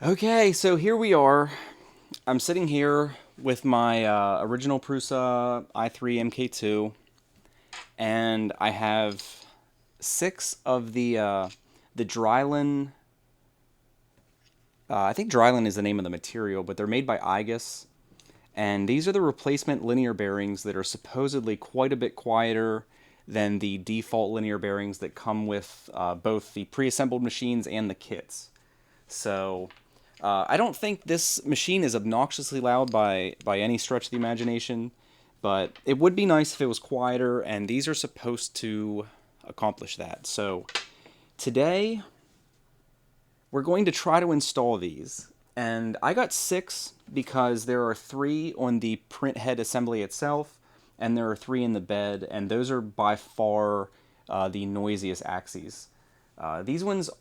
Okay, so here we are. I'm sitting here with my original Prusa i3 Mk2, and I have six of the Drylin. I think Drylin is the name of the material, but they're made by Igus, and these are the replacement linear bearings that are supposedly quite a bit quieter than the default linear bearings that come with both the pre-assembled machines and the kits. So I don't think this machine is obnoxiously loud by any stretch of the imagination, but it would be nice if it was quieter, and these are supposed to accomplish that. So today we're going to try to install these. And I got six because there are three on the print head assembly itself, and there are three in the bed, and those are by far the noisiest axes. These ones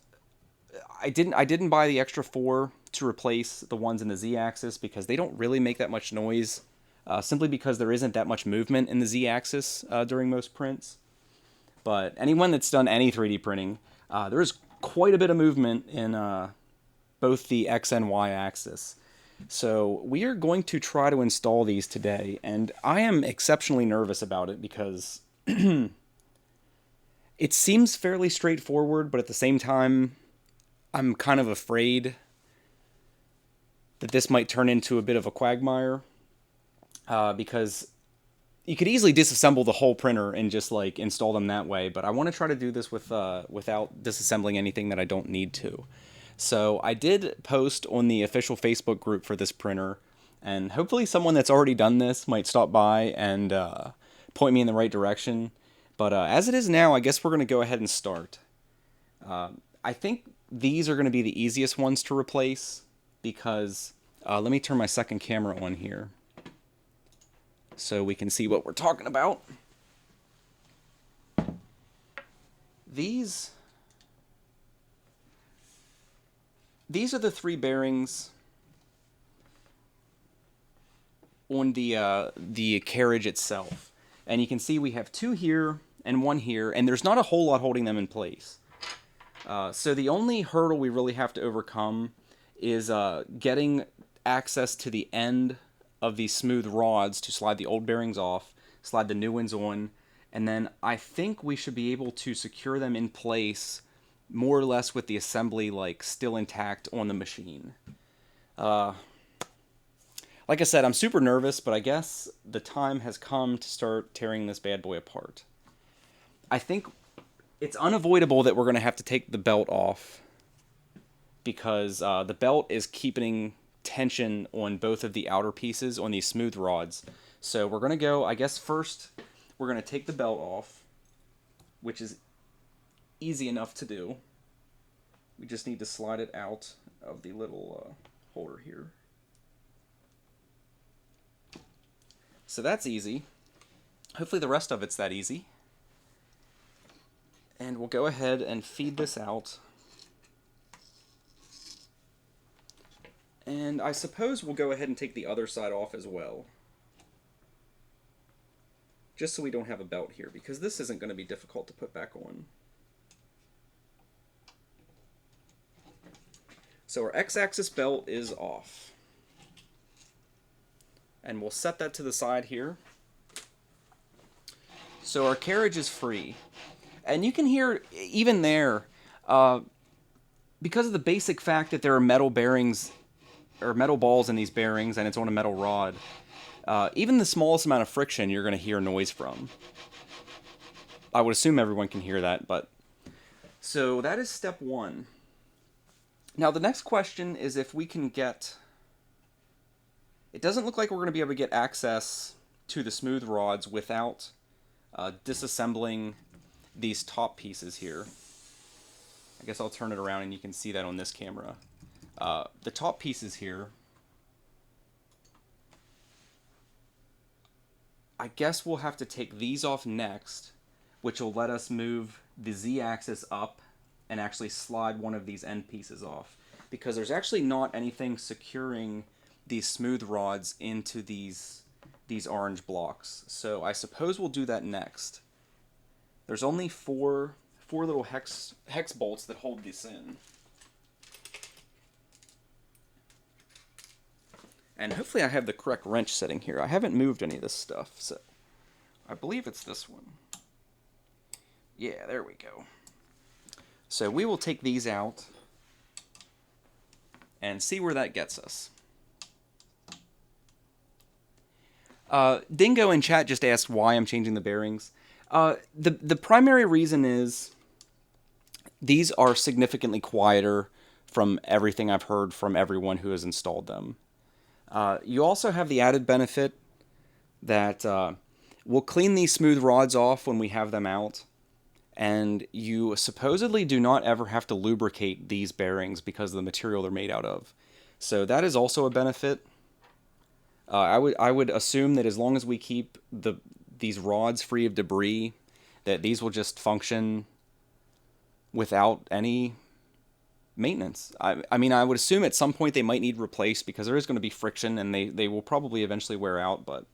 I didn't buy the extra four to replace the ones in the z-axis because they don't really make that much noise. Simply because there isn't that much movement in the z-axis during most prints. But anyone that's done any 3D printing, there is quite a bit of movement in both the x and y axis. So we are going to try to install these today, and I am exceptionally nervous about it because it seems fairly straightforward, but at the same time, I'm kind of afraid that this might turn into a bit of a quagmire because you could easily disassemble the whole printer and just like install them that way. But I want to try to do this without disassembling anything that I don't need to. So I did post on the official Facebook group for this printer, and hopefully someone that's already done this might stop by and point me in the right direction. But as it is now, I guess we're going to go ahead and start. I think these are going to be the easiest ones to replace because let me turn my second camera on here so we can see what we're talking about. These are the three bearings on the carriage itself, and you can see we have two here and one here, and there's not a whole lot holding them in place. So the only hurdle we really have to overcome is getting access to the end of these smooth rods to slide the old bearings off, slide the new ones on, and then I think we should be able to secure them in place more or less with the assembly like still intact on the machine. Like I said, I'm super nervous, but I guess the time has come to start tearing this bad boy apart. I think it's unavoidable that we're going to have to take the belt off because the belt is keeping tension on both of the outer pieces on these smooth rods. So we're going to go, I guess first we're going to take the belt off, which is easy enough to do. We just need to slide it out of the little holder here. So that's easy. Hopefully the rest of it's that easy. And we'll go ahead and feed this out. And I suppose we'll go ahead and take the other side off as well. Just so we don't have a belt here, because this isn't going to be difficult to put back on. So our x-axis belt is off. And we'll set that to the side here. So our carriage is free. And you can hear, even there, because of the basic fact that there are metal bearings, or metal balls in these bearings, and it's on a metal rod, even the smallest amount of friction you're going to hear noise from. I would assume everyone can hear that, but... So that is step one. Now the next question is if we can get... It doesn't look like we're going to be able to get access to the smooth rods without disassembling these top pieces here. I guess I'll turn it around and you can see that on this camera. The top pieces here, I guess we'll have to take these off next, which will let us move the z-axis up and actually slide one of these end pieces off. Because there's actually not anything securing these smooth rods into these orange blocks. So I suppose we'll do that next. There's only four little hex bolts that hold this in. And hopefully I have the correct wrench setting here. I haven't moved any of this stuff, so I believe it's this one. Yeah, there we go. So we will take these out and see where that gets us. Dingo in chat just asked why I'm changing the bearings. The primary reason is these are significantly quieter from everything I've heard from everyone who has installed them. You also have the added benefit that we'll clean these smooth rods off when we have them out, and you supposedly do not ever have to lubricate these bearings because of the material they're made out of. So that is also a benefit. I would assume that as long as we keep these rods free of debris, that these will just function without any maintenance. I mean, I would assume at some point they might need replaced because there is going to be friction and they will probably eventually wear out, but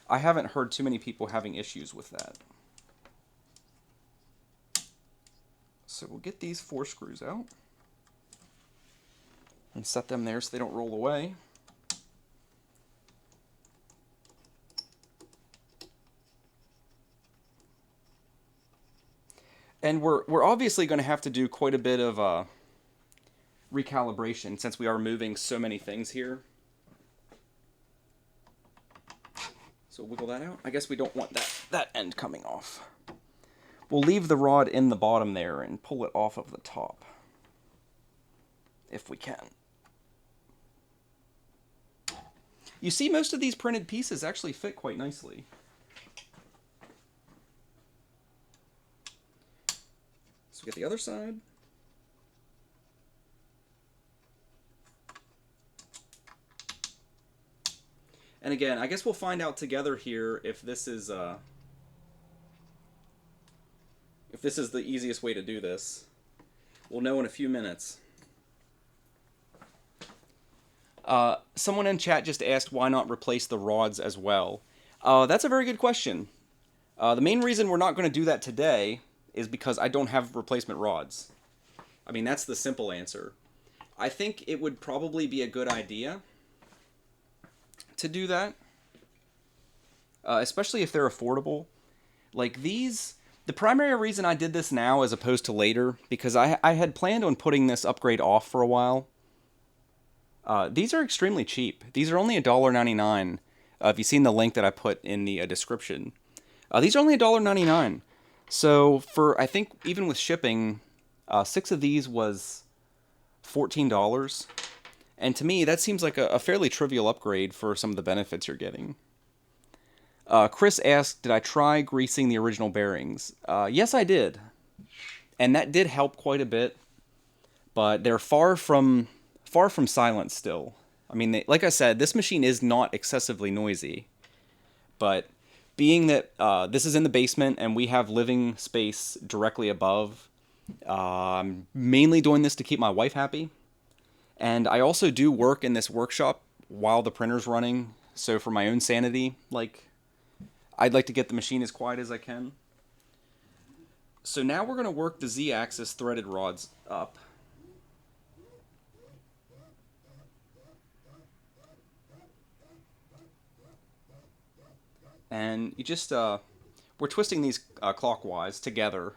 I haven't heard too many people having issues with that. So we'll get these 4 screws out and set them there so they don't roll away. And we're obviously going to have to do quite a bit of recalibration since we are moving so many things here. So wiggle that out. I guess we don't want that end coming off. We'll leave the rod in the bottom there and pull it off of the top, if we can. You see, most of these printed pieces actually fit quite nicely. So we get the other side. And again, I guess we'll find out together here if this is the easiest way to do this. We'll know in a few minutes. Someone in chat just asked why not replace the rods as well. That's a very good question. The main reason we're not going to do that today is because I don't have replacement rods. I mean, that's the simple answer. I think it would probably be a good idea to do that, especially if they're affordable. Like these, the primary reason I did this now as opposed to later, because I had planned on putting this upgrade off for a while. These are extremely cheap. These are only $1.99. If you've seen the link that I put in the description. These are only $1.99. So for, I think, even with shipping, 6 of these was $14. And to me, that seems like a fairly trivial upgrade for some of the benefits you're getting. Chris asked, did I try greasing the original bearings? Yes, I did. And that did help quite a bit. But they're far from silent still. I mean, like I said, this machine is not excessively noisy. But being that this is in the basement and we have living space directly above, I'm mainly doing this to keep my wife happy. And I also do work in this workshop while the printer's running. So for my own sanity, I'd like to get the machine as quiet as I can. So now we're going to work the Z-axis threaded rods up. And you just, we're twisting these clockwise together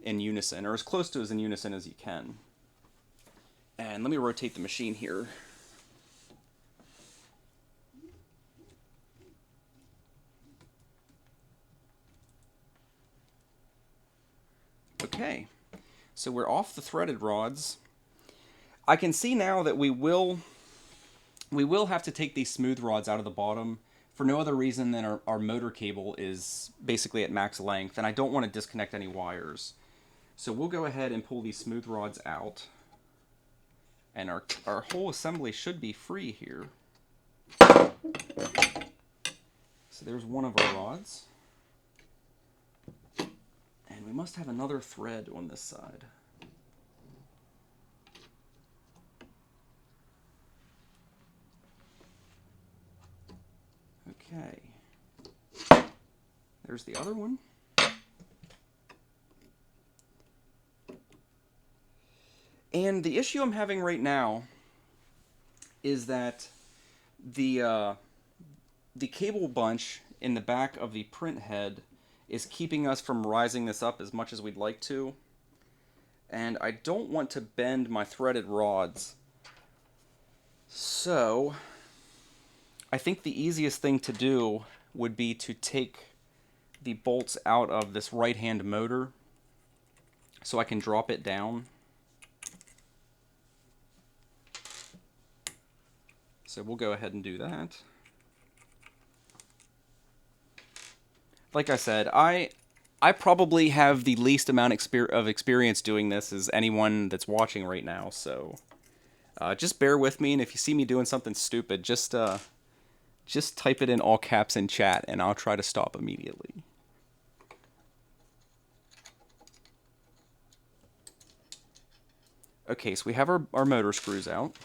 in unison, or as close to as in unison as you can. And let me rotate the machine here. Okay, so we're off the threaded rods. I can see now that we will have to take these smooth rods out of the bottom for no other reason than our motor cable is basically at max length, and I don't want to disconnect any wires. So we'll go ahead and pull these smooth rods out. And our whole assembly should be free here. So there's one of our rods. And we must have another thread on this side. Okay. There's the other one. And the issue I'm having right now is that The the cable bunch in the back of the print head is keeping us from rising this up as much as we'd like to. And I don't want to bend my threaded rods. So, I think the easiest thing to do would be to take the bolts out of this right-hand motor so I can drop it down. So we'll go ahead and do that. Like I said, I probably have the least amount of experience doing this as anyone that's watching right now, so just bear with me, and if you see me doing something stupid, just type it in all caps in chat, and I'll try to stop immediately. Okay, so we have our motor screws out.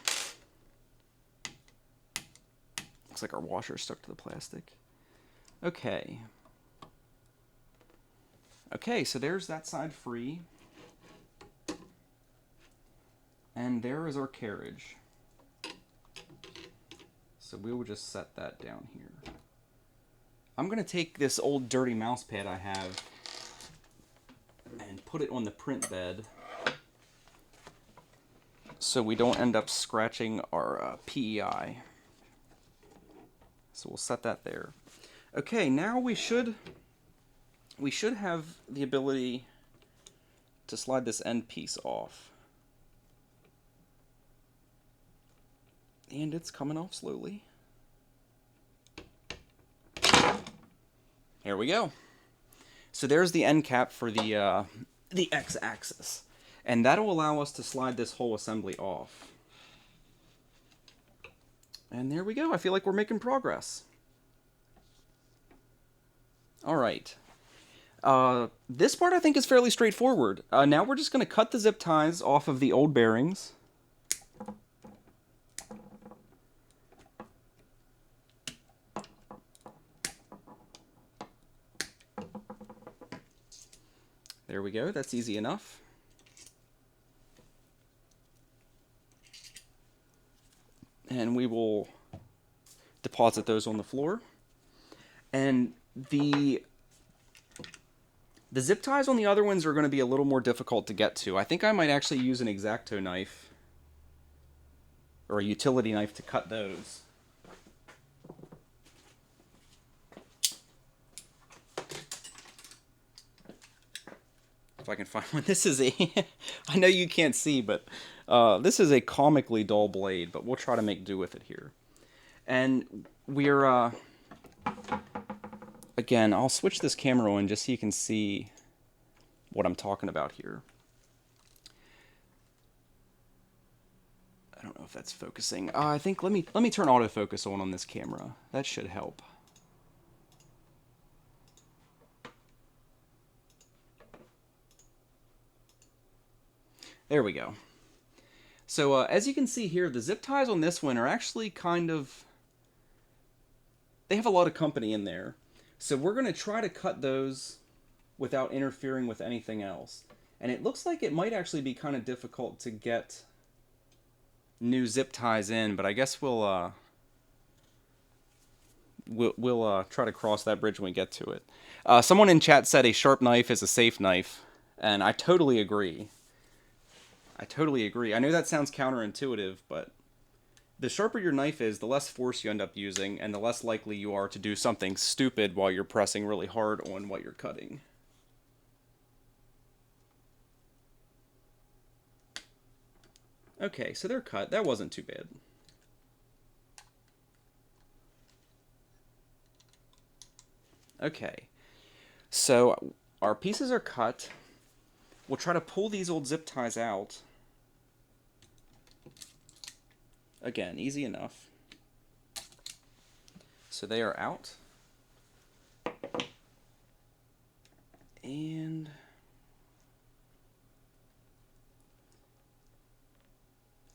Looks like our washer's stuck to the plastic. Okay. Okay, so there's that side free. And there is our carriage. So we will just set that down here. I'm going to take this old dirty mouse pad I have and put it on the print bed so we don't end up scratching our PEI. So we'll set that there. Okay, now we should have the ability to slide this end piece off. And it's coming off slowly. Here we go. So there's the end cap for the X-axis. And that'll allow us to slide this whole assembly off. And there we go. I feel like we're making progress. Alright. This part I think is fairly straightforward. Now we're just going to cut the zip ties off of the old bearings. There we go. That's easy enough. And we will deposit those on the floor. And the zip ties on the other ones are going to be a little more difficult to get to. I think I might actually use an X-Acto knife or a utility knife to cut those. If I can find one. This is a I know you can't see, but this is a comically dull blade, but we'll try to make do with it here. And we're again, I'll switch this camera on just so you can see what I'm talking about here. I don't know if that's focusing. I think let me turn autofocus on this camera. That should help. There we go. So as you can see here, the zip ties on this one are actually kind of... they have a lot of company in there. So we're going to try to cut those without interfering with anything else. And it looks like it might actually be kind of difficult to get new zip ties in, but I guess we'll try to cross that bridge when we get to it. Someone in chat said a sharp knife is a safe knife, and I totally agree. I totally agree. I know that sounds counterintuitive, but the sharper your knife is, the less force you end up using, and the less likely you are to do something stupid while you're pressing really hard on what you're cutting. Okay, so they're cut. That wasn't too bad. Okay, so our pieces are cut. We'll try to pull these old zip ties out. Again, easy enough. So they are out. And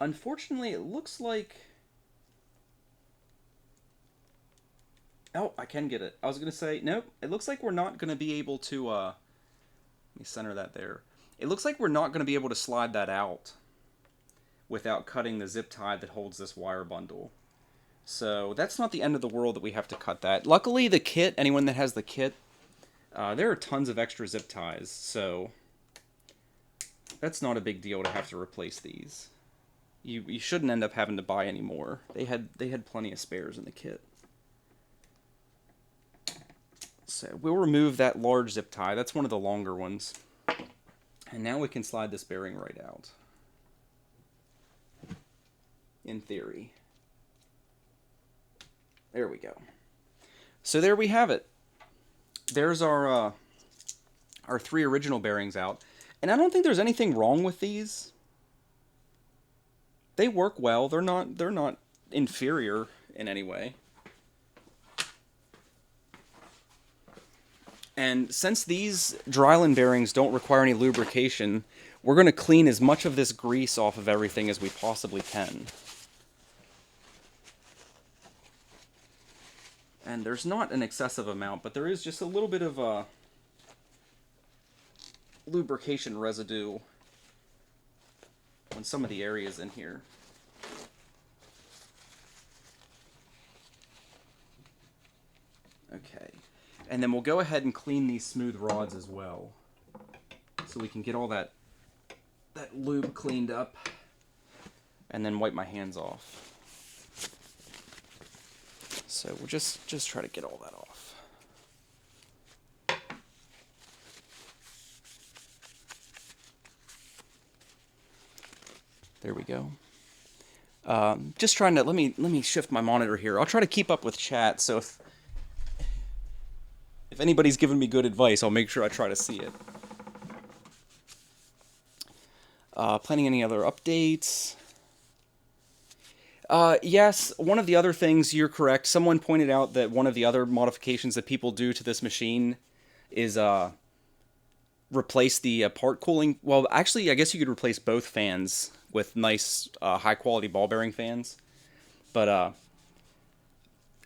unfortunately, it looks like... oh, I can get it. I was going to say, nope, it looks like we're not going to be able to... let me center that there. It looks like we're not going to be able to slide that out without cutting the zip tie that holds this wire bundle. So that's not the end of the world that we have to cut that. Luckily, the kit, anyone that has the kit, there are tons of extra zip ties, so that's not a big deal to have to replace these. You shouldn't end up having to buy any more. They had plenty of spares in the kit. So we'll remove that large zip tie. That's one of the longer ones. And now we can slide this bearing right out. In theory. There we go. So there we have it. There's our 3 original bearings out. And I don't think there's anything wrong with these. They work well. They're not inferior in any way. And since these Drylin bearings don't require any lubrication, we're going to clean as much of this grease off of everything as we possibly can. And there's not an excessive amount, but there is just a little bit of lubrication residue on some of the areas in here. Okay. And then we'll go ahead and clean these smooth rods as well, so we can get all that lube cleaned up, and then wipe my hands off. So we'll just try to get all that off. There we go. Just trying to let me shift my monitor here. I'll try to keep up with chat. So if anybody's giving me good advice, I'll make sure I try to see it. Planning any other updates? Yes, one of the other things, you're correct. Someone pointed out that one of the other modifications that people do to this machine is replace the part cooling. Well, actually, I guess you could replace both fans with nice, high-quality ball bearing fans. But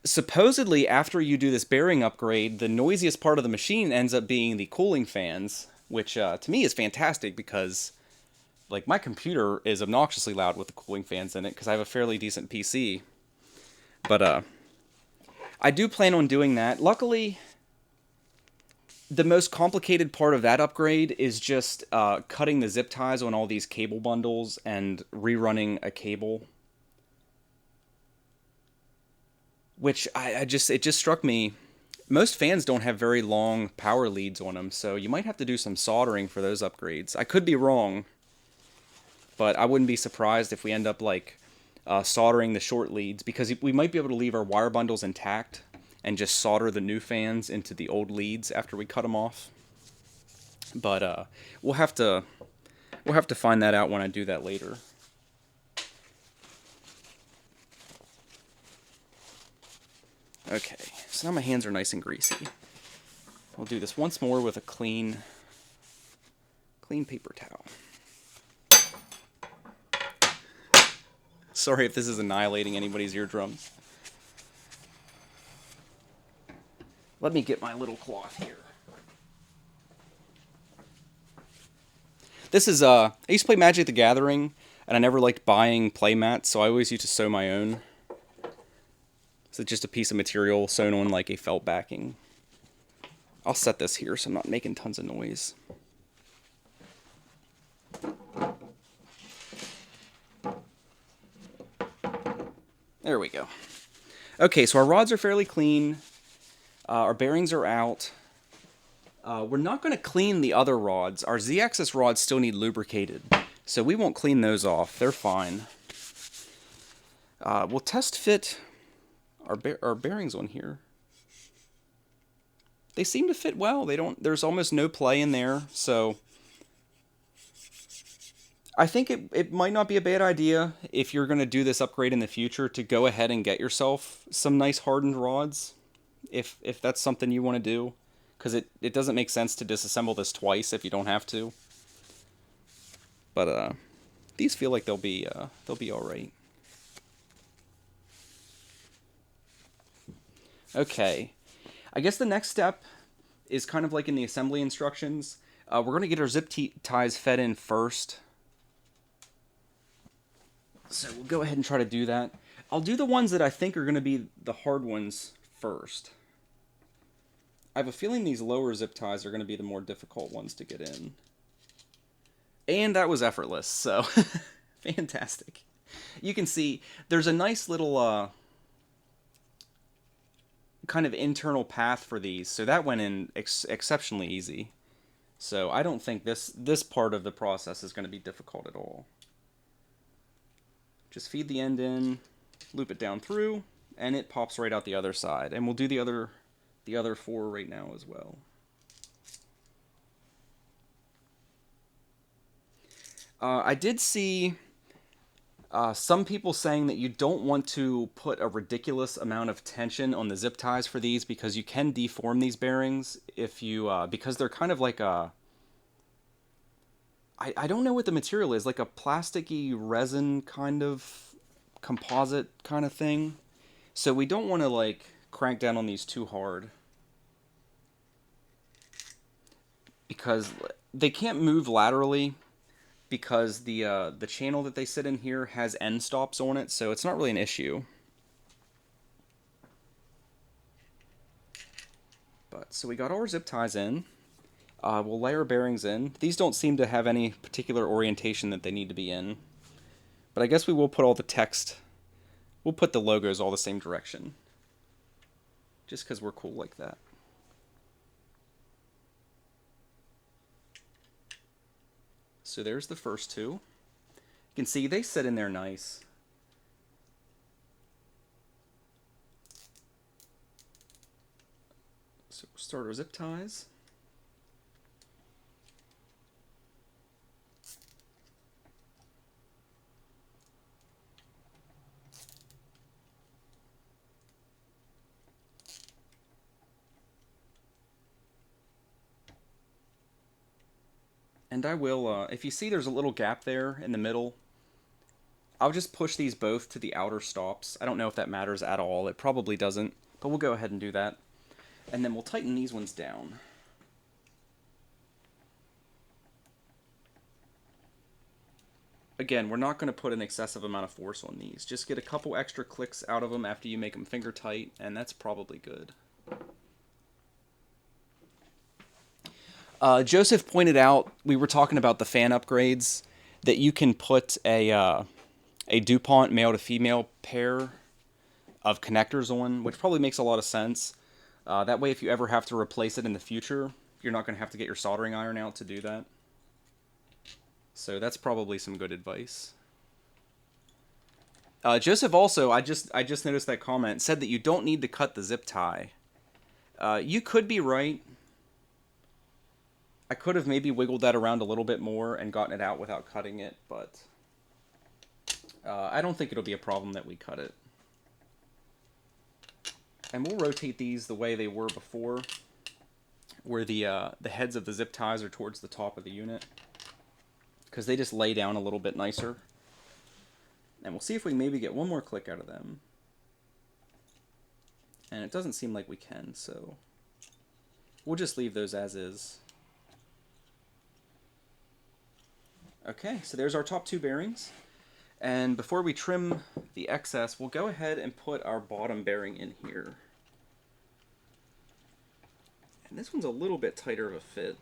supposedly, after you do this bearing upgrade, the noisiest part of the machine ends up being the cooling fans, which to me is fantastic because, like, my computer is obnoxiously loud with the cooling fans in it because I have a fairly decent PC. But I do plan on doing that. Luckily, the most complicated part of that upgrade is just cutting the zip ties on all these cable bundles and rerunning a cable. Which it just struck me, most fans don't have very long power leads on them, so you might have to do some soldering for those upgrades. I could be wrong, but I wouldn't be surprised if we end up like soldering the short leads, because we might be able to leave our wire bundles intact and just solder the new fans into the old leads after we cut them off. But we'll have to find that out when I do that later. Okay, so now my hands are nice and greasy. I'll do this once more with a clean paper towel. Sorry if this is annihilating anybody's eardrums. Let me get my little cloth here. This is, I used to play Magic the Gathering, and I never liked buying play mats, so I always used to sew my own. So it's just a piece of material sewn on like a felt backing. I'll set this here so I'm not making tons of noise. There we go. Okay, so our rods are fairly clean. Our bearings are out. We're not going to clean the other rods. Our Z-axis rods still need lubricated, so we won't clean those off. They're fine. We'll test fit our bearings on here. They seem to fit well. There's almost no play in there, so I think it might not be a bad idea if you're going to do this upgrade in the future to go ahead and get yourself some nice hardened rods, if that's something you want to do, because it doesn't make sense to disassemble this twice if you don't have to. But these feel like they'll be all right. Okay, I guess the next step is kind of like in the assembly instructions. We're going to get our zip ties fed in first. So we'll go ahead and try to do that. I'll do the ones that I think are going to be the hard ones first. I have a feeling these lower zip ties are going to be the more difficult ones to get in. And that was effortless, so fantastic. You can see there's a nice little kind of internal path for these, so that went in exceptionally easy. So I don't think this part of the process is going to be difficult at all. Just feed the end in, loop it down through, and it pops right out the other side. And we'll do the other 4 right now as well. I did see some people saying that you don't want to put a ridiculous amount of tension on the zip ties for these because you can deform these bearings if you because they're kind of like a I don't know what the material is, like a plasticky resin kind of composite kind of thing. So we don't want to like crank down on these too hard because they can't move laterally because the channel that they sit in here has end stops on it, so it's not really an issue. But so we got our zip ties in. We'll lay our bearings in. These don't seem to have any particular orientation that they need to be in, but I guess we will put all the text. We'll put the logos all the same direction, just because we're cool like that. So there's the first 2. You can see they sit in there nice. So we'll start our zip ties. And I will, if you see there's a little gap there in the middle, I'll just push these both to the outer stops. I don't know if that matters at all. It probably doesn't, but we'll go ahead and do that. And then we'll tighten these ones down. Again, we're not going to put an excessive amount of force on these. Just get a couple extra clicks out of them after you make them finger tight, and that's probably good. Joseph pointed out, we were talking about the fan upgrades, that you can put a DuPont male to female pair of connectors on, which probably makes a lot of sense. That way, if you ever have to replace it in the future, you're not going to have to get your soldering iron out to do that. So that's probably some good advice. Joseph also, I just noticed that comment, said that you don't need to cut the zip tie. You could be right. I could have maybe wiggled that around a little bit more and gotten it out without cutting it, but I don't think it'll be a problem that we cut it. And we'll rotate these the way they were before, where the heads of the zip ties are towards the top of the unit, because they just lay down a little bit nicer. And we'll see if we can maybe get one more click out of them. And it doesn't seem like we can, so we'll just leave those as is. Okay, so there's our top 2 bearings. And before we trim the excess, we'll go ahead and put our bottom bearing in here. And this one's a little bit tighter of a fit.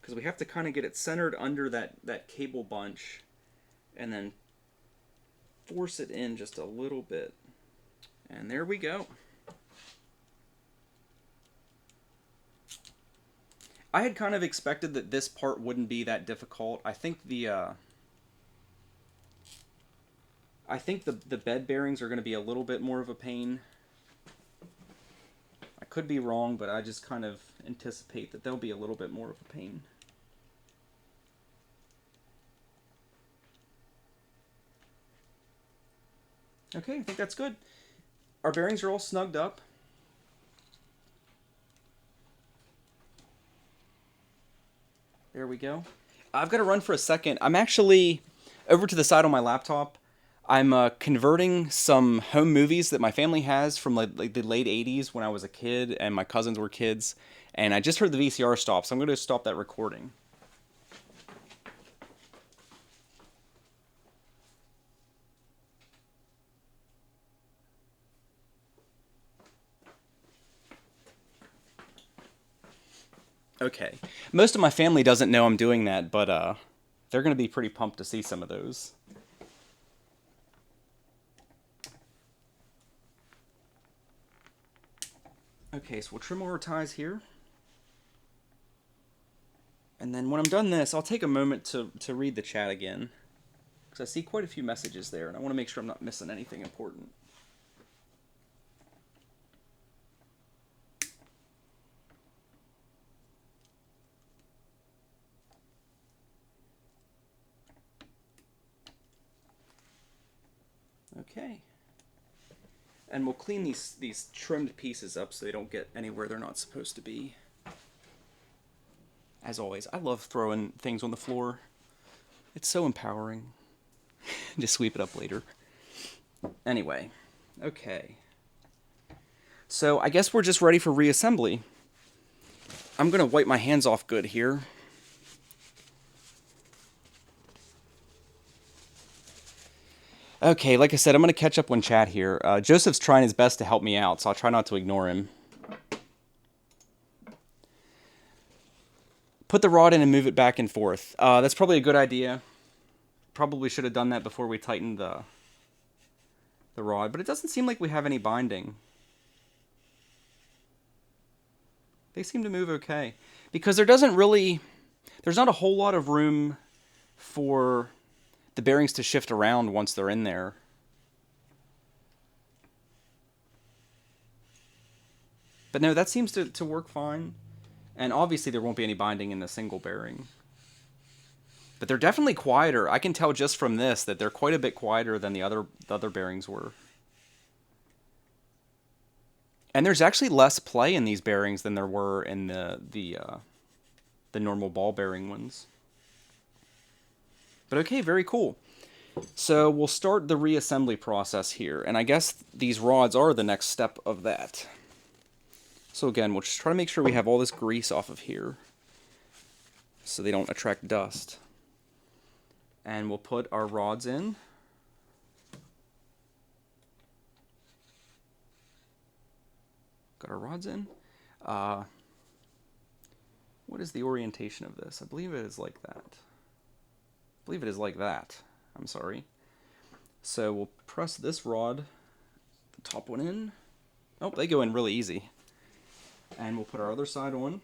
Because we have to kind of get it centered under that cable bunch and then force it in just a little bit. And there we go. I had kind of expected that this part wouldn't be that difficult. I think the bed bearings are going to be a little bit more of a pain. I could be wrong, but I just kind of anticipate that they'll be a little bit more of a pain. Okay, I think that's good. Our bearings are all snugged up. There we go. I've got to run for a second. I'm actually over to the side on my laptop. I'm converting some home movies that my family has from like the late 80s when I was a kid and my cousins were kids. And I just heard the VCR stop, so I'm going to stop that recording. Okay. Most of my family doesn't know I'm doing that, but they're going to be pretty pumped to see some of those. Okay, so we'll trim our ties here. And then when I'm done this, I'll take a moment to read the chat again. Because I see quite a few messages there, and I want to make sure I'm not missing anything important. Okay. And we'll clean these trimmed pieces up so they don't get anywhere they're not supposed to be. As always, I love throwing things on the floor. It's so empowering. Just sweep it up later. Anyway, okay. So I guess we're just ready for reassembly. I'm going to wipe my hands off good here. Okay, like I said, I'm going to catch up on chat here. Joseph's trying his best to help me out, so I'll try not to ignore him. Put the rod in and move it back and forth. That's probably a good idea. Probably should have done that before we tightened the rod, but it doesn't seem like we have any binding. They seem to move okay. Because there's not a whole lot of room for the bearings to shift around once they're in there. But no, that seems to work fine. And obviously there won't be any binding in the single bearing. But they're definitely quieter. I can tell just from this that they're quite a bit quieter than the other bearings were. And there's actually less play in these bearings than there were in the normal ball bearing ones. But okay, very cool. So we'll start the reassembly process here. And I guess these rods are the next step of that. So again, we'll just try to make sure we have all this grease off of here so they don't attract dust. And we'll put our rods in. Got our rods in. What is the orientation of this? I believe it is like that. I believe it is like that. I'm sorry. So we'll press this rod, the top one in. Oh, they go in really easy. And we'll put our other side on.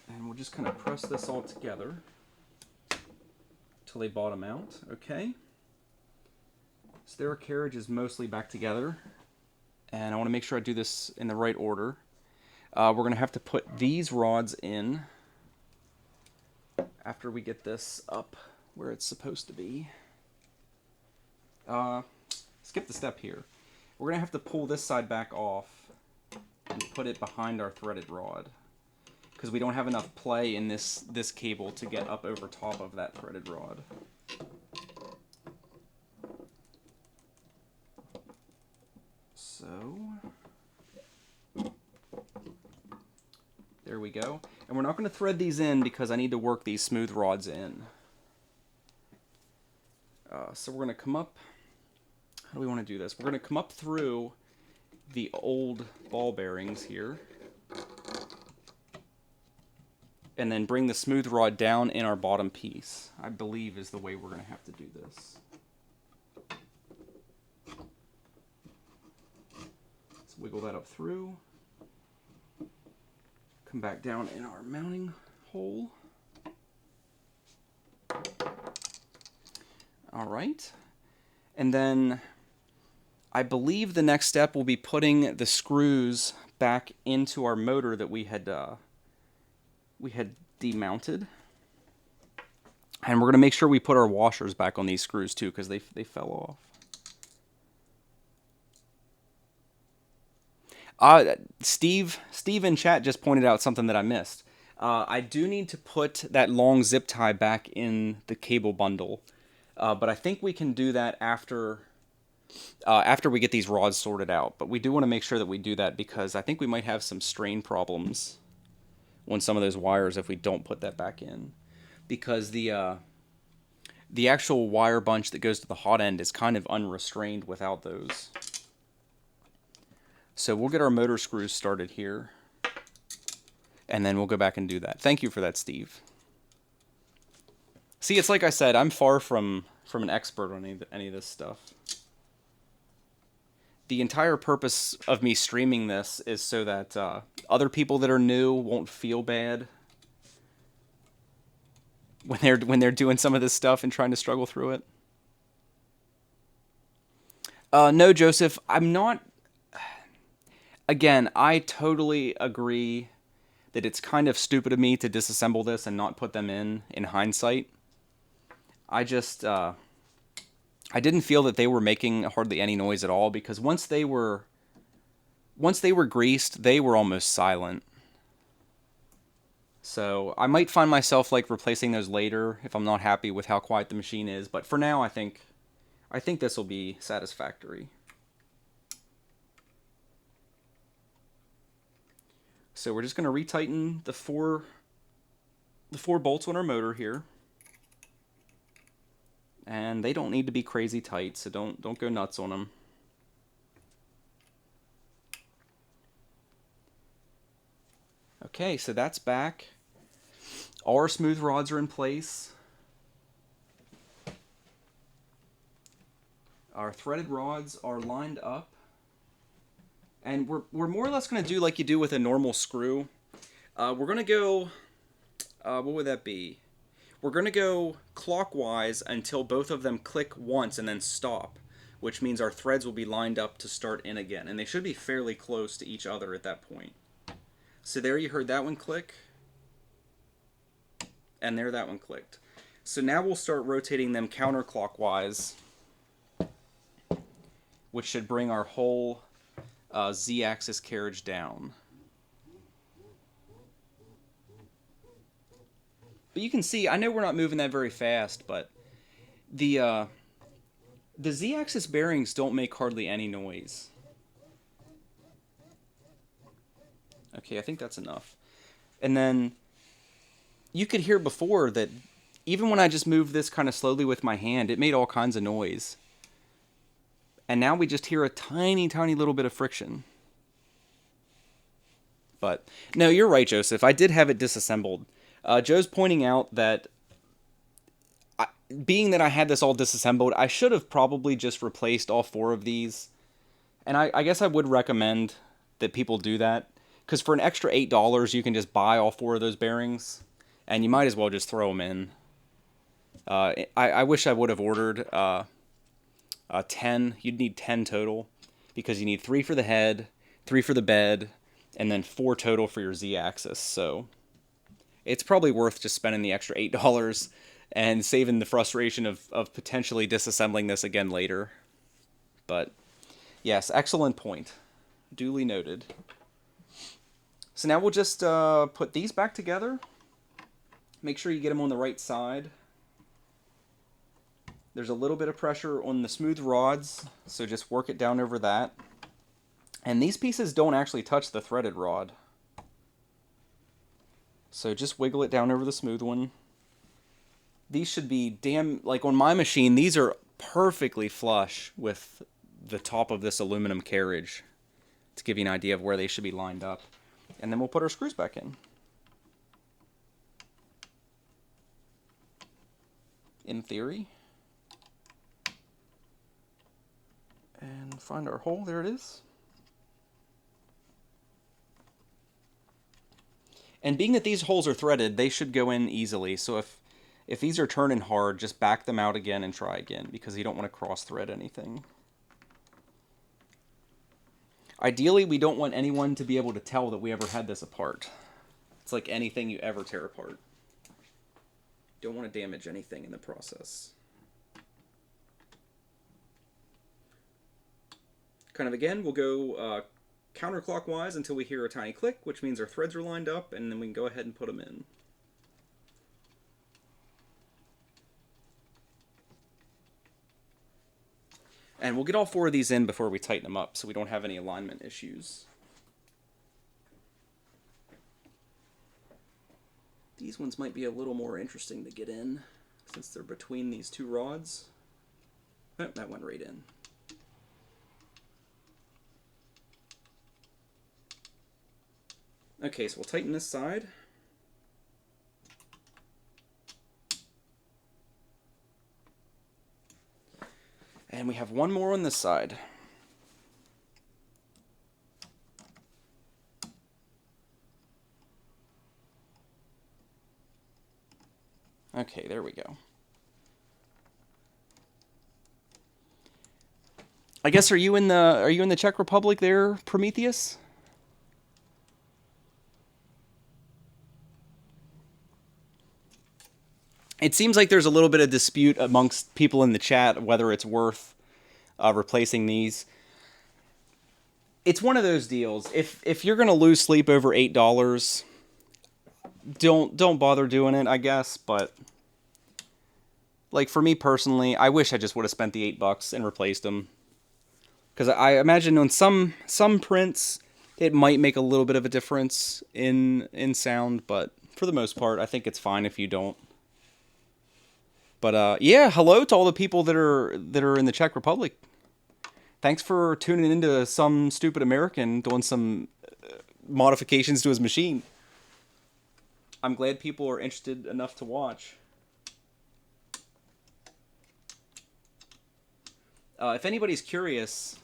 And we'll just kind of press this all together till they bottom out. Okay. So their carriage is mostly back together. And I want to make sure I do this in the right order. We're going to have to put these rods in after we get this up where it's supposed to be. Skip the step here. We're going to have to pull this side back off and put it behind our threaded rod, because we don't have enough play in this cable to get up over top of that threaded rod. So there we go. And we're not going to thread these in because I need to work these smooth rods in. So we're going to come up. How do we want to do this? We're going to come up through the old ball bearings here. And then bring the smooth rod down in our bottom piece. I believe is the way we're going to have to do this. Let's wiggle that up through. Come back down in our mounting hole. All right. And then I believe the next step will be putting the screws back into our motor that we had demounted. And we're going to make sure we put our washers back on these screws too, because they fell off. Steve in chat just pointed out something that I missed. I do need to put that long zip tie back in the cable bundle, but I think we can do that after we get these rods sorted out. But we do want to make sure that we do that, because I think we might have some strain problems on some of those wires if we don't put that back in, because the the actual wire bunch that goes to the hot end is kind of unrestrained without those. So we'll get our motor screws started here, and then we'll go back and do that. Thank you for that, Steve. See, it's like I said, I'm far from an expert on any of this stuff. The entire purpose of me streaming this is so that other people that are new won't feel bad when they're doing some of this stuff and trying to struggle through it. No, Joseph, I'm not. Again, I totally agree that it's kind of stupid of me to disassemble this and not put them in hindsight. I just I didn't feel that they were making hardly any noise at all, because once they were greased, they were almost silent. So I might find myself like replacing those later if I'm not happy with how quiet the machine is, but for now I think this will be satisfactory. So we're just going to retighten the four bolts on our motor here. And they don't need to be crazy tight, so don't go nuts on them. Okay, so that's back. All our smooth rods are in place. Our threaded rods are lined up. And we're more or less going to do like you do with a normal screw. We're going to go, what would that be? We're going to go clockwise until both of them click once and then stop, which means our threads will be lined up to start in again. And they should be fairly close to each other at that point. So there you heard that one click. And there that one clicked. So now we'll start rotating them counterclockwise, which should bring our whole Z-axis carriage down. But you can see, I know we're not moving that very fast, but the Z-axis bearings don't make hardly any noise. Okay, I think that's enough. And then you could hear before that even when I just moved this kind of slowly with my hand, it made all kinds of noise. And now we just hear a tiny, tiny little bit of friction. But, no, you're right, Joseph. I did have it disassembled. Joe's pointing out that, being that I had this all disassembled, I should have probably just replaced all four of these. And I guess I would recommend that people do that, because for an extra $8, you can just buy all four of those bearings, and you might as well just throw them in. I wish I would have ordered 10. You'd need 10 total, because you need 3 for the head, 3 for the bed, and then 4 total for your Z-axis. So it's probably worth just spending the extra $8 and saving the frustration of potentially disassembling this again later. But yes, excellent point. Duly noted. So now we'll just put these back together. Make sure you get them on the right side. There's a little bit of pressure on the smooth rods, so just work it down over that. And these pieces don't actually touch the threaded rod. So just wiggle it down over the smooth one. These should be like on my machine, these are perfectly flush with the top of this aluminum carriage, to give you an idea of where they should be lined up. And then we'll put our screws back in. In theory. And find our hole. There it is. And being that these holes are threaded, they should go in easily. So if these are turning hard, just back them out again and try again, because you don't want to cross thread anything. Ideally, we don't want anyone to be able to tell that we ever had this apart. It's like anything you ever tear apart. Don't want to damage anything in the process. Kind of again, we'll go counterclockwise until we hear a tiny click, which means our threads are lined up, and then we can go ahead and put them in. And we'll get all four of these in before we tighten them up, so we don't have any alignment issues. These ones might be a little more interesting to get in. since they're between these two rods. Oh, that went right in. Okay, so we'll tighten this side. And we have one more on this side. Okay, there we go. I guess are you in the Czech Republic there, Prometheus? It seems like there's a little bit of dispute amongst people in the chat whether it's worth replacing these. It's one of those deals. If you're gonna lose sleep over $8, don't bother doing it, I guess. But like for me personally, I wish I just would have spent the $8 and replaced them. Because I imagine on some prints it might make a little bit of a difference in sound, but for the most part, I think it's fine if you don't. But yeah, hello to all the people that are in the Czech Republic. Thanks for tuning into some stupid American doing some modifications to his machine. I'm glad people are interested enough to watch. If anybody's curious,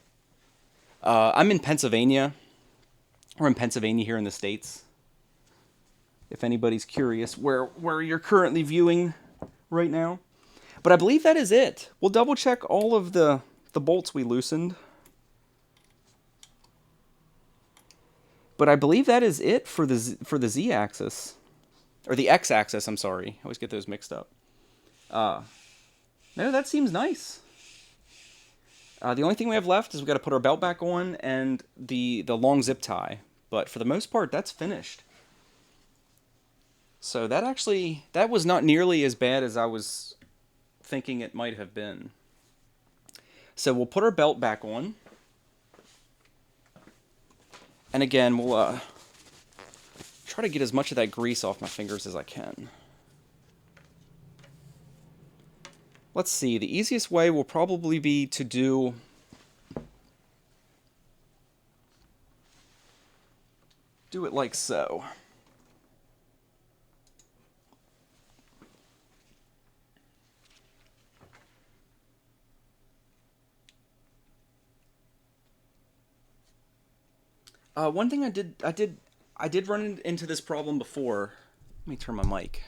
I'm in Pennsylvania. We're in Pennsylvania here in the States. If anybody's curious where you're currently viewing right now. But I believe that is it. We'll double check all of the bolts we loosened. But I believe that is it for the Z-axis. Or the X-axis, I'm sorry. I always get those mixed up. No, that seems nice. The only thing we have left is we've got to put our belt back on and the long zip tie. But for the most part, that's finished. So that was not nearly as bad as I was thinking it might have been. So we'll put our belt back on. And again, we'll try to get as much of that grease off my fingers as I can. Let's see, the easiest way will probably be to do it like so. One thing I did run into this problem before. Let me turn my mic.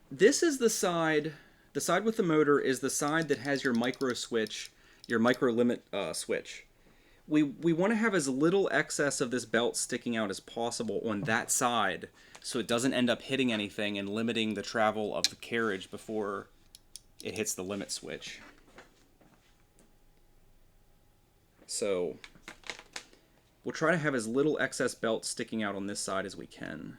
This is the side with the motor is the side that has your micro switch, your micro limit switch. We want to have as little excess of this belt sticking out as possible on that side so it doesn't end up hitting anything and limiting the travel of the carriage before it hits the limit switch. So we'll try to have as little excess belt sticking out on this side as we can.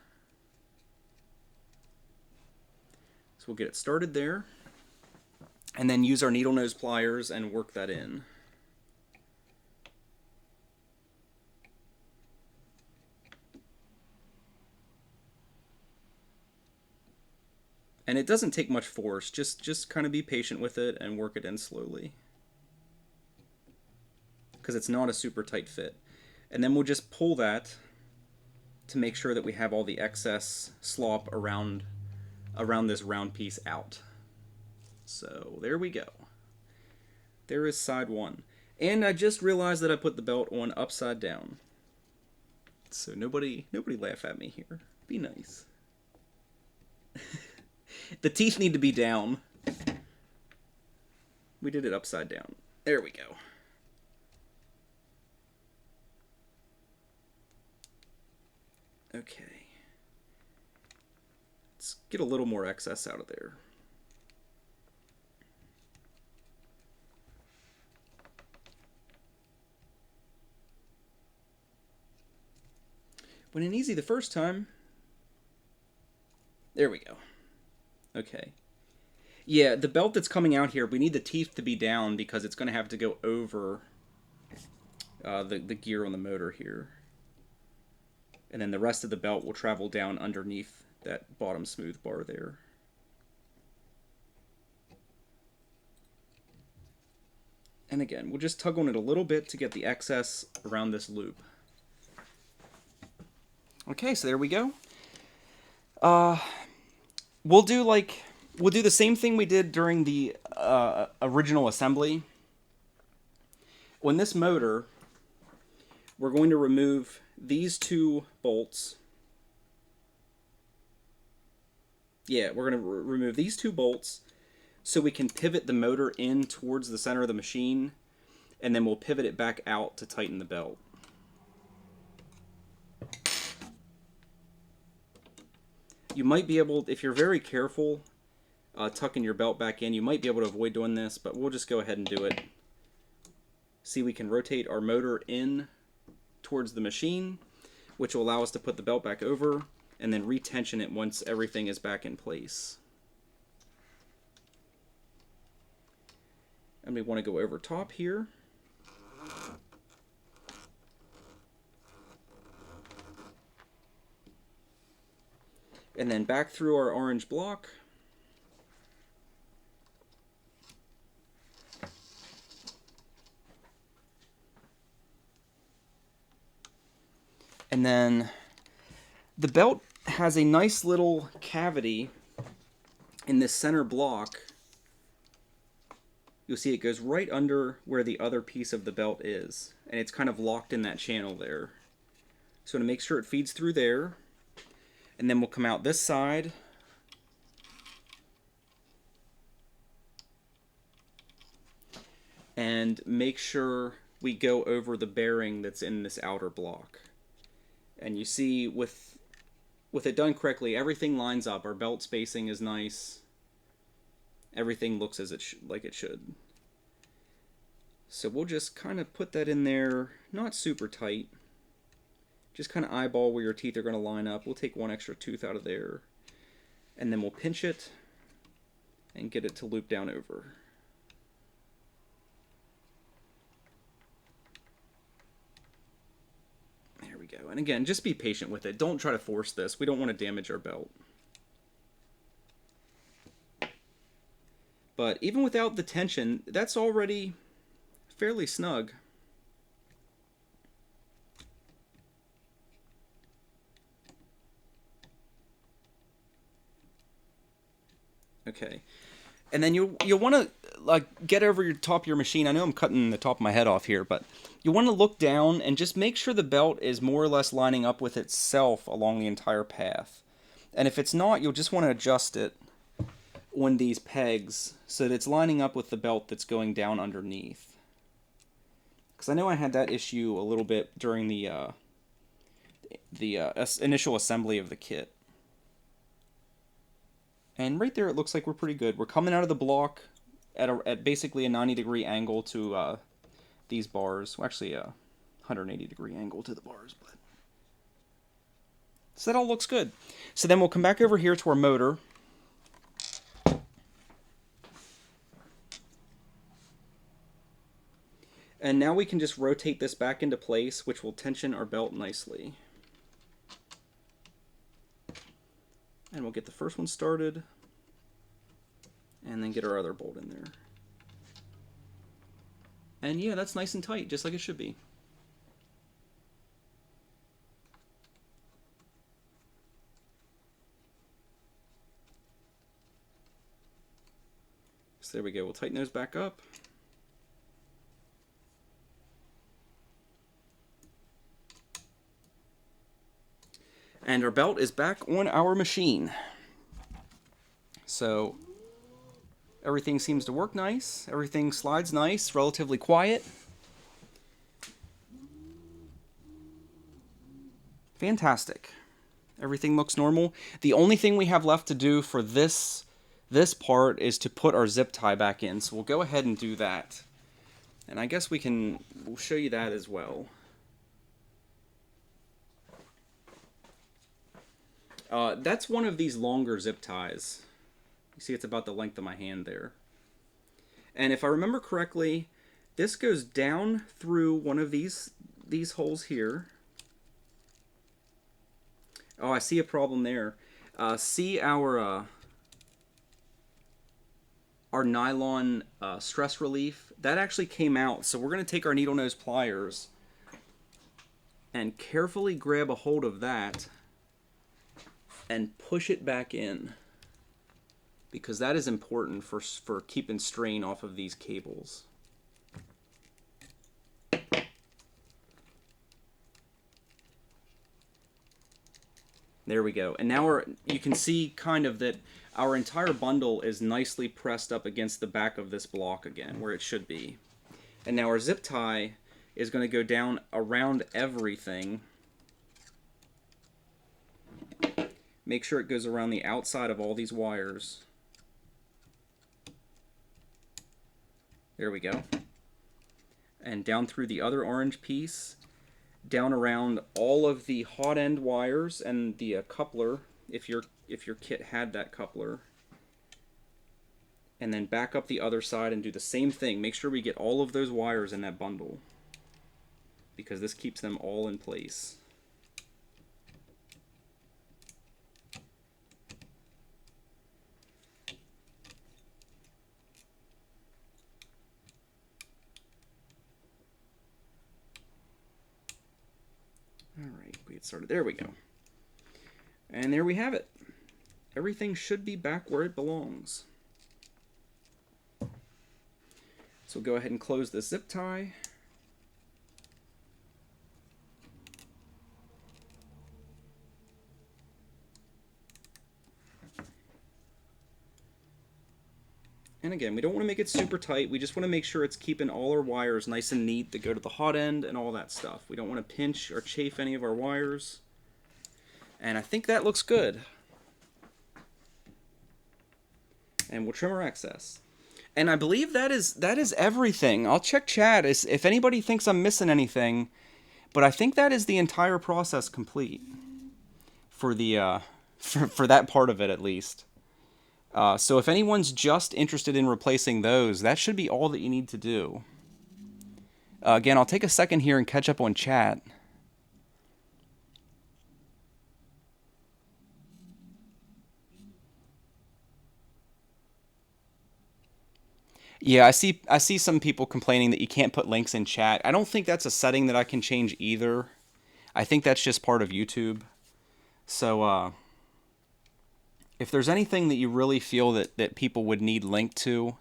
So we'll get it started there, and then use our needle nose pliers and work that in. And it doesn't take much force, just kind of be patient with it and work it in slowly. Because it's not a super tight fit. And then we'll just pull that to make sure that we have all the excess slop around this round piece out. So there we go. There is side one. And I just realized that I put the belt on upside down. So nobody laugh at me here. Be nice. The teeth need to be down. We did it upside down. There we go. Okay. Let's get a little more excess out of there. Went in easy the first time. There we go. Okay. Yeah, the belt that's coming out here, we need the teeth to be down because it's going to have to go over the gear on the motor here. And then the rest of the belt will travel down underneath that bottom smooth bar there. And again, we'll just tug on it a little bit to get the excess around this loop. Okay, so there we go. We'll do the same thing we did during the original assembly. On this motor, we're going to remove these two bolts. Yeah, we're going to remove these two bolts so we can pivot the motor in towards the center of the machine, and then we'll pivot it back out to tighten the belt. You might be able, if you're very careful tucking your belt back in, you might be able to avoid doing this, but we'll just go ahead and do it. See, we can rotate our motor in towards the machine, which will allow us to put the belt back over, and then retension it once everything is back in place. And we want to go over top here. And then back through our orange block. And then the belt has a nice little cavity in this center block. You'll see it goes right under where the other piece of the belt is, and it's kind of locked in that channel there. So to make sure it feeds through there, and then we'll come out this side. And make sure we go over the bearing that's in this outer block. And you see, with it done correctly, everything lines up. Our belt spacing is nice. Everything looks as like it should. So we'll just kind of put that in there, not super tight. Just kind of eyeball where your teeth are going to line up. We'll take one extra tooth out of there. And then we'll pinch it and get it to loop down over. There we go. And again, just be patient with it. Don't try to force this. We don't want to damage our belt. But even without the tension, that's already fairly snug. Okay. And then you'll want to get over your top of your machine. I know I'm cutting the top of my head off here, but you want to look down and just make sure the belt is more or less lining up with itself along the entire path. And if it's not, you'll just want to adjust it on these pegs so that it's lining up with the belt that's going down underneath. Because I know I had that issue a little bit during the initial assembly of the kit. And right there it looks like we're pretty good. We're coming out of the block at basically a 90-degree angle to these bars. Well, actually a 180-degree angle to the bars. But so that all looks good. So then we'll come back over here to our motor. And now we can just rotate this back into place, which will tension our belt nicely. And we'll get the first one started, and then get our other bolt in there. And yeah, that's nice and tight, just like it should be. So there we go, we'll tighten those back up. And our belt is back on our machine. So everything seems to work nice. Everything slides nice, relatively quiet. Fantastic. Everything looks normal. The only thing we have left to do for this part is to put our zip tie back in. So we'll go ahead and do that. And I guess we'll show you that as well. That's one of these longer zip ties. You see it's about the length of my hand there. And if I remember correctly, this goes down through one of these holes here. Oh, I see a problem there. See our nylon stress relief? That actually came out. So we're going to take our needle nose pliers and carefully grab a hold of that and push it back in, because that is important for keeping strain off of these cables. There we go. And now you can see kind of that our entire bundle is nicely pressed up against the back of this block again, where it should be. And now our zip tie is going to go down around everything. Make sure it goes around the outside of all these wires. There we go. And down through the other orange piece, down around all of the hot end wires and the coupler, if your kit had that coupler. And then back up the other side and do the same thing. Make sure we get all of those wires in that bundle, because this keeps them all in place. Alright, we get started. There we go. And there we have it. Everything should be back where it belongs. So go ahead and close the zip tie. And again, we don't want to make it super tight. We just want to make sure it's keeping all our wires nice and neat that go to the hot end and all that stuff. We don't want to pinch or chafe any of our wires. And I think that looks good. And we'll trim our excess. And I believe that is everything. I'll check chat if anybody thinks I'm missing anything, but I think that is the entire process complete for the for that part of it, at least. So if anyone's just interested in replacing those, that should be all that you need to do. Again, I'll take a second here and catch up on chat. Yeah, I see some people complaining that you can't put links in chat. I don't think that's a setting that I can change either. I think that's just part of YouTube. So if there's anything that you really feel that people would need linked to,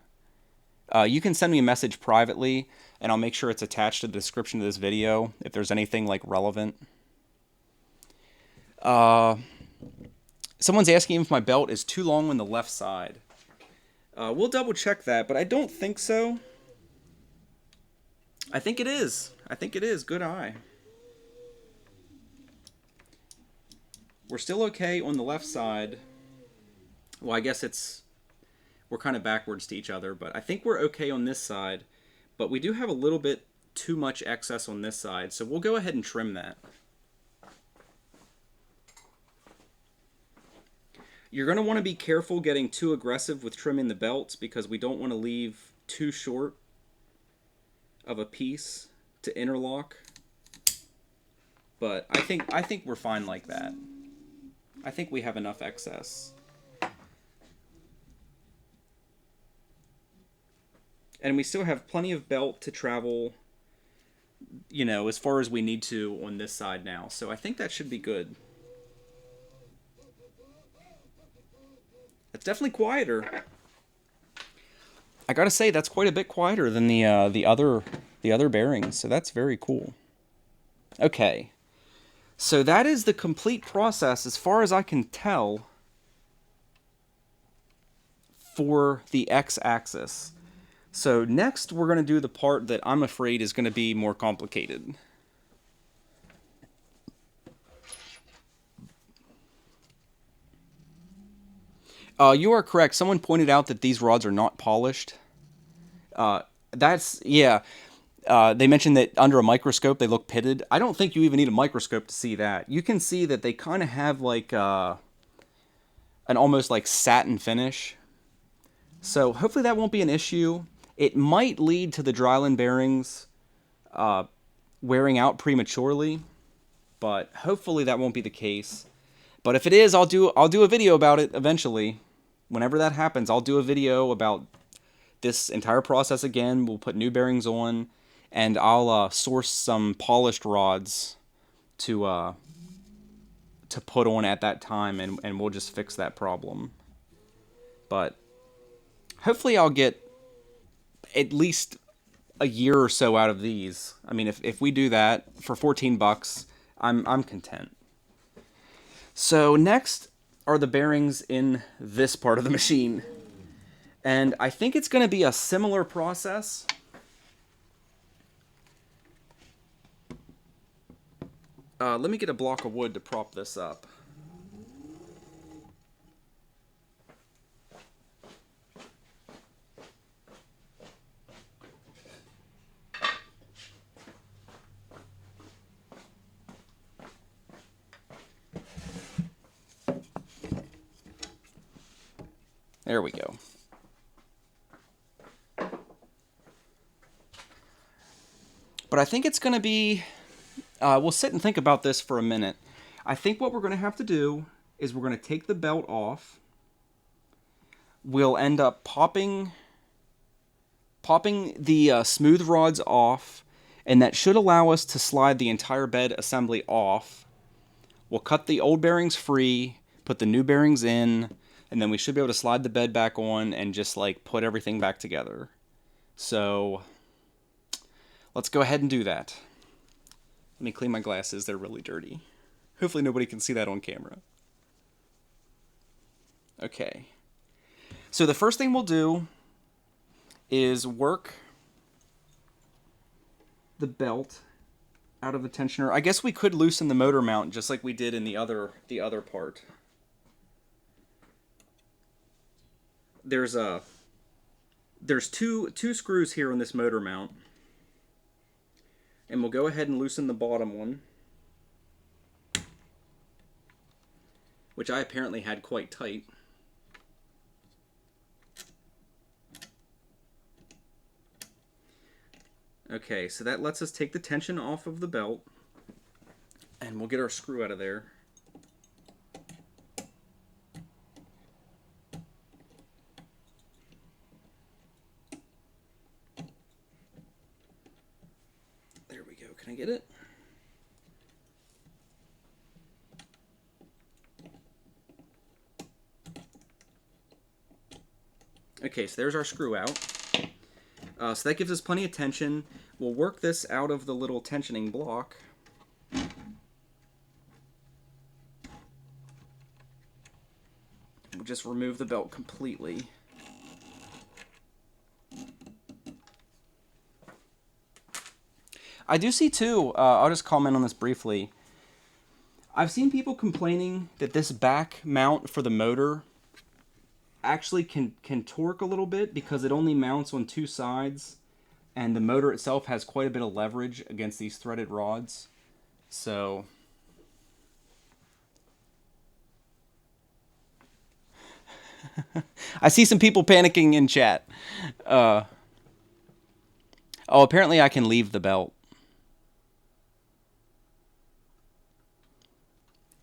you can send me a message privately, and I'll make sure it's attached to the description of this video if there's anything like relevant. Someone's asking if my belt is too long on the left side. We'll double check that, but I don't think so. I think it is. I think it is. Good eye. We're still okay on the left side. Well, I guess we're kind of backwards to each other, but I think we're okay on this side. But we do have a little bit too much excess on this side, so we'll go ahead and trim that. You're going to want to be careful getting too aggressive with trimming the belts, because we don't want to leave too short of a piece to interlock. But I think we're fine like that. I think we have enough excess. And we still have plenty of belt to travel, you know, as far as we need to on this side now. So I think that should be good. It's definitely quieter. I gotta say, that's quite a bit quieter than the other bearings, so that's very cool. Okay, so that is the complete process, as far as I can tell, for the x-axis. So next, we're gonna do the part that I'm afraid is gonna be more complicated. You are correct. Someone pointed out that these rods are not polished. Yeah. They mentioned that under a microscope they look pitted. I don't think you even need a microscope to see that. You can see that they kind of have like an almost like satin finish. So hopefully that won't be an issue. It might lead to the Drylin bearings wearing out prematurely, but hopefully that won't be the case. But if it is, I'll do a video about it eventually. Whenever that happens, I'll do a video about this entire process again. We'll put new bearings on, and I'll source some polished rods to put on at that time, and we'll just fix that problem. But hopefully I'll get at least a year or so out of these. I mean, if we do that for 14 bucks, I'm content. So next are the bearings in this part of the machine. And I think it's going to be a similar process. Let me get a block of wood to prop this up. There we go. But I think it's going to be... we'll sit and think about this for a minute. I think what we're going to have to do is we're going to take the belt off. We'll end up popping the smooth rods off, and that should allow us to slide the entire bed assembly off. We'll cut the old bearings free, put the new bearings in, and then we should be able to slide the bed back on and just like put everything back together. So let's go ahead and do that. Let me clean my glasses, they're really dirty. Hopefully nobody can see that on camera. Okay. So the first thing we'll do is work the belt out of the tensioner. I guess we could loosen the motor mount just like we did in the other part. There's two screws here on this motor mount. And we'll go ahead and loosen the bottom one, which I apparently had quite tight. Okay, so that lets us take the tension off of the belt, and we'll get our screw out of there. There we go. Can I get it? Okay, so there's our screw out. So that gives us plenty of tension. We'll work this out of the little tensioning block. We'll just remove the belt completely. I do see too, I'll just comment on this briefly. I've seen people complaining that this back mount for the motor actually can torque a little bit because it only mounts on two sides, and the motor itself has quite a bit of leverage against these threaded rods. So I see some people panicking in chat. Oh, apparently I can leave the belt.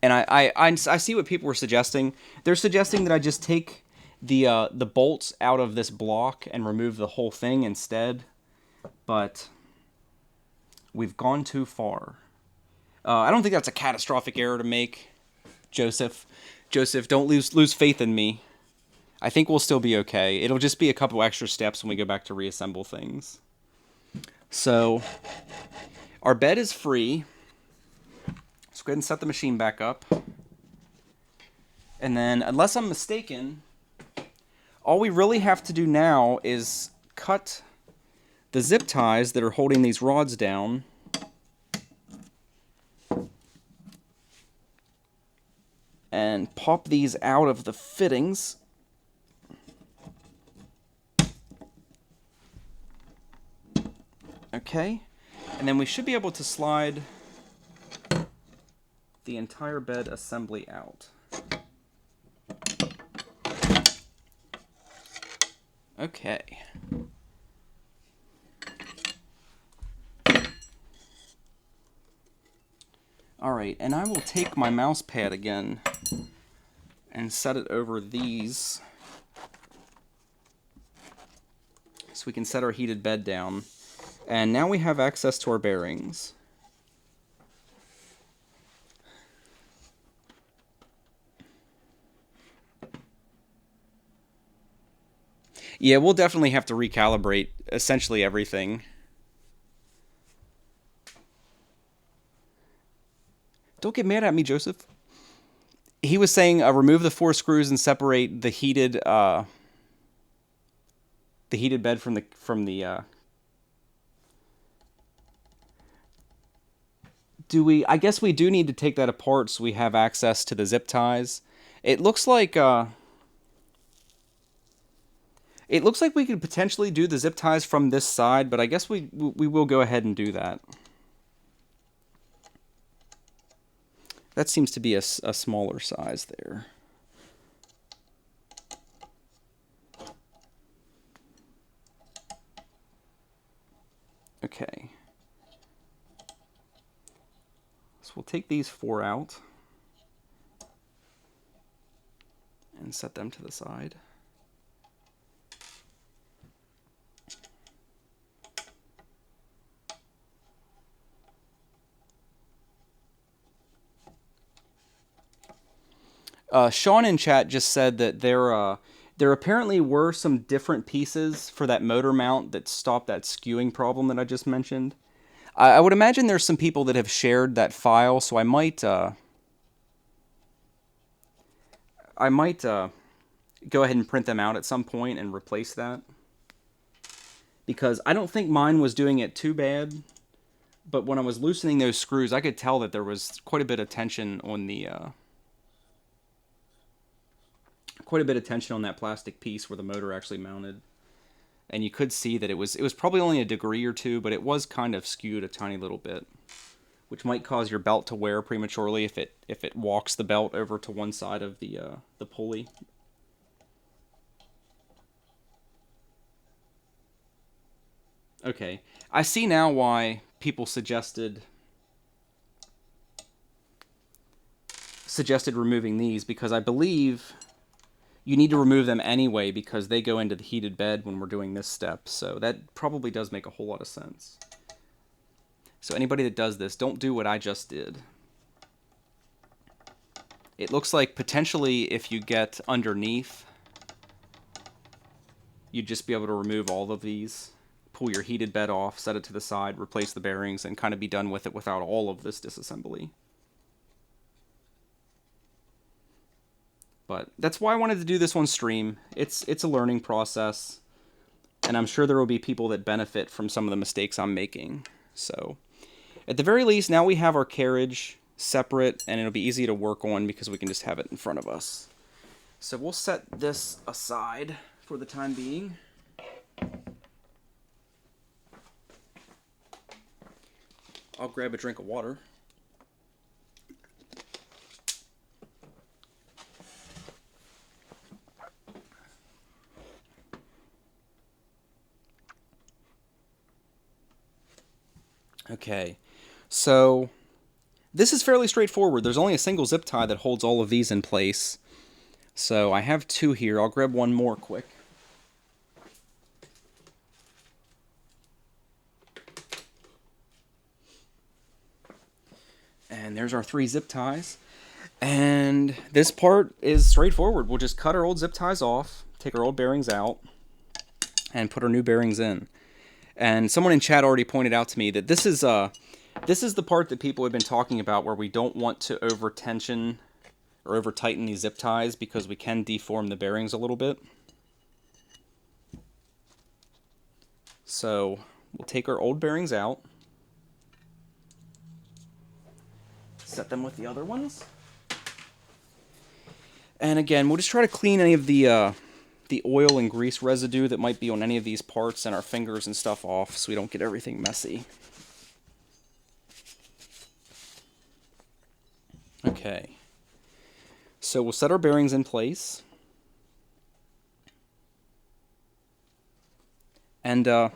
And I see what people were suggesting. They're suggesting that I just take the bolts out of this block and remove the whole thing instead. But we've gone too far. I don't think that's a catastrophic error to make, Joseph. Joseph, don't lose faith in me. I think we'll still be okay. It'll just be a couple extra steps when we go back to reassemble things. So our bed is free. Let's go ahead and set the machine back up. And then, unless I'm mistaken, all we really have to do now is cut the zip ties that are holding these rods down. And pop these out of the fittings. Okay. And then we should be able to slide the entire bed assembly out. Okay. Alright, and I will take my mouse pad again and set it over these so we can set our heated bed down. And now we have access to our bearings. Yeah, we'll definitely have to recalibrate essentially everything. Don't get mad at me, Joseph. He was saying remove the 4 screws and separate the heated bed from the do we? I guess we do need to take that apart so we have access to the zip ties. It looks like we could potentially do the zip ties from this side, but I guess we will go ahead and do that. That seems to be a smaller size there. Okay. So we'll take these 4 out and set them to the side. Sean in chat just said that there apparently were some different pieces for that motor mount that stopped that skewing problem that I just mentioned. I would imagine there's some people that have shared that file, so I might go ahead and print them out at some point and replace that. Because I don't think mine was doing it too bad, but when I was loosening those screws, I could tell that there was quite a bit of tension on the that plastic piece where the motor actually mounted. And you could see that it was probably only a degree or two, but it was kind of skewed a tiny little bit, which might cause your belt to wear prematurely if it walks the belt over to one side of the pulley. Okay, I see now why people suggested removing these, because I believe you need to remove them anyway because they go into the heated bed when we're doing this step. So that probably does make a whole lot of sense. So anybody that does this, don't do what I just did. It looks like potentially if you get underneath, you'd just be able to remove all of these, pull your heated bed off, set it to the side, replace the bearings, and kind of be done with it without all of this disassembly. But that's why I wanted to do this one stream. It's a learning process, and I'm sure there will be people that benefit from some of the mistakes I'm making. So, at the very least, now we have our carriage separate, and it'll be easy to work on because we can just have it in front of us. So we'll set this aside for the time being. I'll grab a drink of water. Okay, so this is fairly straightforward. There's only a single zip tie that holds all of these in place. So I have 2 here. I'll grab one more quick. And there's our 3 zip ties. And this part is straightforward. We'll just cut our old zip ties off, take our old bearings out, and put our new bearings in. And someone in chat already pointed out to me that this is the part that people have been talking about where we don't want to over tension or over tighten these zip ties because we can deform the bearings a little bit. So we'll take our old bearings out, set them with the other ones, and again we'll just try to clean any of the oil and grease residue that might be on any of these parts and our fingers and stuff off so we don't get everything messy. Okay, so we'll set our bearings in place. And I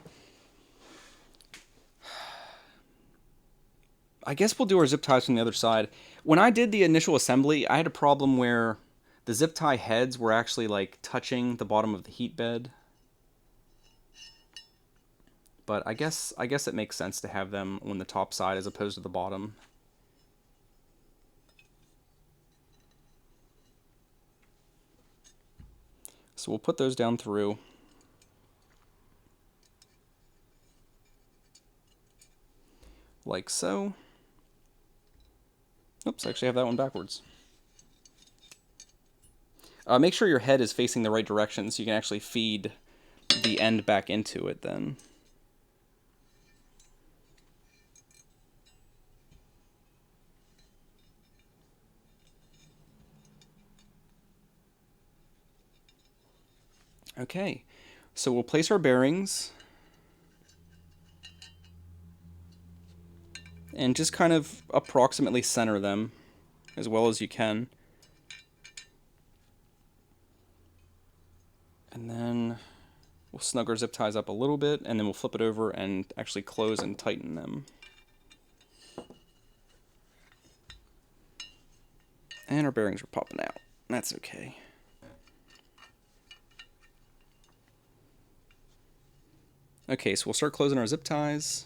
guess we'll do our zip ties from the other side. When I did the initial assembly, I had a problem where the zip tie heads were actually like touching the bottom of the heat bed. But I guess it makes sense to have them on the top side as opposed to the bottom. So we'll put those down through. Like so. Oops, I actually have that one backwards. Make sure your head is facing the right direction so you can actually feed the end back into it then. Okay, so we'll place our bearings and just kind of approximately center them as well as you can. And then we'll snug our zip ties up a little bit, and then we'll flip it over and actually close and tighten them. And our bearings are popping out. That's okay. Okay, so we'll start closing our zip ties.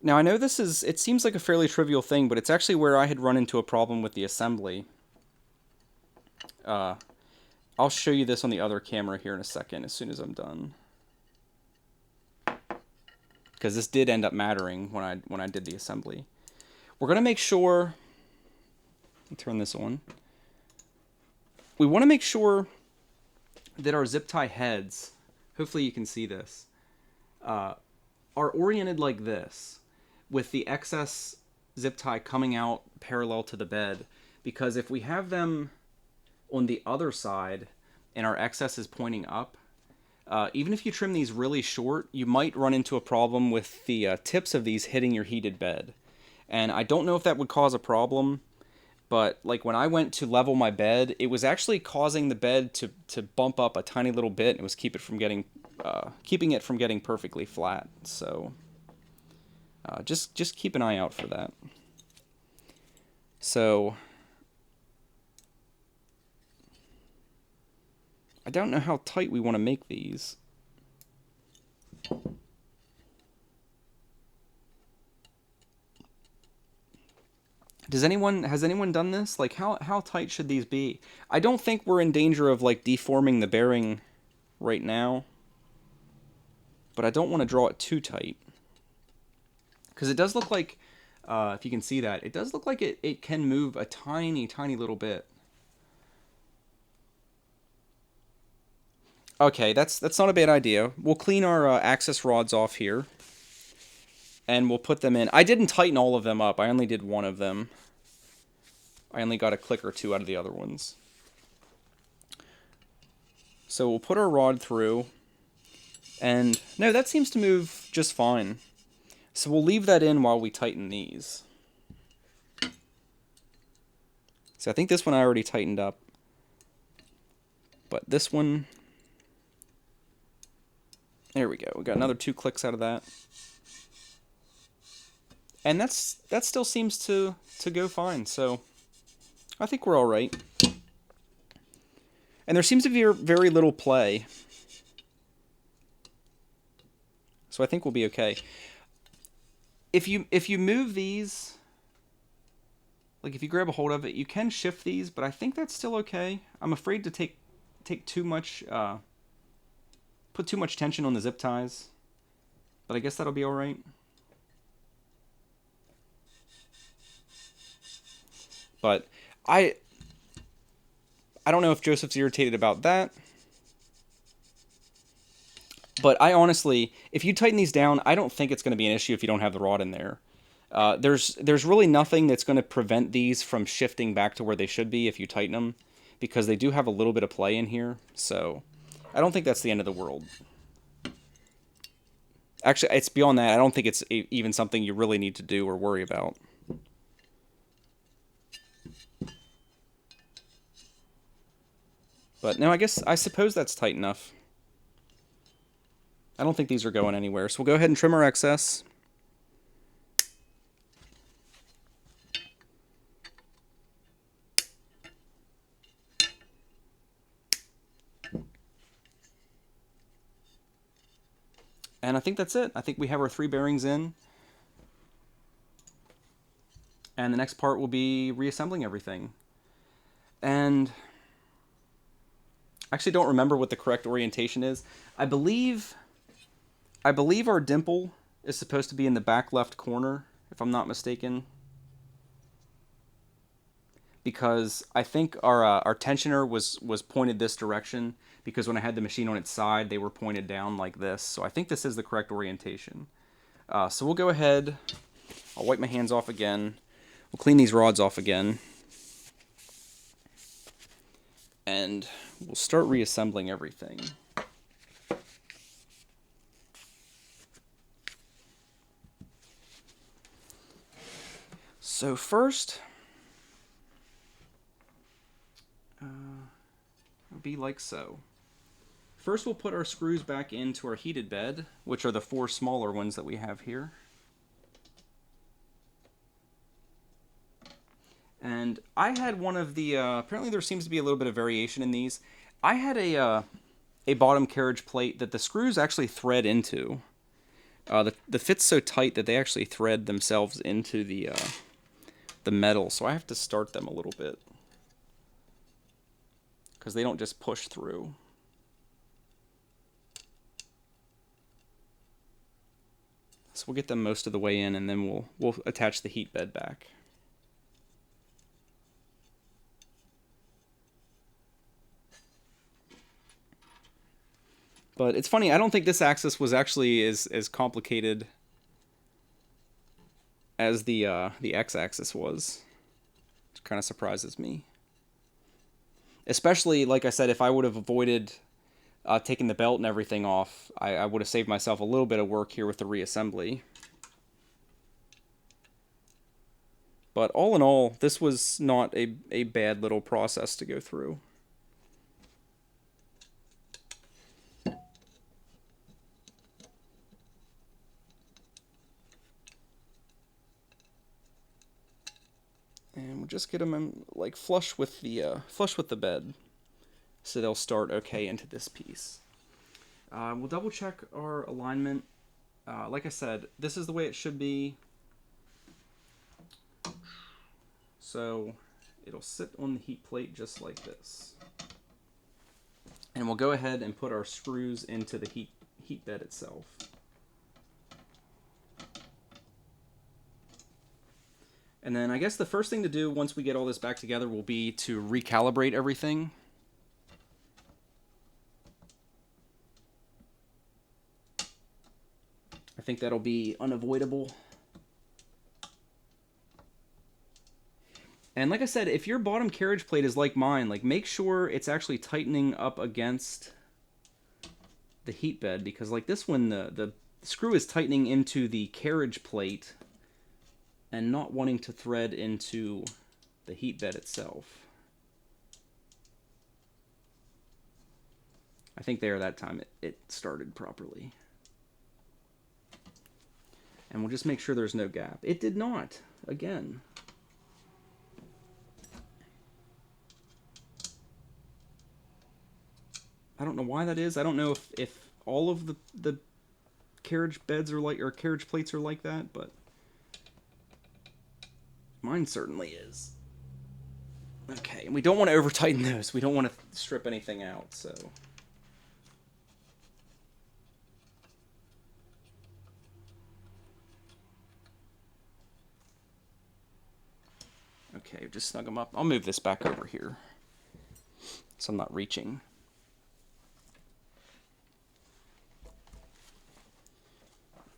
Now I know it seems like a fairly trivial thing, but it's actually where I had run into a problem with the assembly. I'll show you this on the other camera here in a second as soon as I'm done. Because this did end up mattering when I did the assembly. We're going to make sure, let me turn this on. We want to make sure that our zip tie heads, hopefully you can see this, are oriented like this, with the excess zip tie coming out parallel to the bed. Because if we have them on the other side and our excess is pointing up, even if you trim these really short, you might run into a problem with the tips of these hitting your heated bed. And I don't know if that would cause a problem, but like when I went to level my bed, it was actually causing the bed to bump up a tiny little bit. It was keeping it from getting perfectly flat. So just keep an eye out for that. So I don't know how tight we want to make these. Has anyone done this? Like how tight should these be? I don't think we're in danger of like deforming the bearing right now, but I don't want to draw it too tight. Because it does look like, if you can see that, it does look like it can move a tiny little bit. Okay, that's not a bad idea. We'll clean our access rods off here, and we'll put them in. I didn't tighten all of them up. I only did one of them. I only got a click or two out of the other ones. So we'll put our rod through, and no, that seems to move just fine. So we'll leave that in while we tighten these. So I think this one I already tightened up, but this one, there we go. We got another 2 clicks out of that. And that still seems to go fine, so I think we're all right. And there seems to be very little play, so I think we'll be okay. If you move these, like if you grab a hold of it, you can shift these, but I think that's still okay. I'm afraid to take too much, put too much tension on the zip ties, but I guess that'll be all right. But I don't know if Joseph's irritated about that. But I honestly, if you tighten these down, I don't think it's going to be an issue if you don't have the rod in there. There's really nothing that's going to prevent these from shifting back to where they should be if you tighten them, because they do have a little bit of play in here. So I don't think that's the end of the world. Actually, it's beyond that. I don't think it's even something you really need to do or worry about. But no, I suppose that's tight enough. I don't think these are going anywhere. So we'll go ahead and trim our excess. And I think that's it. I think we have our 3 bearings in. And the next part will be reassembling everything. And I actually don't remember what the correct orientation is. I believe our dimple is supposed to be in the back left corner, if I'm not mistaken. Because I think our tensioner was pointed this direction, because when I had the machine on its side, they were pointed down like this. So I think this is the correct orientation. So we'll go ahead. I'll wipe my hands off again. We'll clean these rods off again. And we'll start reassembling everything. So first, it'll be like so. First we'll put our screws back into our heated bed, which are the 4 smaller ones that we have here. And I had one of the, apparently there seems to be a little bit of variation in these. I had a bottom carriage plate that the screws actually thread into. The fit's so tight that they actually thread themselves into the metal, so I have to start them a little bit, because they don't just push through. So we'll get them most of the way in, and then we'll attach the heat bed back. But it's funny, I don't think this axis was actually as complicated as the x-axis was. Which kind of surprises me. Especially, like I said, if I would have avoided taking the belt and everything off, I would have saved myself a little bit of work here with the reassembly. But all in all, this was not a bad little process to go through. And we'll just get them in, like flush with the bed, so they'll start okay into this piece. We'll double check our alignment. Like I said, this is the way it should be. So it'll sit on the heat plate just like this. And we'll go ahead and put our screws into the heat bed itself. And then I guess the first thing to do once we get all this back together will be to recalibrate everything. I think that'll be unavoidable. And like I said, if your bottom carriage plate is like mine, like make sure it's actually tightening up against the heat bed, because like this one, the screw is tightening into the carriage plate and not wanting to thread into the heat bed itself. I think there that time it started properly. And we'll just make sure there's no gap. It did not, again. I don't know why that is. I don't know if all of the carriage beds are like, or carriage plates are like that, but mine certainly is. Okay, and we don't want to over tighten those. We don't want to strip anything out, so. Okay, just snug them up. I'll move this back over here so I'm not reaching.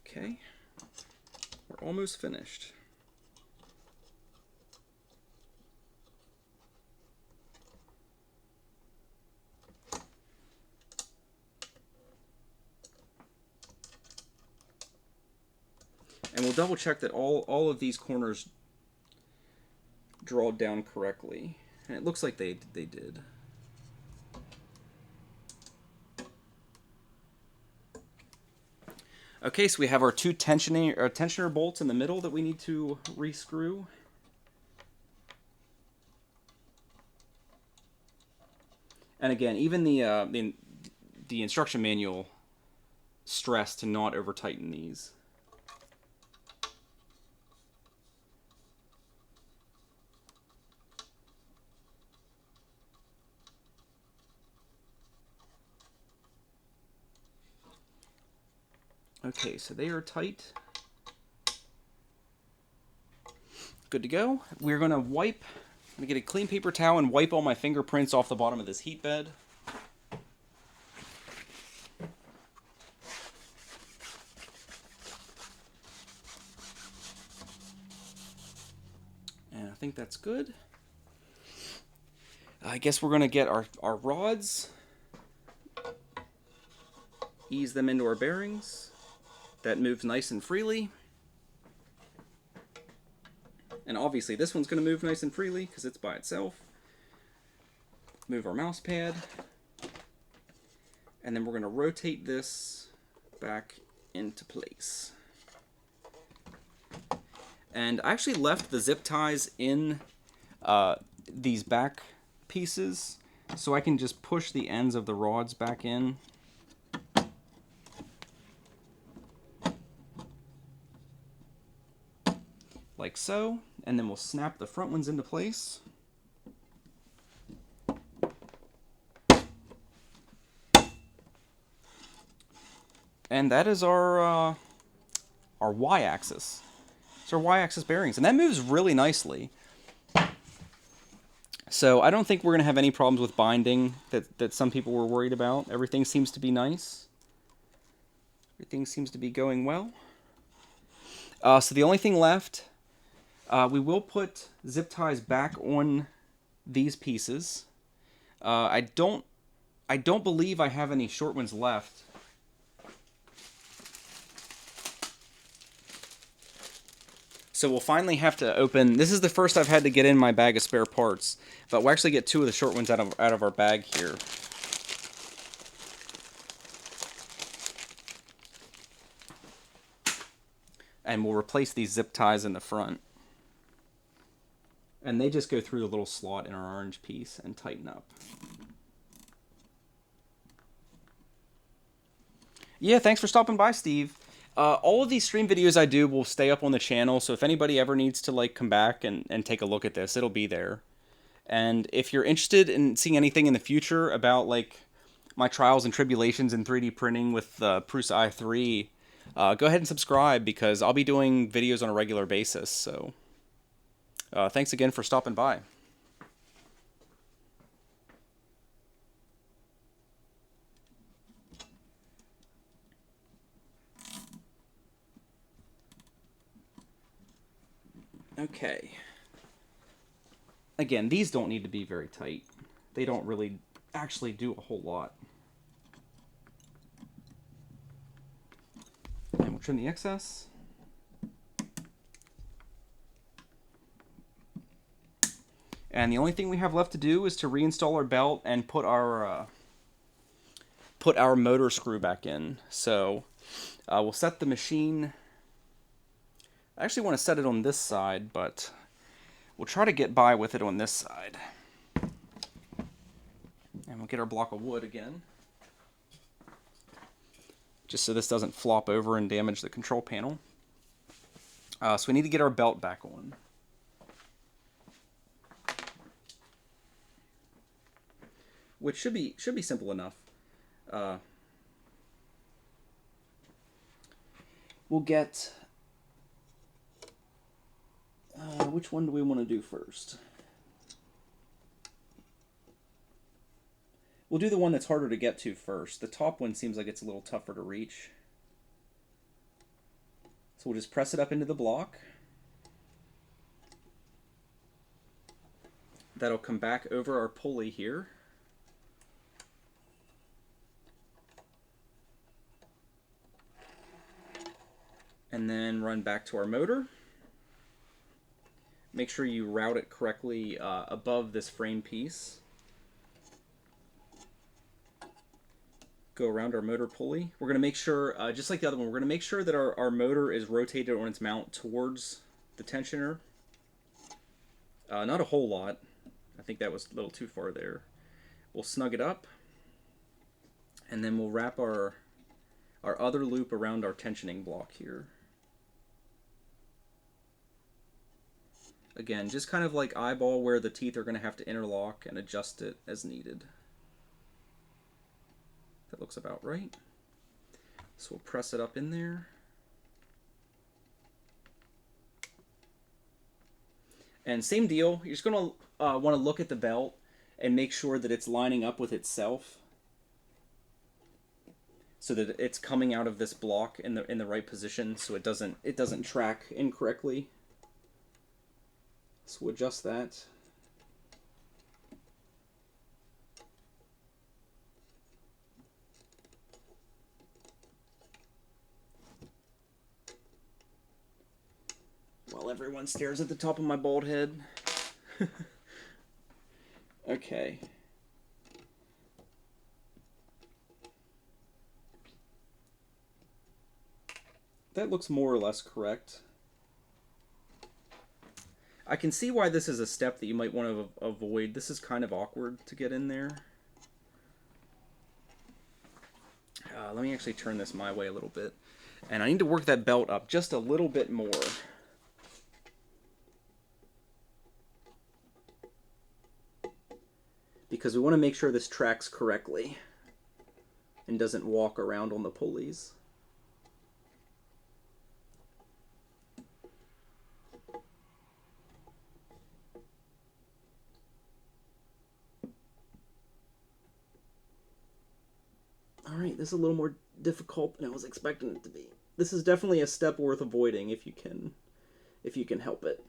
Okay, we're almost finished. And we'll double check that all of these corners draw down correctly. And it looks like they did. Okay, so we have our two tensioner bolts in the middle that we need to rescrew. And again, even the instruction manual stressed to not over tighten these. Okay, so they are tight. Good to go. We're going to wipe. I'm going to get a clean paper towel and wipe all my fingerprints off the bottom of this heat bed. And I think that's good. I guess we're going to get our rods. Ease them into our bearings. That moves nice and freely. And obviously this one's going to move nice and freely because it's by itself. Move our mouse pad. And then we're going to rotate this back into place. And I actually left the zip ties in these back pieces so I can just push the ends of the rods back in. Like so, and then we'll snap the front ones into place. And that is our y-axis. It's our y-axis bearings, and that moves really nicely. So I don't think we're going to have any problems with binding that some people were worried about. Everything seems to be nice. Everything seems to be going well. So the only thing left, we will put zip ties back on these pieces. I don't believe I have any short ones left. So we'll finally have to open. This is the first I've had to get in my bag of spare parts, but we'll actually get two of the short ones out of our bag here. And we'll replace these zip ties in the front. And they just go through the little slot in our orange piece and tighten up. Yeah, thanks for stopping by, Steve. All of these stream videos I do will stay up on the channel, so if anybody ever needs to come back and take a look at this, it'll be there. And if you're interested in seeing anything in the future about my trials and tribulations in 3D printing with the Prusa i3, go ahead and subscribe because I'll be doing videos on a regular basis. So thanks again for stopping by. Okay. Again, these don't need to be very tight. They don't really actually do a whole lot. And we'll trim the excess. And the only thing we have left to do is to reinstall our belt and put our motor screw back in. So we'll set the machine. I actually want to set it on this side, but we'll try to get by with it on this side. And we'll get our block of wood again, just so this doesn't flop over and damage the control panel. So we need to get our belt back on. Which should be simple enough. We'll get... which one do we want to do first? We'll do the one that's harder to get to first. The top one seems like it's a little tougher to reach. So we'll just press it up into the block. That'll come back over our pulley here. And then run back to our motor. Make sure you route it correctly above this frame piece. go around our motor pulley. We're going to make sure, just like the other one, we're going to make sure that our motor is rotated on its mount towards the tensioner. Not a whole lot. I think that was a little too far there. We'll snug it up, and then we'll wrap our other loop around our tensioning block here. Again, just kind of like eyeball where the teeth are going to have to interlock and adjust it as needed. That looks about right. So we'll press it up in there. And same deal, you're just going to want to look at the belt and make sure that it's lining up with itself, so that it's coming out of this block in the right position, so it doesn't track incorrectly. So we'll adjust that. While everyone stares at the top of my bald head. Okay. That looks more or less correct. I can see why this is a step that you might want to avoid. This is kind of awkward to get in there. Let me actually turn this my way a little bit. And I need to work that belt up just a little bit more. Because we want to make sure this tracks correctly and doesn't walk around on the pulleys. Alright, this is a little more difficult than I was expecting it to be. This is definitely a step worth avoiding if you can help it.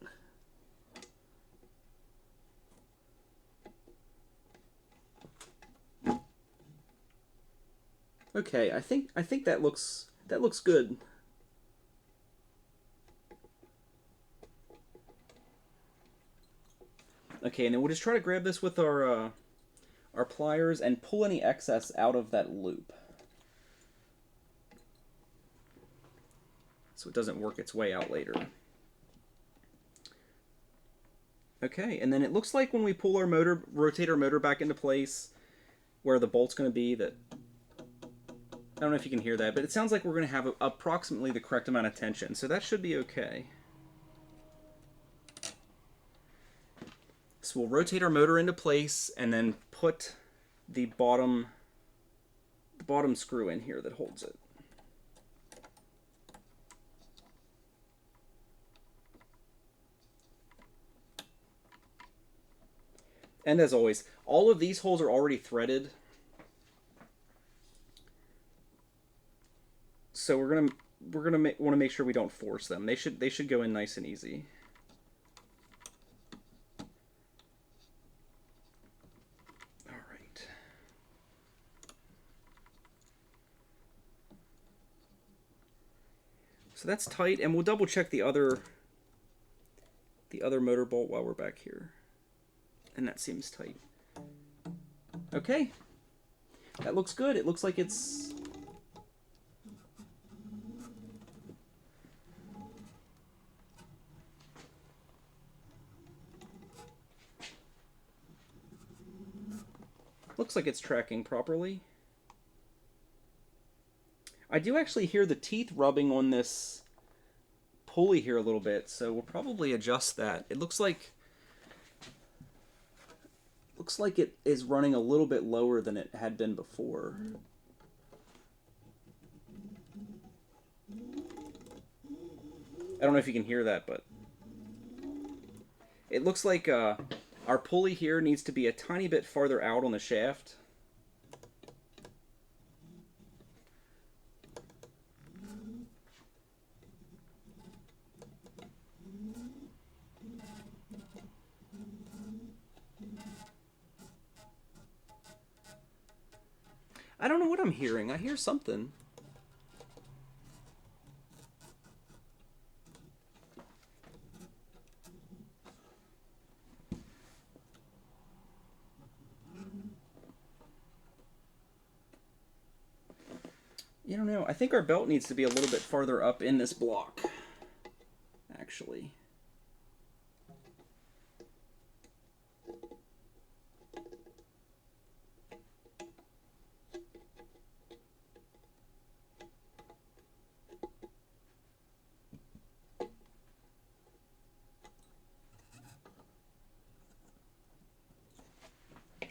Okay, I think that looks good. Okay, and then we'll just try to grab this with our pliers and pull any excess out of that loop, so it doesn't work its way out later. Okay, and then it looks like when we pull our motor, rotate our motor back into place where the bolt's going to be, that I don't know if you can hear that, but it sounds like we're going to have approximately the correct amount of tension, so that should be okay. So we'll rotate our motor into place and then put the bottom screw in here that holds it. And as always, all of these holes are already threaded. So we're gonna want to make sure we don't force them. They should go in nice and easy. All right. So that's tight, and we'll double check the other motor bolt while we're back here. And that seems tight. Okay. That looks good. It looks like it's... looks like it's tracking properly. I do actually hear the teeth rubbing on this pulley here a little bit, so we'll probably adjust that. It looks like it is running a little bit lower than it had been before. I don't know if you can hear that, but it looks like our pulley here needs to be a tiny bit farther out on the shaft. I don't know what I'm hearing. I hear something. You don't know. I think our belt needs to be a little bit farther up in this block, actually.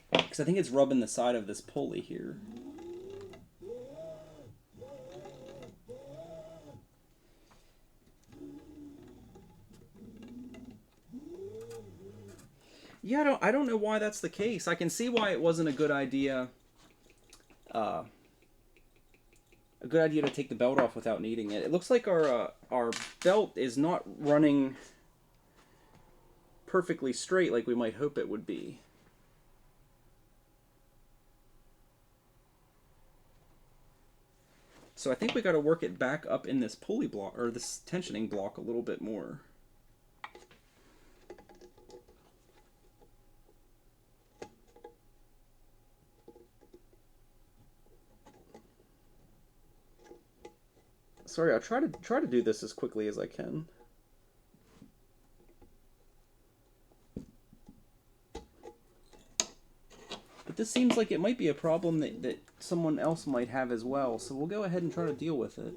Because I think it's rubbing the side of this pulley here. Yeah, I don't know why that's the case. I can see why it wasn't a good idea. A good idea to take the belt off without needing it. It looks like our belt is not running perfectly straight like we might hope it would be. So I think we got to work it back up in this pulley block, or this tensioning block, a little bit more. Sorry, I'll try to do this as quickly as I can. But this seems like it might be a problem that someone else might have as well, so we'll go ahead and try to deal with it.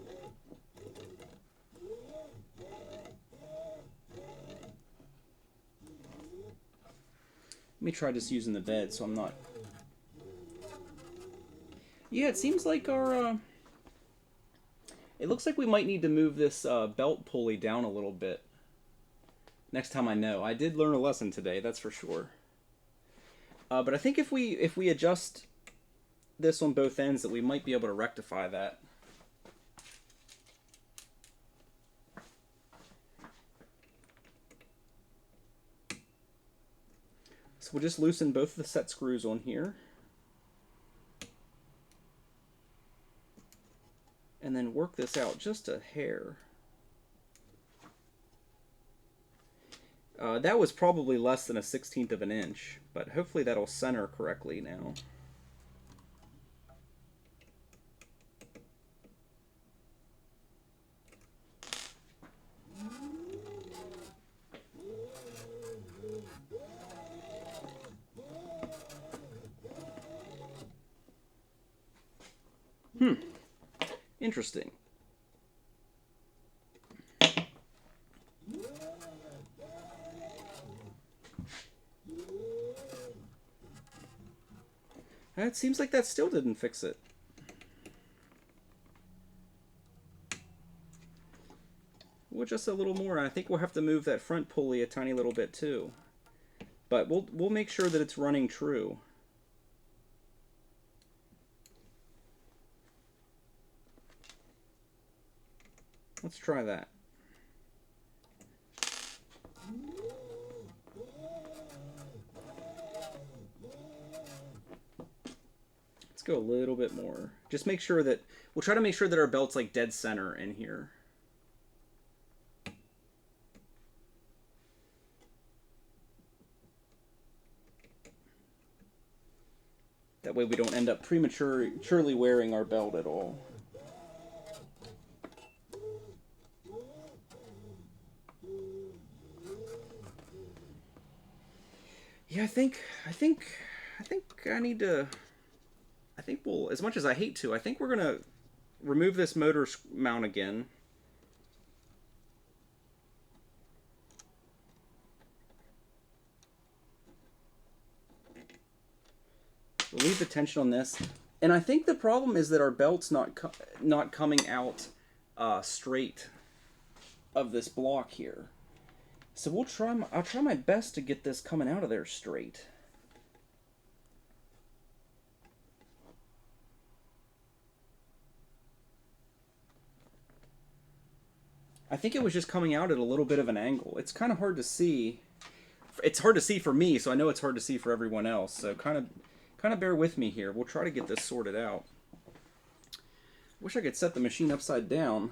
Let me try just using the bed so I'm not... Yeah, it seems like our... It looks like we might need to move this belt pulley down a little bit. Next time I know. I did learn a lesson today, that's for sure. But I think if we adjust this on both ends, that we might be able to rectify that. So we'll just loosen both the set screws on here. And then work this out just a hair. That was probably less than a 1/16 of an inch, but hopefully that'll center correctly now. Interesting. It seems like that still didn't fix it. Well, just a little more. I think we'll have to move that front pulley a tiny little bit too. But we'll make sure that it's running true. Let's try that. Let's go a little bit more. Just make sure that, we'll try to make sure that our belt's like dead center in here. That way we don't end up prematurely wearing our belt at all. Yeah, I think I need to... I think we'll, as much as I hate to, I think we're going to remove this motor mount again. We'll leave the tension on this. And I think the problem is that our belt's not coming out straight of this block here. So I'll try my best to get this coming out of there straight. I think it was just coming out at a little bit of an angle. It's kind of hard to see. It's hard to see for me, so I know it's hard to see for everyone else. So kind of bear with me here. We'll try to get this sorted out. Wish I could set the machine upside down.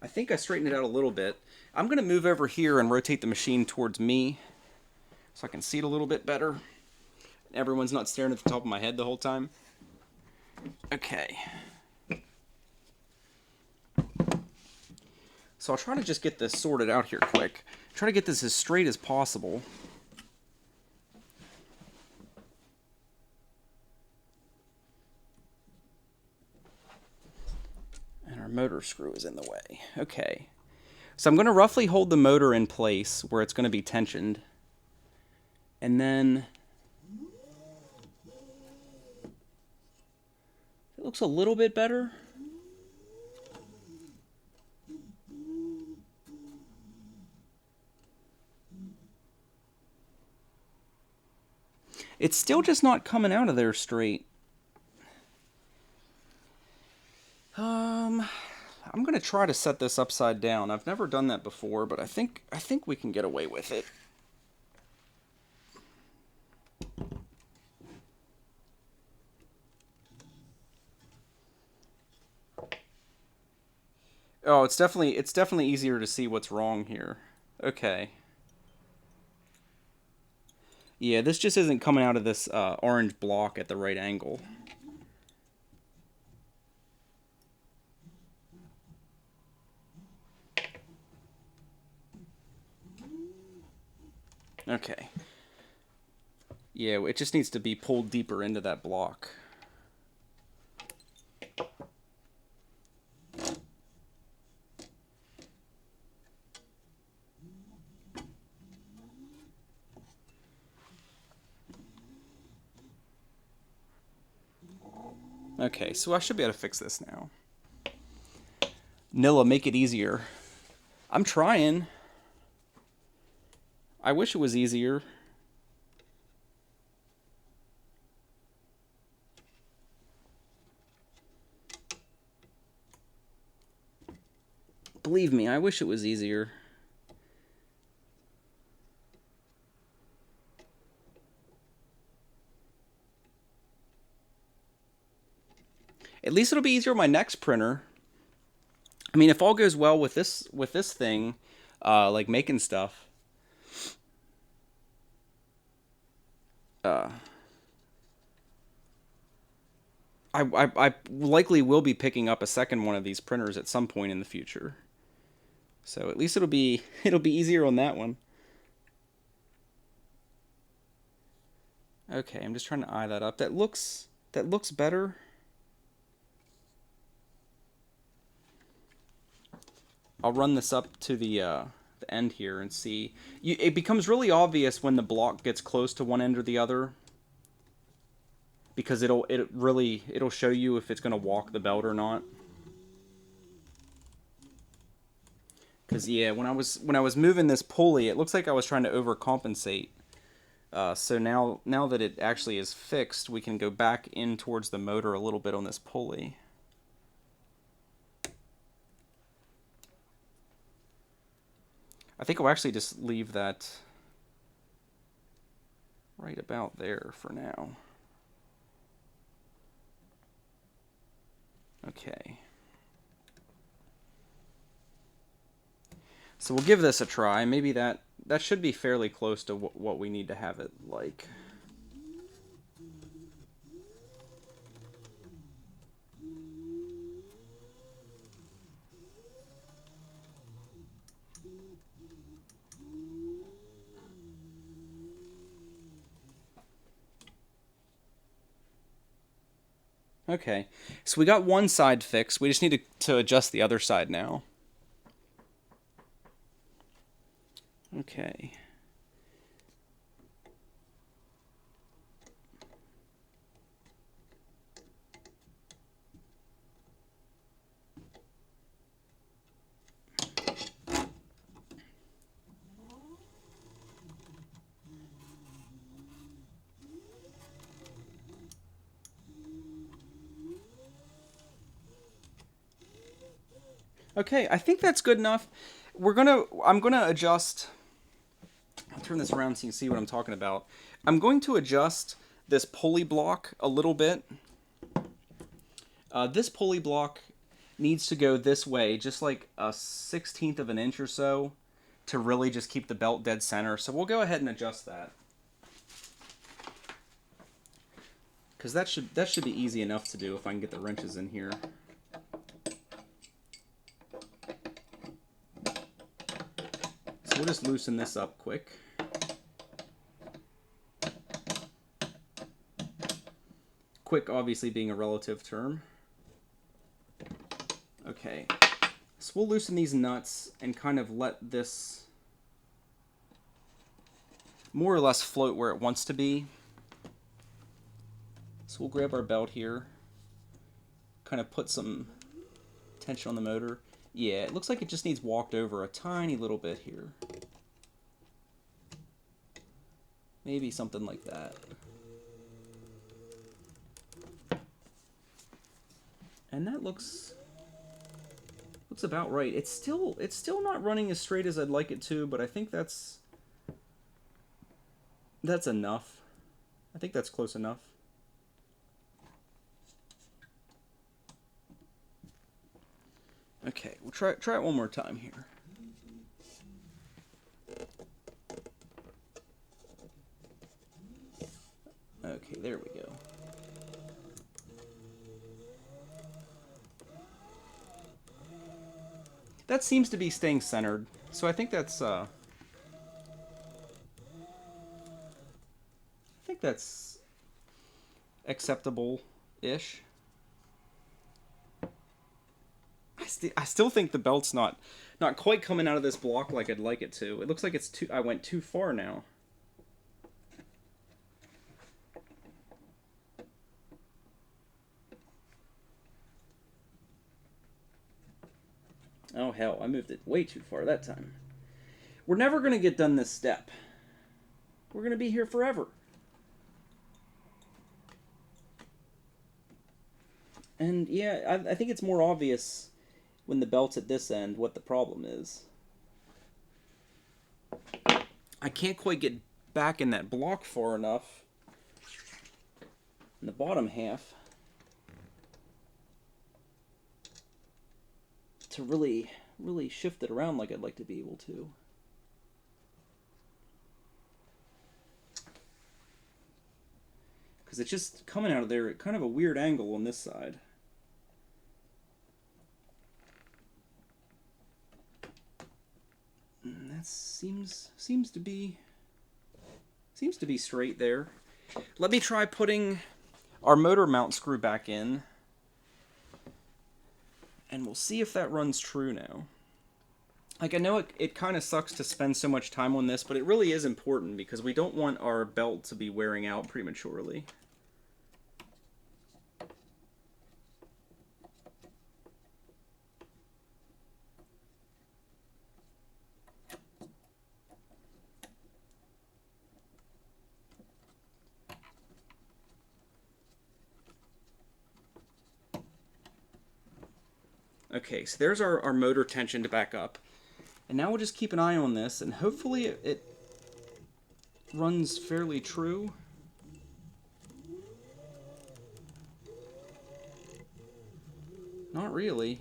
think I straightened it out a little bit. I'm going to move over here and rotate the machine towards me so I can see it a little bit better. Everyone's not staring at the top of my head the whole time. Okay. So I'll try to just get this sorted out here quick. Try to get this as straight as possible. And our motor screw is in the way. Okay. So I'm going to roughly hold the motor in place where it's going to be tensioned. And then it looks a little bit better. It's still just not coming out of there straight. I'm gonna try to set this upside down. I've never done that before, but I think we can get away with it. Oh, it's definitely easier to see what's wrong here. Okay. Yeah, this just isn't coming out of this orange block at the right angle. Okay. Yeah, it just needs to be pulled deeper into that block. Okay, so I should be able to fix this now. Nilla, make it easier. I'm trying. I wish it was easier. Believe me, I wish it was easier. At least it'll be easier on my next printer. I mean, if all goes well with this thing, like making stuff, I likely will be picking up a second one of these printers at some point in the future. So at least it'll be easier on that one. Okay, I'm just trying to eye that up. That looks better. I'll run this up to the end here and see. It becomes really obvious when the block gets close to one end or the other, because it'll show you if it's going to walk the belt or not. Because yeah, when I was moving this pulley, it looks like I was trying to overcompensate. So now that it actually is fixed, we can go back in towards the motor a little bit on this pulley. I think I'll actually just leave that right about there for now. Okay. So we'll give this a try. Maybe that should be fairly close to what we need to have it like. Okay, so we got one side fixed. We just need to adjust the other side now. Okay. Okay, I think that's good enough. I'm gonna adjust. I'll turn this around so you can see what I'm talking about. I'm going to adjust this pulley block a little bit. This pulley block needs to go this way, just like a 1/16 of an inch or so, to really just keep the belt dead center. So we'll go ahead and adjust that, because that should be easy enough to do if I can get the wrenches in here. So we'll just loosen this up quick. Quick obviously being a relative term. Okay, so we'll loosen these nuts and kind of let this more or less float where it wants to be. So we'll grab our belt here, kind of put some tension on the motor. Yeah, it looks like it just needs walked over a tiny little bit here. Maybe something like that. And that looks about right. It's still not running as straight as I'd like it to, but I think that's enough. I think that's close enough. Okay, we'll try it one more time here. Okay, there we go. That seems to be staying centered, so I think that's acceptable-ish. I still think the belt's not quite coming out of this block like I'd like it to. It looks like I went too far now. Oh hell, I moved it way too far that time. We're never going to get done this step. We're going to be here forever. And yeah, I think it's more obvious when the belt's at this end what the problem is. I can't quite get back in that block far enough in the bottom half to really shift it around like I'd like to be able to. Because it's just coming out of there at kind of a weird angle on this side. And that seems to be straight there. Let me try putting our motor mount screw back in, and we'll see if that runs true now. Like, I know it kind of sucks to spend so much time on this, but it really is important because we don't want our belt to be wearing out prematurely. Okay, so there's our motor tension to back up. And now we'll just keep an eye on this, and hopefully it runs fairly true. Not really.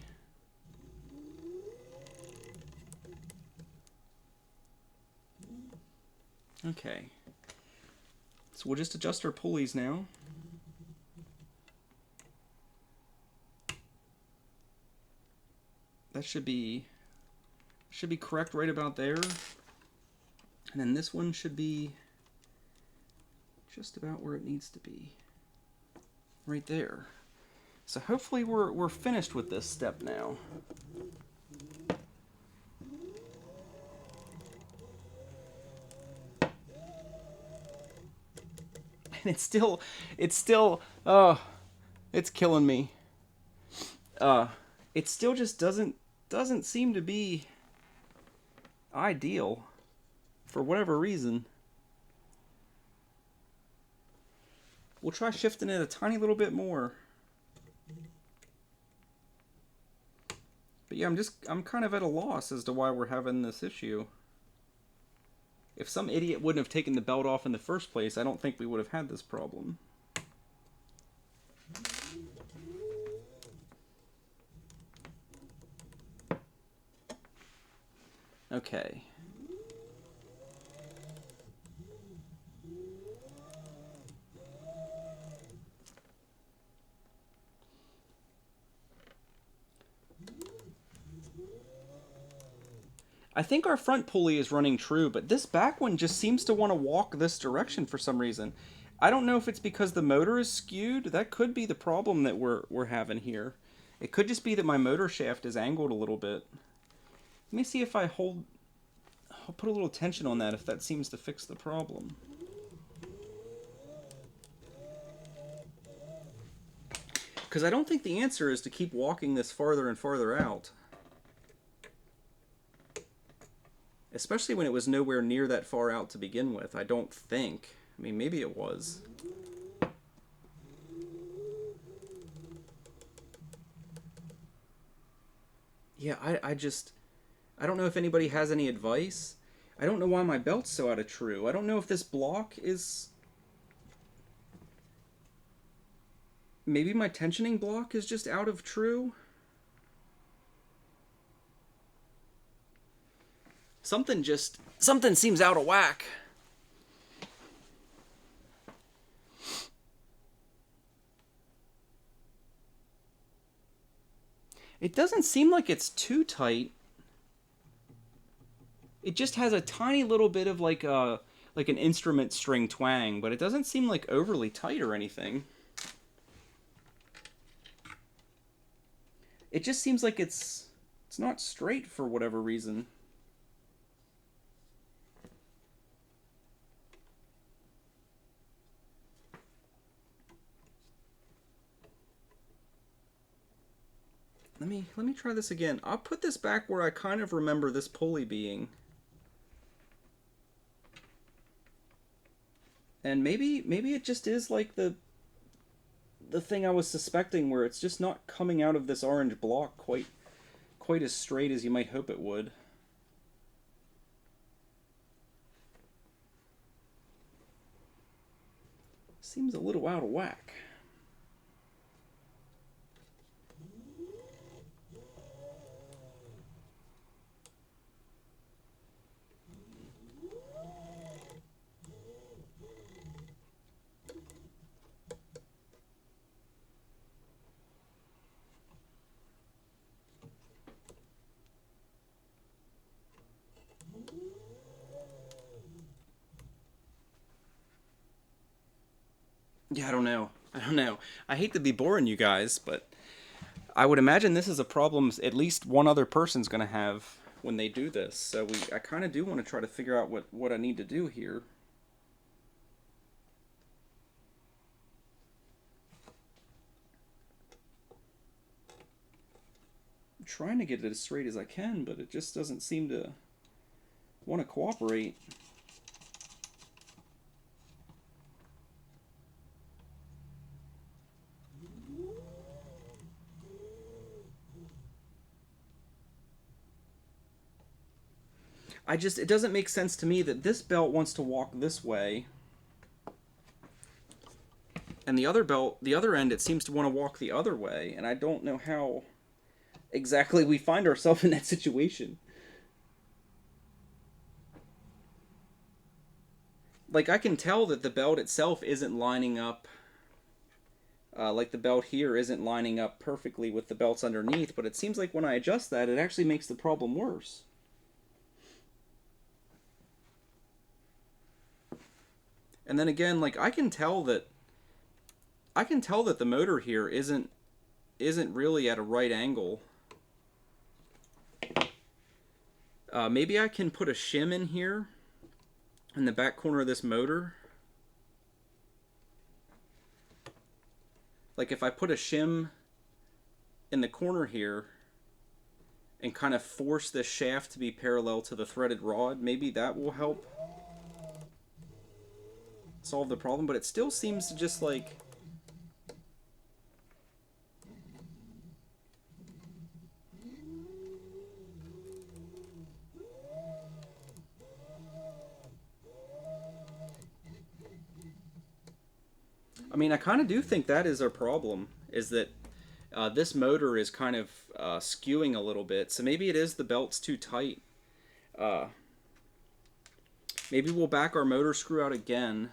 Okay. So we'll just adjust our pulleys now. That should be correct right about there. And then this one should be just about where it needs to be. Right there. So hopefully we're finished with this step now. And it's still oh, it's killing me. It still just doesn't seem to be ideal for whatever reason. We'll try shifting it a tiny little bit more. But yeah, I'm kind of at a loss as to why we're having this issue. If some idiot wouldn't have taken the belt off in the first place, I don't think we would have had this problem. Okay. I think our front pulley is running true, but this back one just seems to want to walk this direction for some reason. I don't know if it's because the motor is skewed. That could be the problem that we're having here. It could just be that my motor shaft is angled a little bit. Let me see if I'll put a little tension on that if that seems to fix the problem. Because I don't think the answer is to keep walking this farther and farther out. Especially when it was nowhere near that far out to begin with, I don't think. I mean, maybe it was. Yeah, I don't know if anybody has any advice. I don't know why my belt's so out of true. I don't know if this block is... Maybe my tensioning block is just out of true? Something seems out of whack. It doesn't seem like it's too tight. It just has a tiny little bit of like an instrument string twang, but it doesn't seem like overly tight or anything. It just seems like it's not straight for whatever reason. Let me try this again. I'll put this back where I kind of remember this pulley being. And maybe it just is like the thing I was suspecting, where it's just not coming out of this orange block quite as straight as you might hope it would. Seems a little out of whack. Yeah, I don't know. I hate to be boring you guys, but I would imagine this is a problem at least one other person's going to have when they do this. So I kind of do want to try to figure out what I need to do here. I'm trying to get it as straight as I can, but it just doesn't seem to want to cooperate. It doesn't make sense to me that this belt wants to walk this way, and the other belt, the other end, it seems to want to walk the other way, and I don't know how exactly we find ourselves in that situation. Like, I can tell that the belt itself isn't lining up, like the belt here isn't lining up perfectly with the belts underneath, but it seems like when I adjust that, it actually makes the problem worse. And then again, like I can tell that the motor here isn't really at a right angle. Maybe I can put a shim in here in the back corner of this motor. Like if I put a shim in the corner here and kind of force this shaft to be parallel to the threaded rod, maybe that will help solve the problem, but it still seems to just like... I mean, I kind of do think that is our problem, is that this motor is kind of skewing a little bit, so maybe it is the belt's too tight. Maybe we'll back our motor screw out again.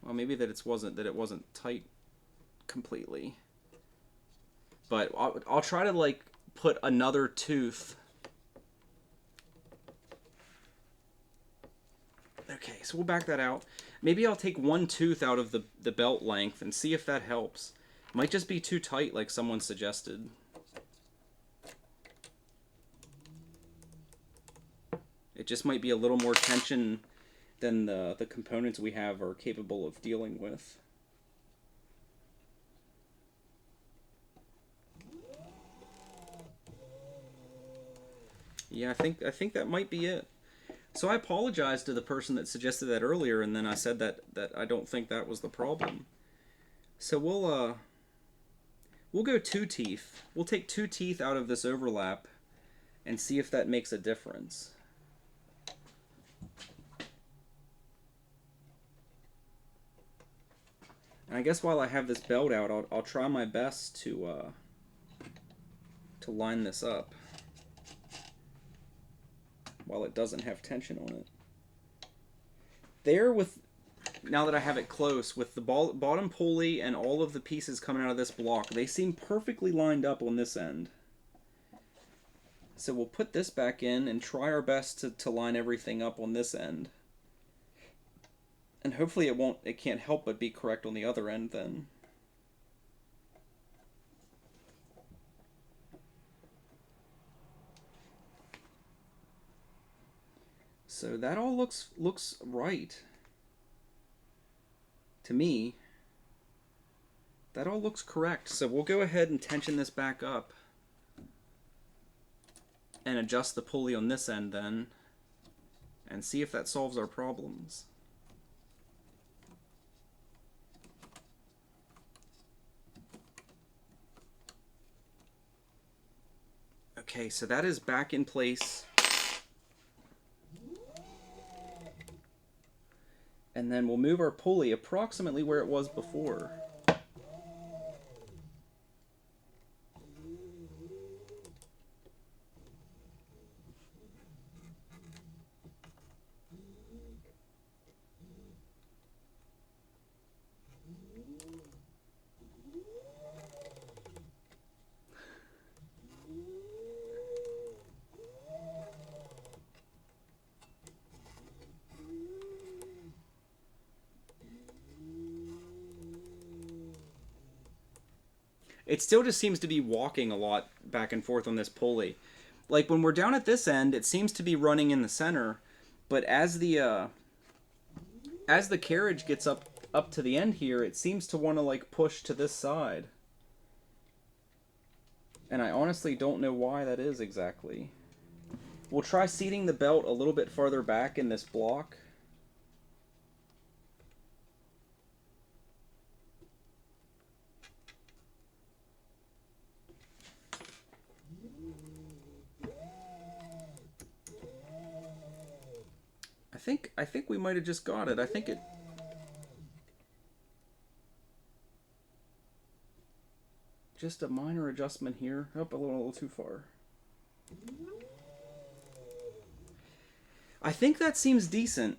Well, maybe that it wasn't tight completely. But I'll try to like put another tooth. Okay, so we'll back that out. Maybe I'll take one tooth out of the belt length and see if that helps. Might just be too tight like someone suggested. It just might be a little more tension than the components we have are capable of dealing with. Yeah, I think that might be it. So I apologize to the person that suggested that earlier, and then I said that I don't think that was the problem. So we'll go 2 teeth. We'll take 2 teeth out of this overlap and see if that makes a difference. And I guess while I have this belt out, I'll try my best to line this up while it doesn't have tension on it. There, with now that I have it close, with the bottom pulley and all of the pieces coming out of this block, they seem perfectly lined up on this end. So we'll put this back in and try our best to line everything up on this end. And hopefully it can't help but be correct on the other end then. So that all looks right. To me, that all looks correct. So we'll go ahead and tension this back up and adjust the pulley on this end then and see if that solves our problems. Okay, so that is back in place. And then we'll move our pulley approximately where it was before. It still just seems to be walking a lot back and forth on this pulley. Like when we're down at this end, it seems to be running in the center, but as the carriage gets up to the end here, it seems to want to like push to this side. And I honestly don't know why that is exactly. We'll try seating the belt a little bit farther back in this block. I think we might have just got it. I think it... Just a minor adjustment here. Oh, a little too far. I think that seems decent.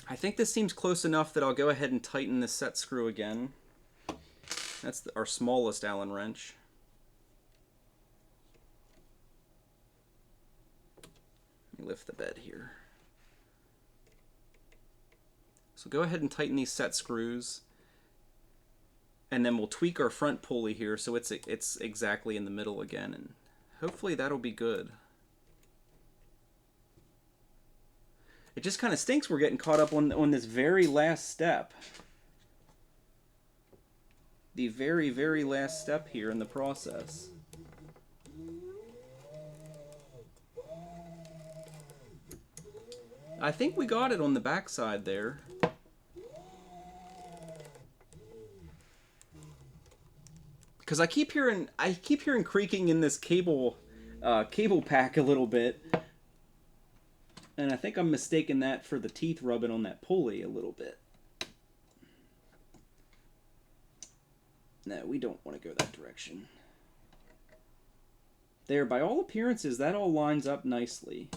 I think this seems close enough that I'll go ahead and tighten this set screw again. That's our smallest Allen wrench. Let me lift the bed here. So go ahead and tighten these set screws. And then we'll tweak our front pulley here so it's exactly in the middle again. And hopefully that'll be good. It just kind of stinks we're getting caught up on this very last step. The very, very last step here in the process. I think we got it on the back side there. Because I keep hearing creaking in this cable pack a little bit. And I think I'm mistaking that for the teeth rubbing on that pulley a little bit. No, we don't want to go that direction. There, by all appearances, that all lines up nicely.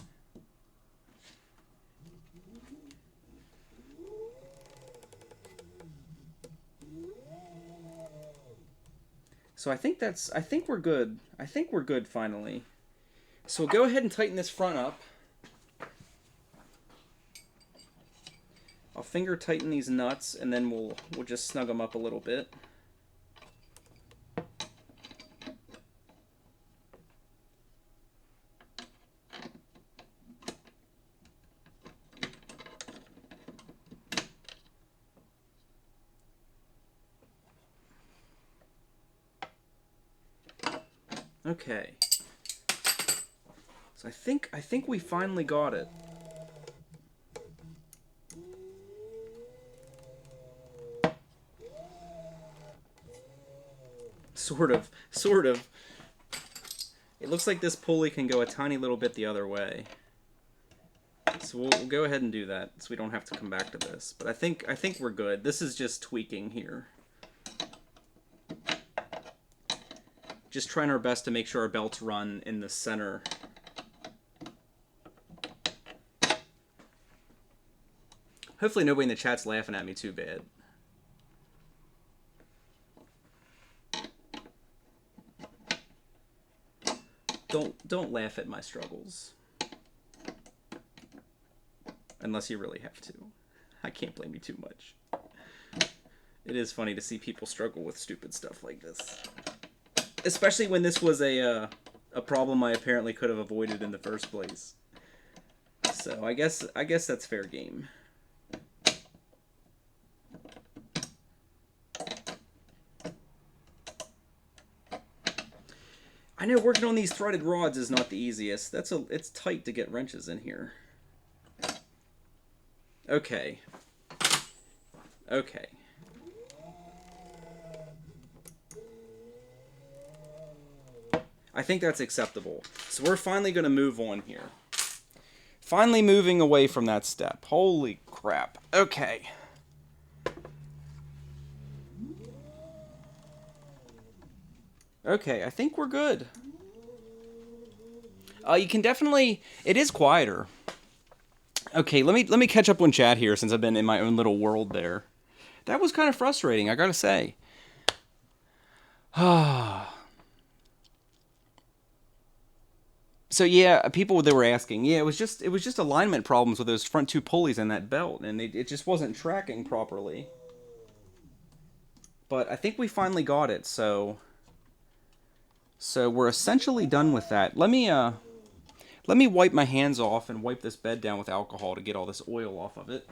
So I think we're good. I think we're good finally. So we'll go ahead and tighten this front up. I'll finger tighten these nuts, and then we'll just snug them up a little bit. Okay. So I think we finally got it. Sort of. It looks like this pulley can go a tiny little bit the other way. So we'll go ahead and do that, so we don't have to come back to this. But I think we're good. This is just tweaking here. Just trying our best to make sure our belts run in the center. Hopefully nobody in the chat's laughing at me too bad. Don't laugh at my struggles. Unless you really have to. I can't blame you too much. It is funny to see people struggle with stupid stuff like this. Especially when this was a problem I apparently could have avoided in the first place. So I guess that's fair game. I know working on these threaded rods is not the easiest. It's tight to get wrenches in here. Okay. Okay. I think that's acceptable. So we're finally going to move on here. Finally moving away from that step. Holy crap. Okay. Okay, I think we're good. You can definitely... It is quieter. Okay, let me catch up on chat here since I've been in my own little world there. That was kind of frustrating, I gotta say. So yeah, people that were asking, yeah, it was just alignment problems with those front two pulleys in that belt, and it just wasn't tracking properly. But I think we finally got it, so we're essentially done with that. Let me wipe my hands off and wipe this bed down with alcohol to get all this oil off of it.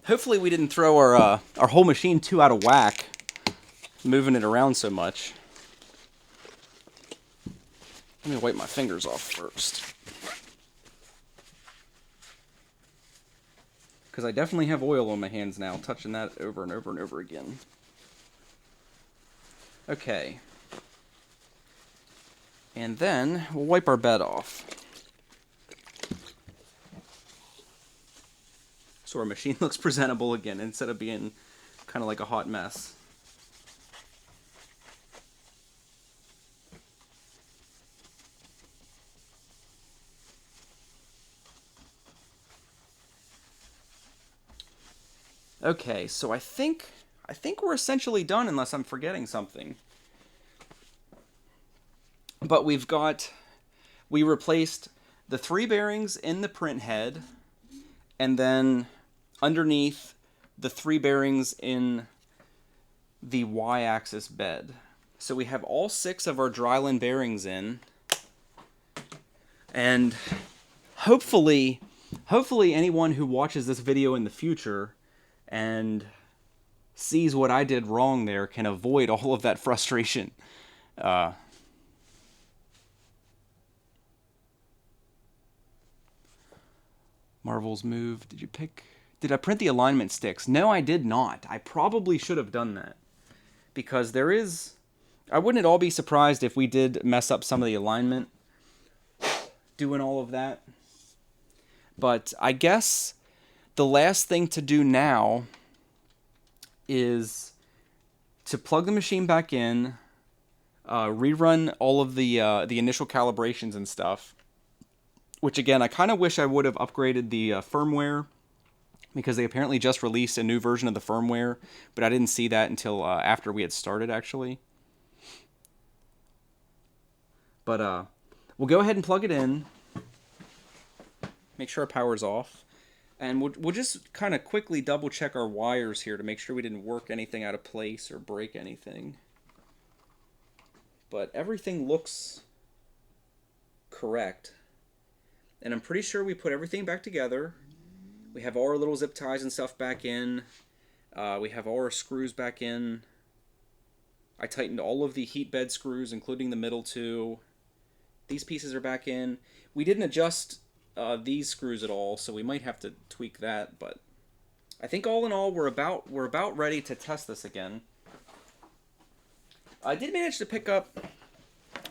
Hopefully we didn't throw our whole machine too out of whack, moving it around so much. Let me wipe my fingers off first. Because I definitely have oil on my hands now, touching that over and over and over again. Okay. And then we'll wipe our bed off. So our machine looks presentable again, instead of being kind of like a hot mess. Okay, so I think we're essentially done unless I'm forgetting something. But we replaced the 3 bearings in the print head, and then underneath the 3 bearings in the Y-axis bed. So we have all 6 of our Drylin bearings in, and hopefully anyone who watches this video in the future and sees what I did wrong there can avoid all of that frustration. Marvel's move. Did I print the alignment sticks? No, I did not. I probably should have done that. Because I wouldn't at all be surprised if we did mess up some of the alignment doing all of that. But I guess the last thing to do now is to plug the machine back in, rerun all of the initial calibrations and stuff, which again, I kind of wish I would have upgraded the firmware, because they apparently just released a new version of the firmware, but I didn't see that until after we had started, actually. But we'll go ahead and plug it in, make sure our power's off, and we'll just kind of quickly double check our wires here to make sure we didn't work anything out of place or break anything. But everything looks correct, and I'm pretty sure we put everything back together. We have all our little zip ties and stuff back in. We have all our screws back in. I tightened all of the heat bed screws, including the middle two. These pieces are back in. We didn't adjust these screws at all, so we might have to tweak that. But I think all in all, we're about ready to test this again. I did manage to pick up.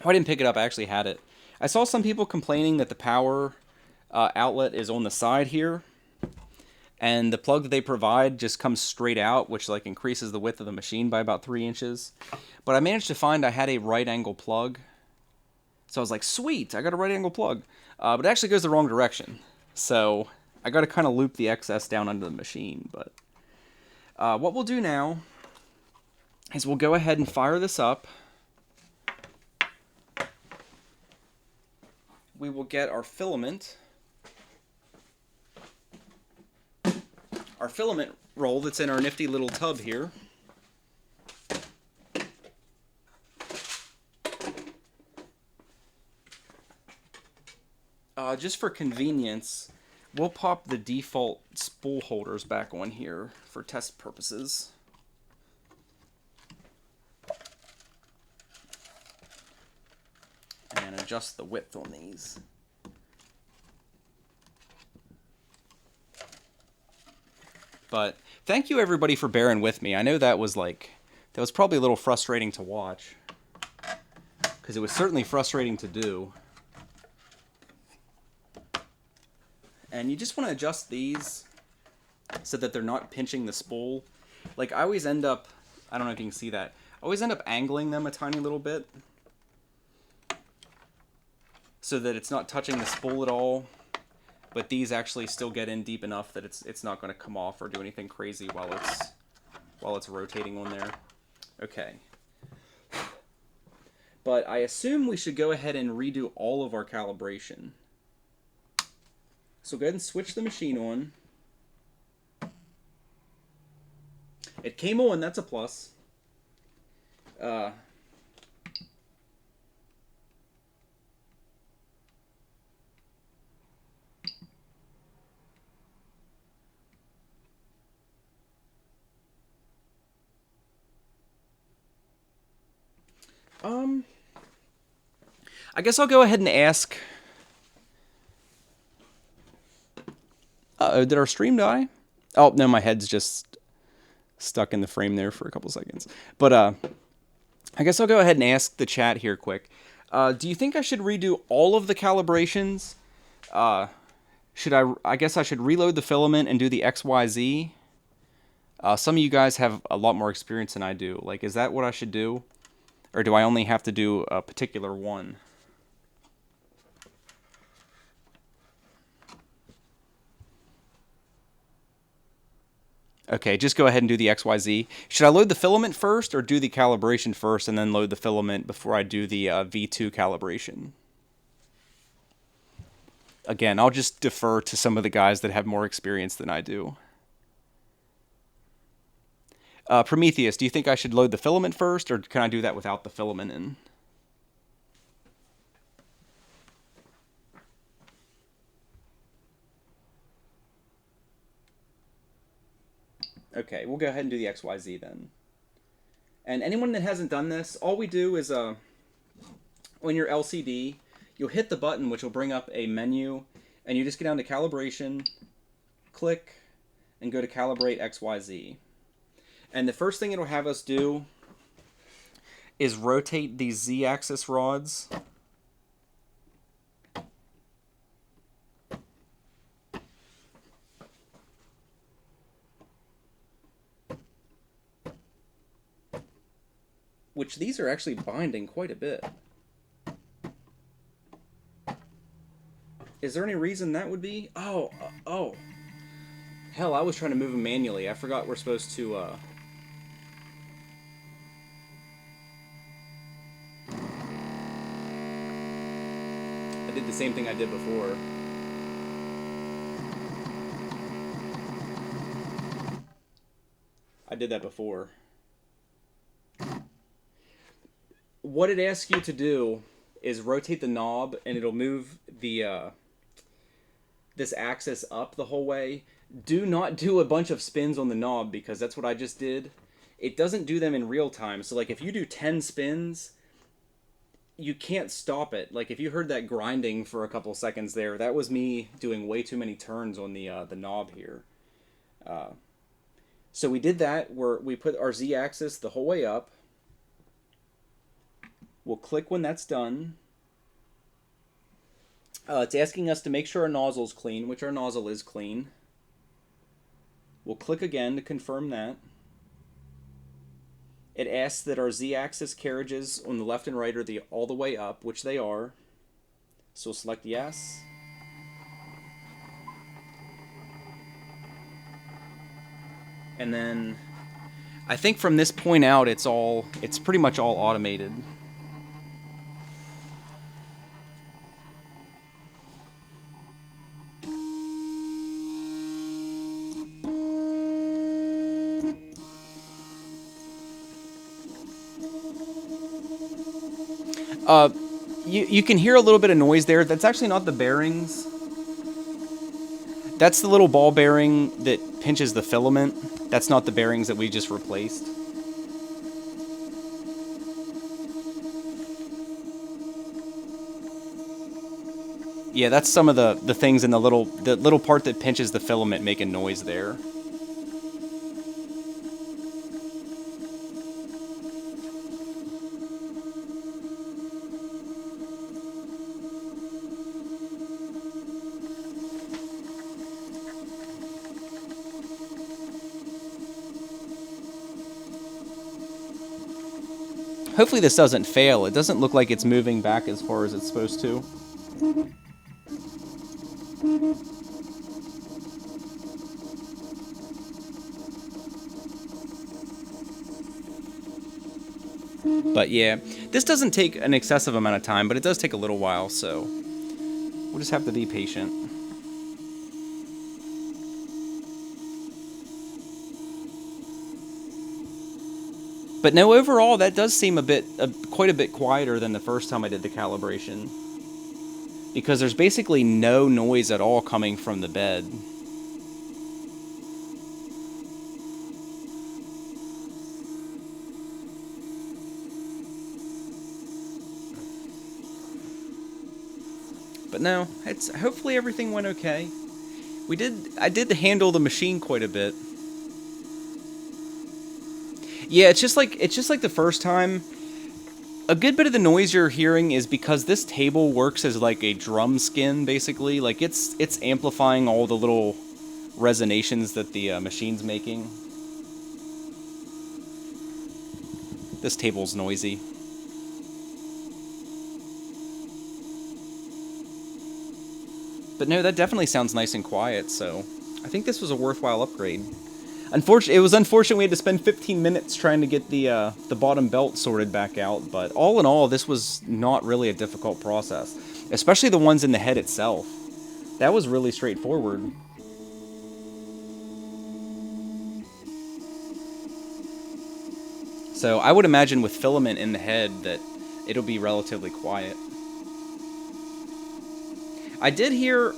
Oh, I didn't pick it up. I actually had it. I saw some people complaining that the power outlet is on the side here, and the plug that they provide just comes straight out, which like increases the width of the machine by about 3 inches. But I managed to find I had a right angle plug, so I was like, sweet, I got a right angle plug. But it actually goes the wrong direction, so I got to kind of loop the excess down under the machine. But what we'll do now is we'll go ahead and fire this up. We will get our filament. Our filament roll that's in our nifty little tub here. Just for convenience, we'll pop the default spool holders back on here for test purposes. And adjust the width on these. But thank you everybody for bearing with me. I know that was probably a little frustrating to watch, because it was certainly frustrating to do. And you just want to adjust these so that they're not pinching the spool. Like I always end up, I don't know if you can see that, I always end up angling them a tiny little bit so that it's not touching the spool at all. But these actually still get in deep enough that it's not going to come off or do anything crazy while it's rotating on there. Okay. But I assume we should go ahead and redo all of our calibration. So go ahead and switch the machine on. It came on, that's a plus. I guess I'll go ahead and ask. Did our stream die? Oh, no, my head's just stuck in the frame there for a couple seconds. But I guess I'll go ahead and ask the chat here quick. Do you think I should redo all of the calibrations? I guess I should reload the filament and do the XYZ? Some of you guys have a lot more experience than I do. Like, is that what I should do? Or do I only have to do a particular one? Okay, just go ahead and do the XYZ. Should I load the filament first or do the calibration first and then load the filament before I do the V2 calibration? Again, I'll just defer to some of the guys that have more experience than I do. Prometheus, do you think I should load the filament first, or can I do that without the filament in? Okay, we'll go ahead and do the XYZ then. And anyone that hasn't done this, all we do is on your LCD, you'll hit the button which will bring up a menu, and you just get down to calibration, click, and go to calibrate XYZ. And the first thing it'll have us do is rotate these Z-axis rods. which these are actually binding quite a bit. Is there any reason that would be? Oh. Hell, I was trying to move them manually. I forgot we're supposed to, I did the same thing I did before. I did that before. What it asks you to do is rotate the knob, and it'll move the this axis up the whole way. Do not do a bunch of spins on the knob, because that's what I just did. It doesn't do them in real time. So like if you do 10 spins, you can't stop it. Like if you heard that grinding for a couple seconds there, that was me doing way too many turns on the knob here. So we did that where we put our Z-axis the whole way up. We'll click when that's done. It's asking us to make sure our nozzle's clean, which our nozzle is clean. We'll click again to confirm that. It asks that our Z-axis carriages on the left and right are all the way up, which they are. So we'll select yes. And then I think from this point out, it's pretty much all automated. You can hear a little bit of noise there. That's actually not the bearings. That's the little ball bearing that pinches the filament. That's not the bearings that we just replaced. Yeah, that's some of the things in the little part that pinches the filament making noise there. Hopefully this doesn't fail. It doesn't look like it's moving back as far as it's supposed to. But yeah, this doesn't take an excessive amount of time, but it does take a little while, so we'll just have to be patient. But no, overall, that does seem quite a bit quieter than the first time I did the calibration. Because there's basically no noise at all coming from the bed. But no, hopefully everything went okay. I did handle the machine quite a bit. Yeah, it's just like the first time. A good bit of the noise you're hearing is because this table works as like a drum skin, basically. Like it's amplifying all the little resonations that the machine's making. This table's noisy. But no, that definitely sounds nice and quiet, so I think this was a worthwhile upgrade. It was unfortunate we had to spend 15 minutes trying to get the bottom belt sorted back out, but all in all, this was not really a difficult process, especially the ones in the head itself. That was really straightforward. So I would imagine with filament in the head that it'll be relatively quiet. I did hear,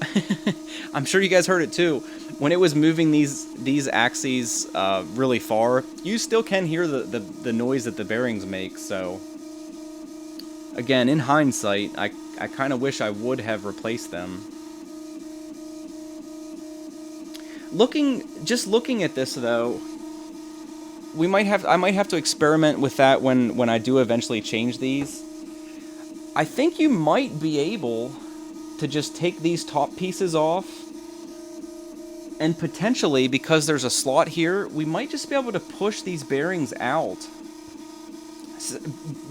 I'm sure you guys heard it too, when it was moving these axes really far, you still can hear the noise that the bearings make, so again, in hindsight, I kind of wish I would have replaced them. Just looking at this though, I might have to experiment with that when I do eventually change these. I think you might be able to just take these top pieces off, and potentially, because there's a slot here, we might just be able to push these bearings out.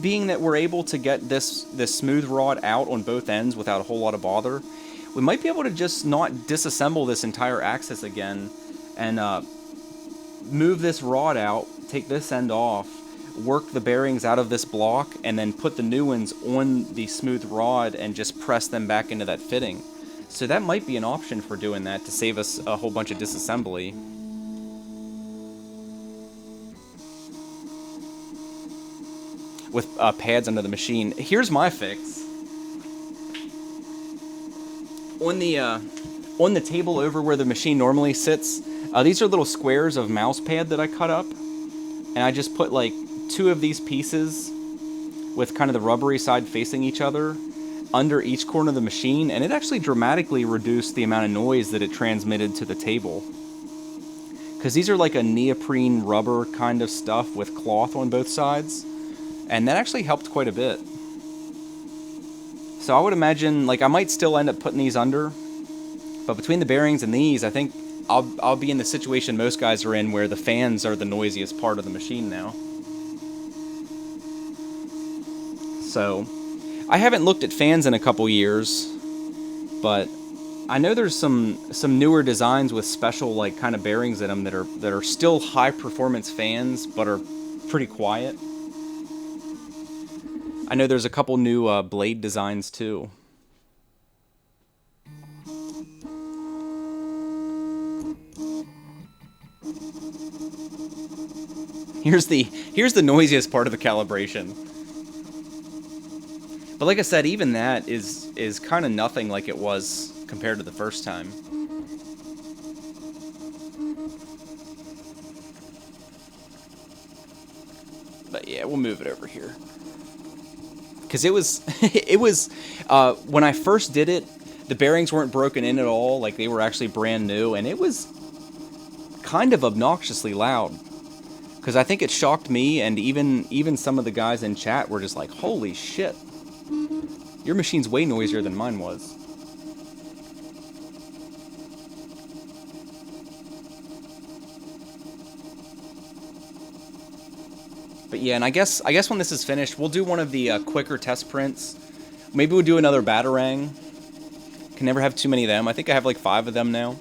Being that we're able to get this smooth rod out on both ends without a whole lot of bother, we might be able to just not disassemble this entire axis again and move this rod out, take this end off, work the bearings out of this block, and then put the new ones on the smooth rod and just press them back into that fitting. So that might be an option for doing that to save us a whole bunch of disassembly. With pads under the machine. Here's my fix. On the table over where the machine normally sits, these are little squares of mouse pad that I cut up, and I just put like 2 of these pieces with kind of the rubbery side facing each other under each corner of the machine, and it actually dramatically reduced the amount of noise that it transmitted to the table. Because these are like a neoprene rubber kind of stuff with cloth on both sides. And that actually helped quite a bit. So I would imagine, like, I might still end up putting these under, but between the bearings and these, I think I'll be in the situation most guys are in where the fans are the noisiest part of the machine now. So, I haven't looked at fans in a couple years, but I know there's some newer designs with special, like, kind of bearings in them that are still high performance fans, but are pretty quiet. I know there's a couple new blade designs too. Here's the noisiest part of the calibration. But like I said, even that is kind of nothing like it was compared to the first time. But yeah, we'll move it over here. Because it was when I first did it, the bearings weren't broken in at all, like they were actually brand new, and it was kind of obnoxiously loud. Because I think it shocked me, and even some of the guys in chat were just like, holy shit, your machine's way noisier than mine was. But yeah, and I guess when this is finished, we'll do one of the quicker test prints. Maybe we'll do another Batarang. Can never have too many of them. I think I have like 5 of them now.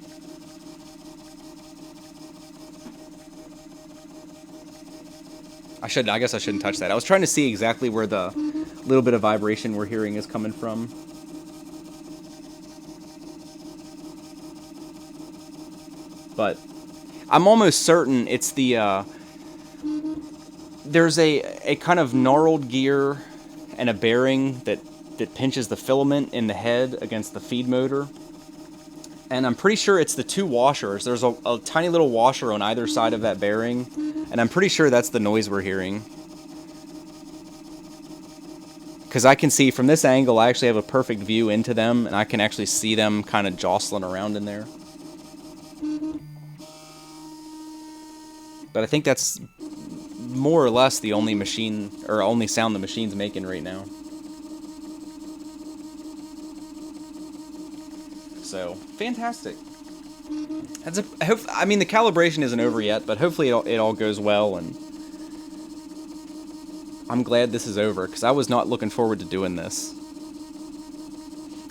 I guess I shouldn't touch that. I was trying to see exactly where the little bit of vibration we're hearing is coming from. But I'm almost certain it's the there's a kind of gnarled gear and a bearing that pinches the filament in the head against the feed motor. And I'm pretty sure it's the 2 washers. There's a tiny little washer on either side of that bearing, and I'm pretty sure that's the noise we're hearing. Because I can see from this angle, I actually have a perfect view into them, and I can actually see them kind of jostling around in there. But I think that's more or less the only machine, or only sound the machine's making right now. So, fantastic. I mean, the calibration isn't over yet, but hopefully it all goes well, and I'm glad this is over, because I was not looking forward to doing this.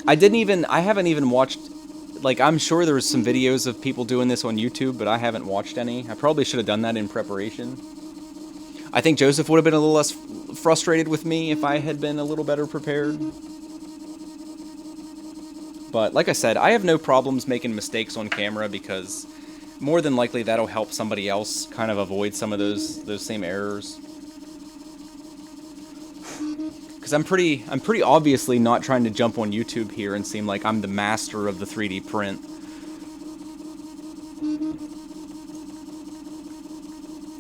I haven't even watched, like, I'm sure there's some videos of people doing this on YouTube, but I haven't watched any. I probably should have done that in preparation. I think Joseph would have been a little less frustrated with me if I had been a little better prepared. But like I said, I have no problems making mistakes on camera, because more than likely that'll help somebody else kind of avoid some of those same errors. Because I'm pretty obviously not trying to jump on YouTube here and seem like I'm the master of the 3D print.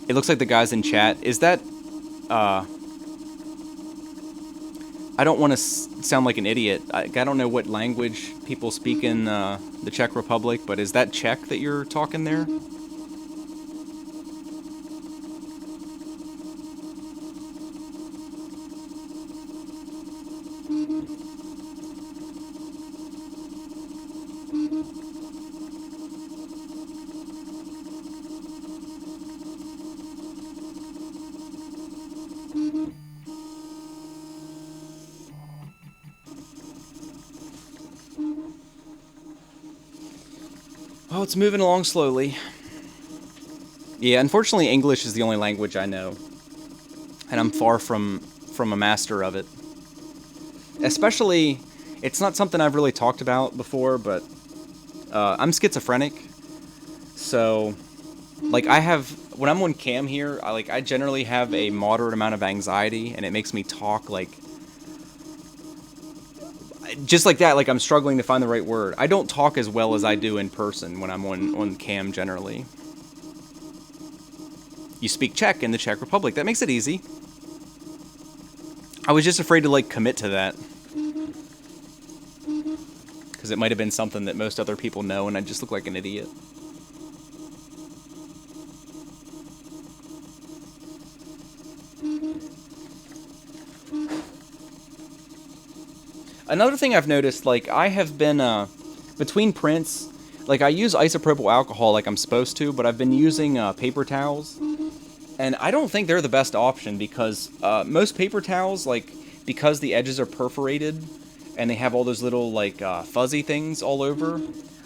It looks like the guys in chat, is that, I don't want to sound like an idiot. I don't know what language people speak in the Czech Republic, but is that Czech that you're talking there? Oh, it's moving along slowly. Yeah, unfortunately, English is the only language I know, and I'm far from a master of it. Especially, it's not something I've really talked about before, but I'm schizophrenic, so like I have when I'm on cam here, I generally have a moderate amount of anxiety, and it makes me talk like just like that. Like I'm struggling to find the right word. I don't talk as well as I do in person when I'm on cam generally. You speak Czech in the Czech Republic. That makes it easy. I was just afraid to like commit to that because it might have been something that most other people know, and I just look like an idiot. Another thing I've noticed, like I have been between prints, like I use isopropyl alcohol like I'm supposed to, but I've been using paper towels, and I don't think they're the best option because most paper towels, like because the edges are perforated and they have all those little like fuzzy things all over,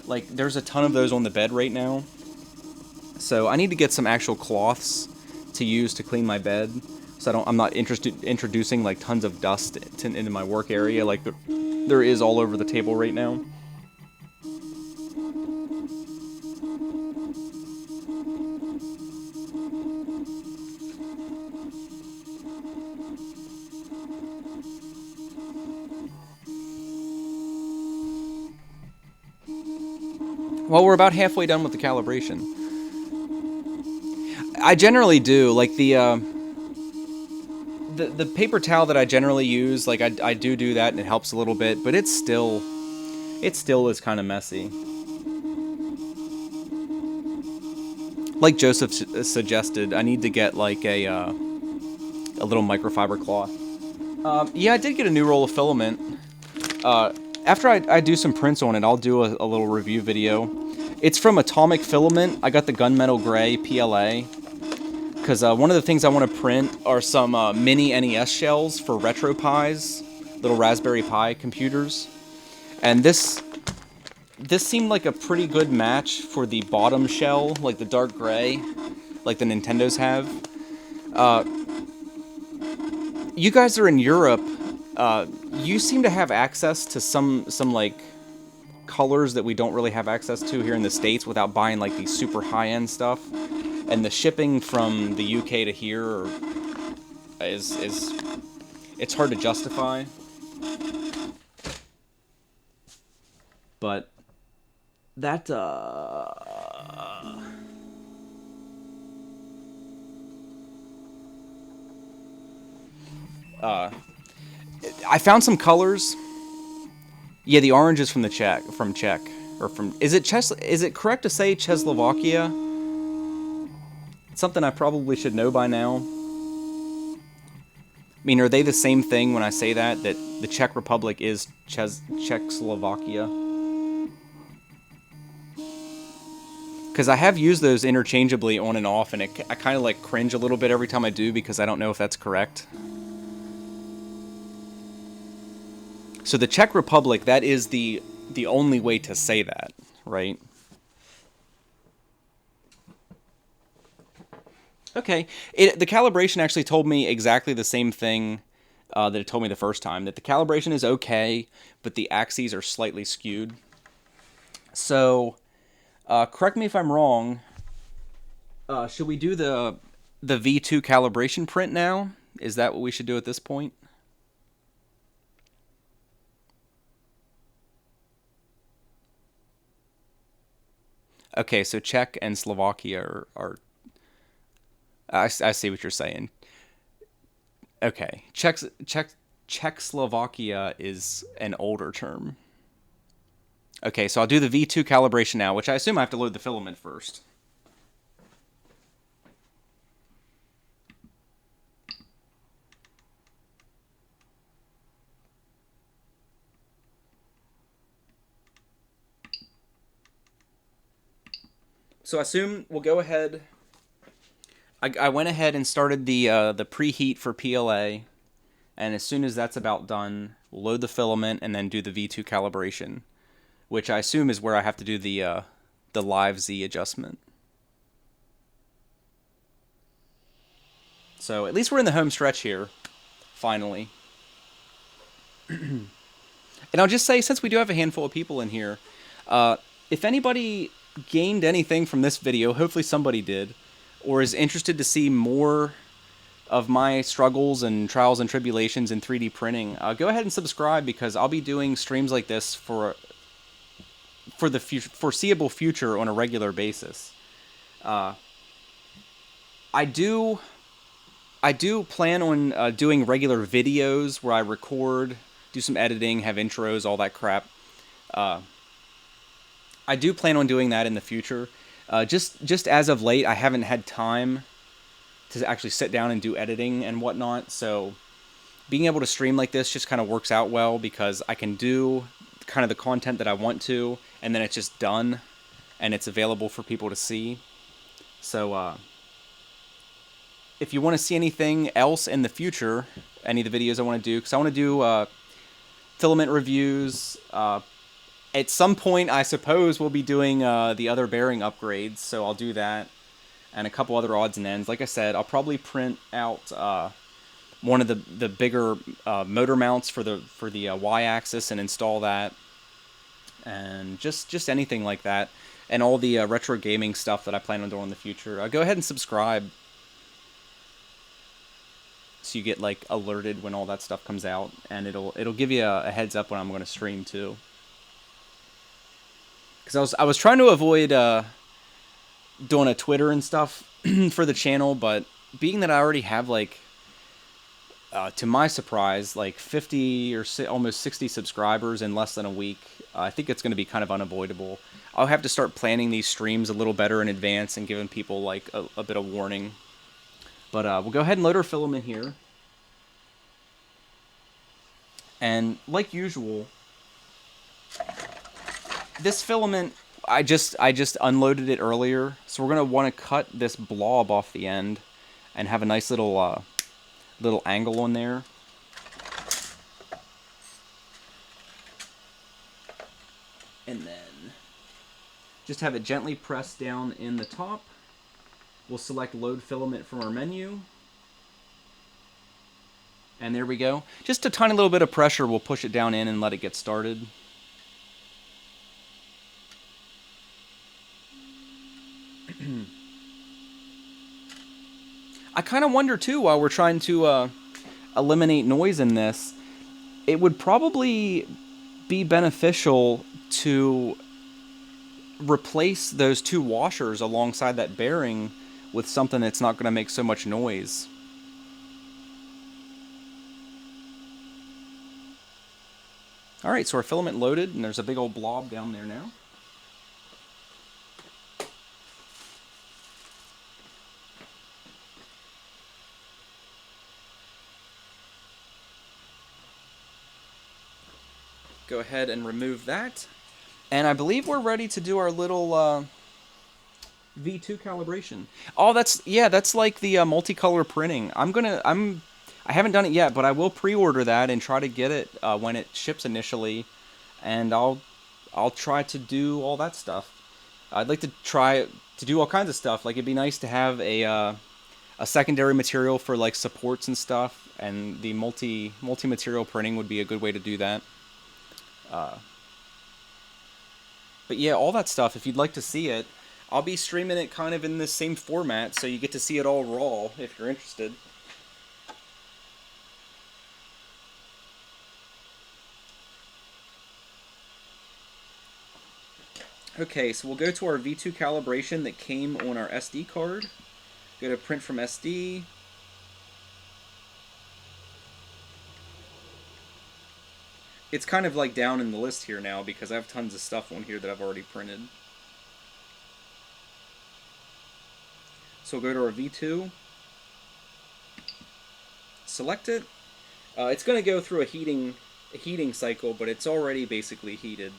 like there's a ton of those on the bed right now. So I need to get some actual cloths to use to clean my bed, so I'm not introducing like tons of dust into my work area like there is all over the table right now. Well, we're about halfway done with the calibration. I generally do like the paper towel that I generally use. Like I do that, and it helps a little bit, but it still is kind of messy. Like Joseph suggested, I need to get like a little microfiber cloth. Yeah, I did get a new roll of filament. After I do some prints on it, I'll do a little review video. It's from Atomic Filament. I got the Gunmetal Gray PLA. Because one of the things I want to print are some mini NES shells for RetroPies, little Raspberry Pi computers. And this seemed like a pretty good match for the bottom shell, like the dark gray, like the Nintendos have. You guys are in Europe. You seem to have access to some like colors that we don't really have access to here in the States without buying like these super high-end stuff. And the shipping from the UK to here is it's hard to justify. But that I found some colors. Yeah, the orange is from Czech, or from is it correct to say Czechoslovakia? It's something I probably should know by now. I mean, are they the same thing when I say that the Czech Republic is Czechoslovakia? Because I have used those interchangeably on and off, and I kind of like cringe a little bit every time I do because I don't know if that's correct. So the Czech Republic, that is the only way to say that, right? Okay. The calibration actually told me exactly the same thing that it told me the first time, that the calibration is okay, but the axes are slightly skewed. So, correct me if I'm wrong, should we do the V2 calibration print now? Is that what we should do at this point? Okay, so Czech and Slovakia are I see what you're saying. Okay, Czechoslovakia is an older term. Okay, so I'll do the V2 calibration now, which I assume I have to load the filament first. So I assume we'll go ahead. I went ahead and started the preheat for PLA, and as soon as that's about done, we'll load the filament and then do the V2 calibration, which I assume is where I have to do the the live Z adjustment. So at least we're in the home stretch here, finally. And I'll just say, since we do have a handful of people in here, if anybody gained anything from this video, hopefully somebody did, or is interested to see more of my struggles and trials and tribulations in 3D printing, go ahead and subscribe, because I'll be doing streams like this for the foreseeable future on a regular basis. I do plan on doing regular videos where I record, do some editing, have intros, all that crap. I do plan on doing that in the future. Just as of late, I haven't had time to actually sit down and do editing and whatnot. So being able to stream like this just kind of works out well, because I can do kind of the content that I want to, and then it's just done and it's available for people to see. So if you want to see anything else in the future, any of the videos I want to do, because I want to do filament reviews. At some point, I suppose we'll be doing the other bearing upgrades, so I'll do that, and a couple other odds and ends. Like I said, I'll probably print out one of the bigger motor mounts for the Y-axis and install that, and just anything like that, and all the retro gaming stuff that I plan on doing in the future. Go ahead and subscribe, so you get like alerted when all that stuff comes out, and it'll give you a heads up when I'm going to stream too. Because I was trying to avoid doing a Twitter and stuff for the channel, but being that I already have like, to my surprise, like 50 or almost 60 subscribers in less than a week, I think it's going to be kind of unavoidable. I'll have to start planning these streams a little better in advance and giving people like a bit of warning. But we'll go ahead and load our filament here. And like usual, this filament, I just unloaded it earlier, so we're going to want to cut this blob off the end and have a nice little little angle on there. And then just have it gently pressed down in the top. We'll select load filament from our menu. And there we go. Just a tiny little bit of pressure, we'll push it down in and let it get started. I kind of wonder too, while we're trying to eliminate noise in this, it would probably be beneficial to replace those two washers alongside that bearing with something that's not going to make so much noise. Alright, so our filament loaded, and there's a big old blob down there now. Go ahead and remove that. And I believe we're ready to do our little V2 calibration. Oh, that's like the multicolor printing. I haven't done it yet, but I will pre-order that and try to get it when it ships initially, and I'll try to do all that stuff. I'd like to try to do all kinds of stuff. Like, it'd be nice to have a secondary material for like supports and stuff, and the multi-material printing would be a good way to do that. But yeah, all that stuff, if you'd like to see it, I'll be streaming it kind of in the same format, so you get to see it all raw if you're interested. Okay, so we'll go to our V2 calibration that came on our SD card. Go to print from SD. It's kind of like down in the list here now because I have tons of stuff on here that I've already printed. So we'll go to our V2. Select it. It's going to go through a heating cycle, but it's already basically heated.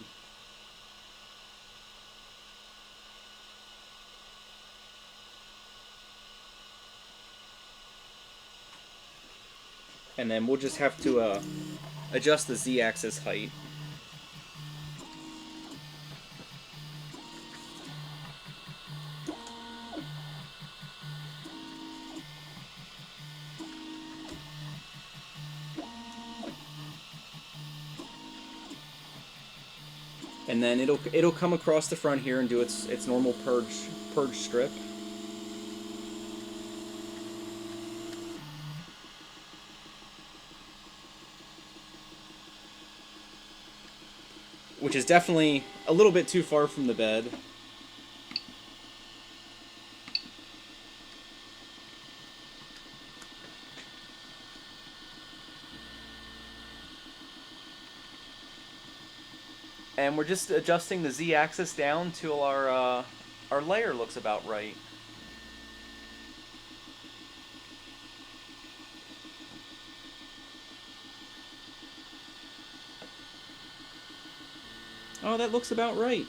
And then we'll just have to adjust the Z-axis height. And then it'll come across the front here and do its normal purge strip. Which is definitely a little bit too far from the bed. And we're just adjusting the Z-axis down till our layer looks about right. Oh, that looks about right.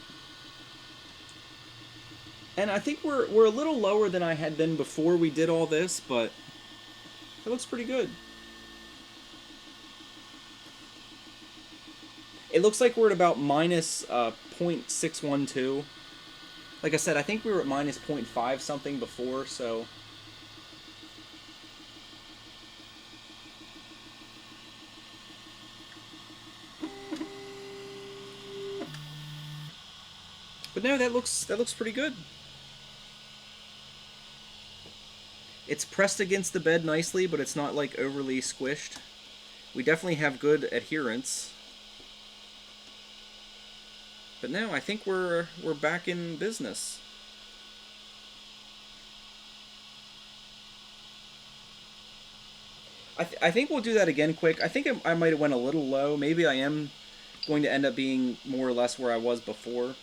And I think we're a little lower than I had been before we did all this, but it looks pretty good. It looks like we're at about minus 0.612. Like I said, I think we were at minus 0.5 something before, so... But no, that looks pretty good. It's pressed against the bed nicely, but it's not like overly squished. We definitely have good adherence. But no, I think we're back in business. I think we'll do that again quick. I think I might have went a little low. Maybe I am going to end up being more or less where I was before.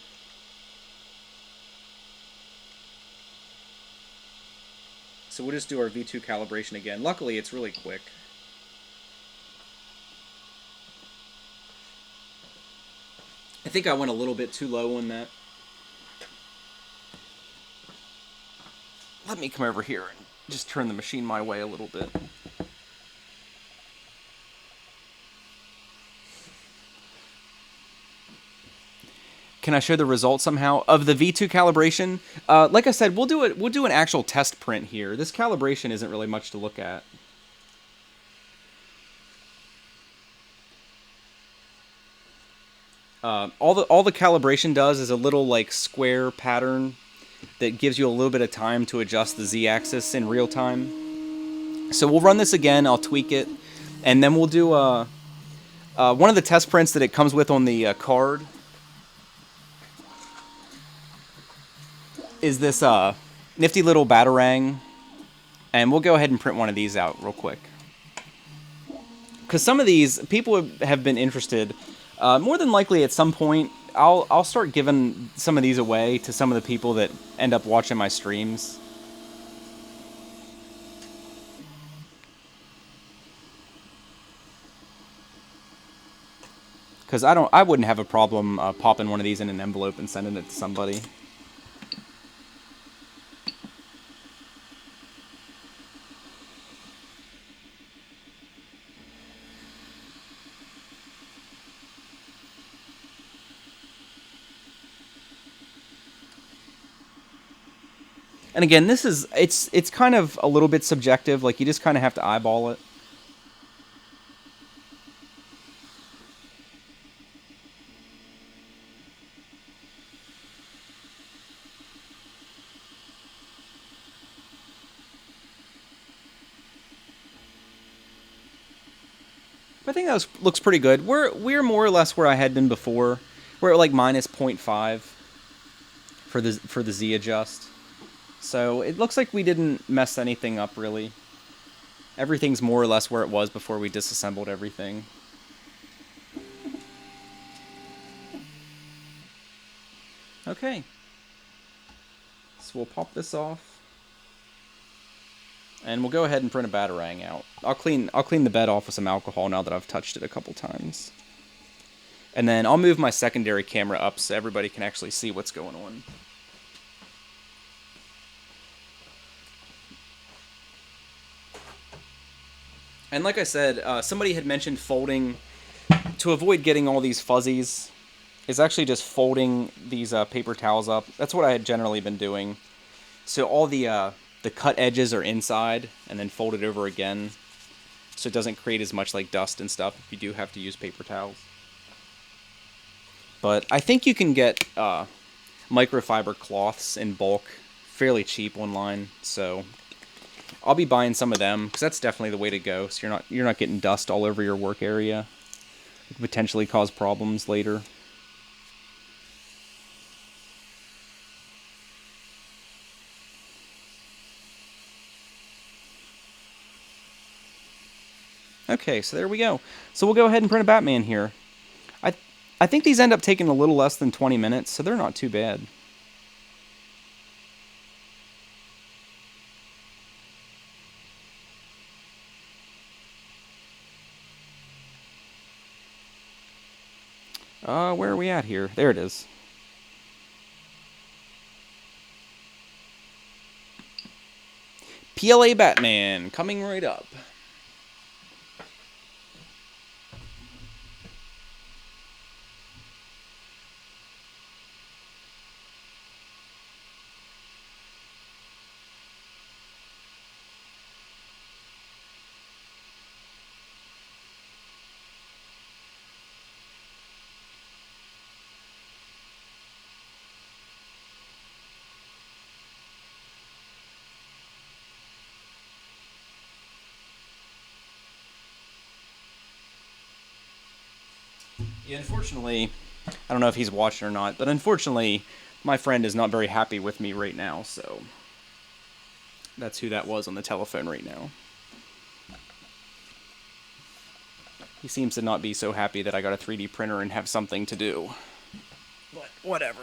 So we'll just do our V2 calibration again. Luckily, it's really quick. I think I went a little bit too low on that. Let me come over here and just turn the machine my way a little bit. Can I show the results somehow of the V2 calibration? Like I said, we'll do an actual test print here. This calibration isn't really much to look at. All the calibration does is a little like square pattern that gives you a little bit of time to adjust the Z-axis in real time. So we'll run this again. I'll tweak it, and then we'll do one of the test prints that it comes with on the card. Is this nifty little Batarang, and we'll go ahead and print one of these out real quick. Because some of these, people have been interested. More than likely, at some point, I'll start giving some of these away to some of the people that end up watching my streams. Because I wouldn't have a problem popping one of these in an envelope and sending it to somebody. And again, this is it's kind of a little bit subjective. Like, you just kind of have to eyeball it. I think that looks pretty good. We're more or less where I had been before. We're at like minus 0.5 for the Z adjust. So it looks like we didn't mess anything up really. Everything's more or less where it was before we disassembled everything. Okay. So we'll pop this off. And we'll go ahead and print a Batarang out. I'll clean the bed off with some alcohol now that I've touched it a couple times. And then I'll move my secondary camera up so everybody can actually see what's going on. And like I said, somebody had mentioned folding, to avoid getting all these fuzzies, is actually just folding these paper towels up. That's what I had generally been doing. So all the cut edges are inside, and then fold it over again, so it doesn't create as much like dust and stuff if you do have to use paper towels. But I think you can get microfiber cloths in bulk fairly cheap online, so I'll be buying some of them because that's definitely the way to go. So you're not getting dust all over your work area. It could potentially cause problems later. Okay, so there we go. So we'll go ahead and print a Batman here. I think these end up taking a little less than 20 minutes, so they're not too bad. Where are we at here? There it is. PLA Batman, coming right up. Yeah, unfortunately, I don't know if he's watching or not, but unfortunately, my friend is not very happy with me right now, so that's who that was on the telephone right now. He seems to not be so happy that I got a 3D printer and have something to do. But whatever.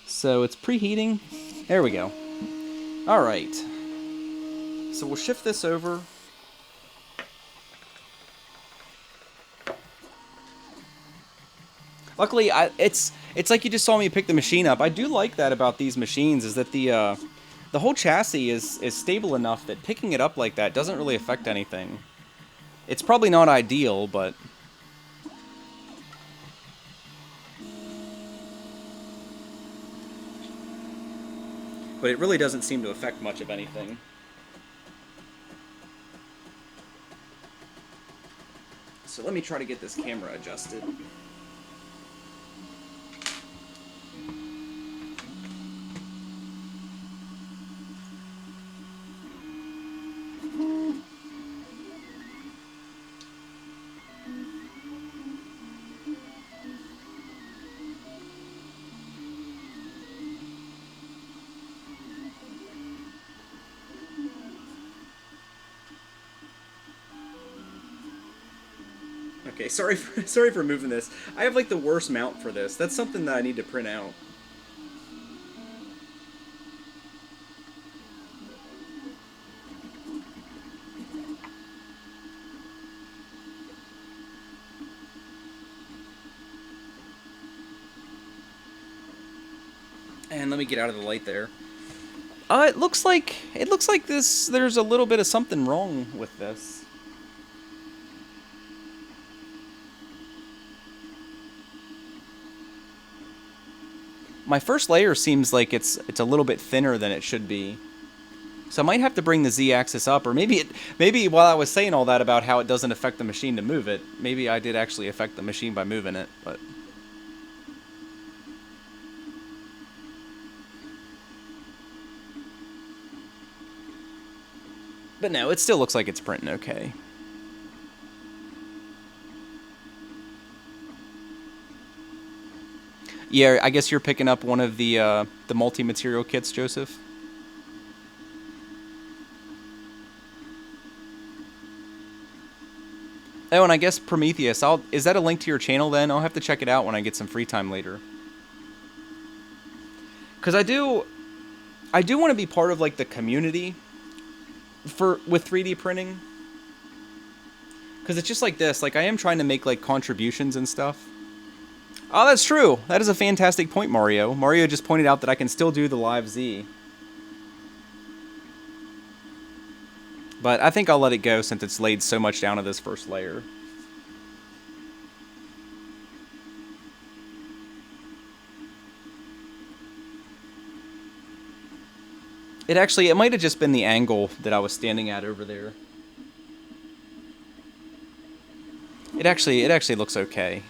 So it's preheating. There we go. Alright. So we'll shift this over. Luckily, it's like you just saw me pick the machine up. I do like that about these machines, is that the whole chassis is stable enough that picking it up like that doesn't really affect anything. It's probably not ideal, but it really doesn't seem to affect much of anything. So let me try to get this camera adjusted. Okay, sorry for moving this. I have like the worst mount for this. That's something that I need to print out. And let me get out of the light there. It looks like this. There's a little bit of something wrong with this. My first layer seems like it's a little bit thinner than it should be. So I might have to bring the Z-axis up, or maybe while I was saying all that about how it doesn't affect the machine to move it, maybe I did actually affect the machine by moving it, but no, it still looks like it's printing okay. Yeah, I guess you're picking up one of the multi-material kits, Joseph. Oh, and I guess Prometheus. Is that a link to your channel then? I'll have to check it out when I get some free time later. Because I do want to be part of like the community with 3D printing. Because it's just like this. Like I am trying to make like contributions and stuff. Oh, that's true. That is a fantastic point, Mario. Mario just pointed out that I can still do the live Z. But I think I'll let it go since it's laid so much down to this first layer. It might have just been the angle that I was standing at over there. It actually looks okay.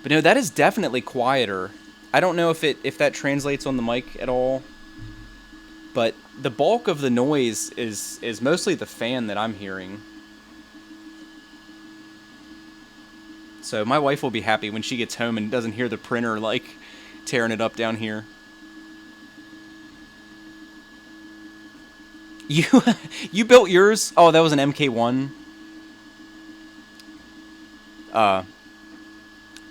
But no, that is definitely quieter. I don't know if that translates on the mic at all. But the bulk of the noise is mostly the fan that I'm hearing. So my wife will be happy when she gets home and doesn't hear the printer, like, tearing it up down here. You you built yours? Oh, that was an Mk2.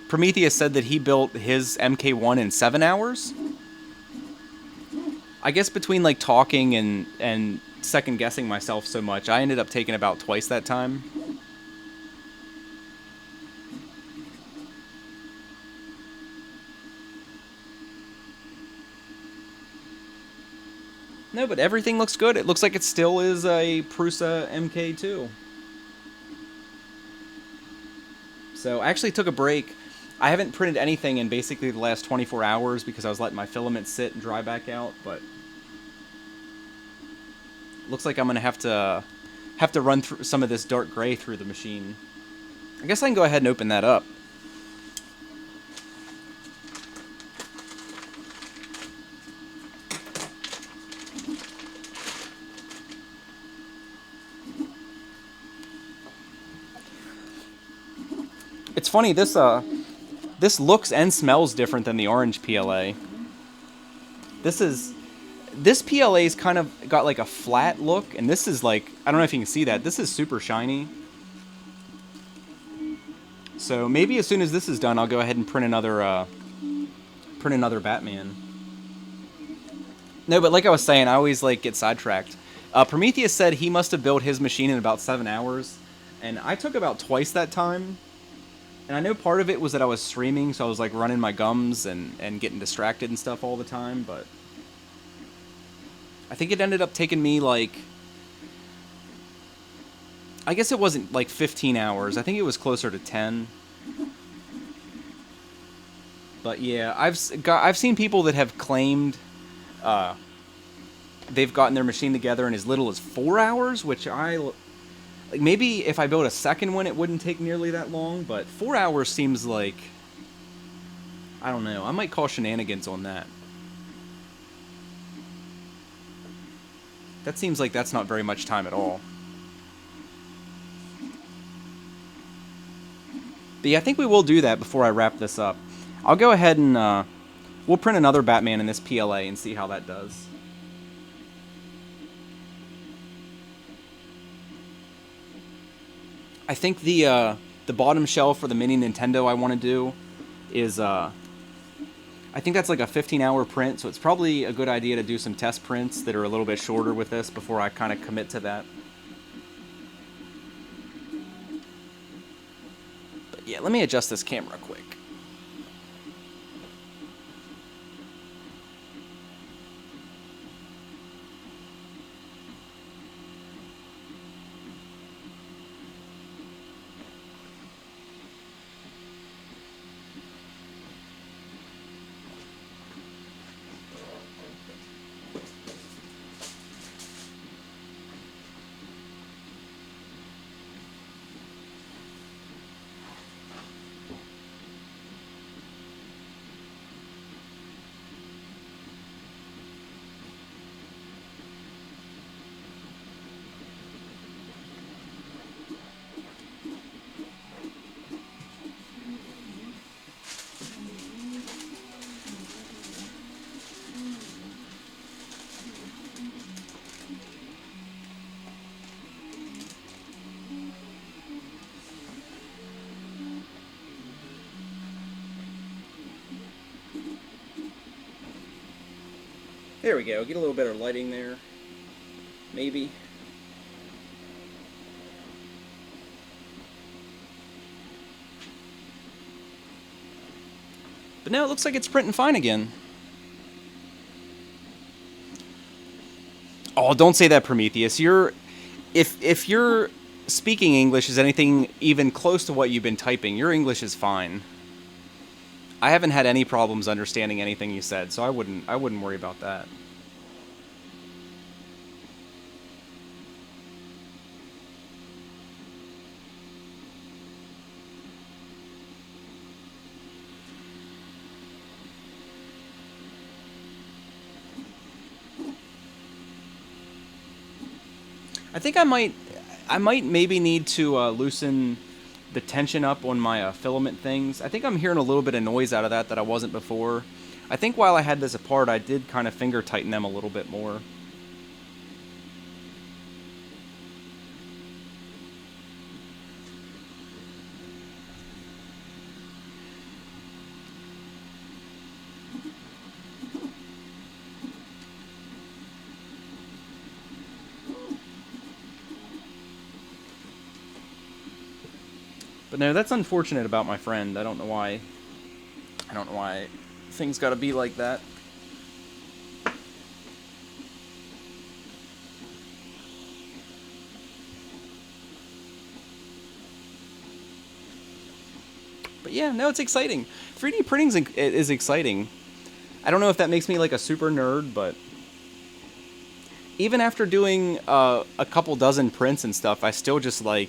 Prometheus said that he built his Mk2 in 7 hours? I guess between, like, talking and second-guessing myself so much, I ended up taking about twice that time. No, but everything looks good. It looks like it still is a Prusa Mk2. So I actually took a break. I haven't printed anything in basically the last 24 hours because I was letting my filaments sit and dry back out, but looks like I'm going to have to run through some of this dark gray through the machine. I guess I can go ahead and open that up. It's funny, this looks and smells different than the orange PLA. This PLA's kind of got like a flat look, and this is like, I don't know if you can see that, this is super shiny. So maybe as soon as this is done, I'll go ahead and print another Batman. No, but like I was saying, I always like get sidetracked. Prometheus said he must have built his machine in about 7 hours, and I took about twice that time. And I know part of it was that I was streaming, so I was like running my gums and getting distracted and stuff all the time, but I think it ended up taking me like, I guess it wasn't like 15 hours. I think it was closer to 10. But yeah, I've seen people that have claimed they've gotten their machine together in as little as 4 hours, which like, maybe if I built a second one, it wouldn't take nearly that long, but 4 hours seems like, I don't know, I might call shenanigans on that. That seems like that's not very much time at all. But yeah, I think we will do that before I wrap this up. I'll go ahead and we'll print another Batman in this PLA and see how that does. I think the bottom shelf for the mini Nintendo I want to do is I think that's like a 15-hour print, so it's probably a good idea to do some test prints that are a little bit shorter with this before I kind of commit to that. But yeah, let me adjust this camera quick. There we go, get a little better lighting there. Maybe. But now it looks like it's printing fine again. Oh, don't say that, Prometheus. If you're speaking English is anything even close to what you've been typing, your English is fine. I haven't had any problems understanding anything you said, so I wouldn't worry about that. I think I might maybe need to loosen the tension up on my filament things. I think I'm hearing a little bit of noise out of that I wasn't before. I think while I had this apart, I did kind of finger tighten them a little bit more. But no, that's unfortunate about my friend. I don't know why. I don't know why things gotta be like that. But yeah, no, it's exciting. 3D printing is exciting. I don't know if that makes me like a super nerd, but even after doing a couple dozen prints and stuff, I still just like,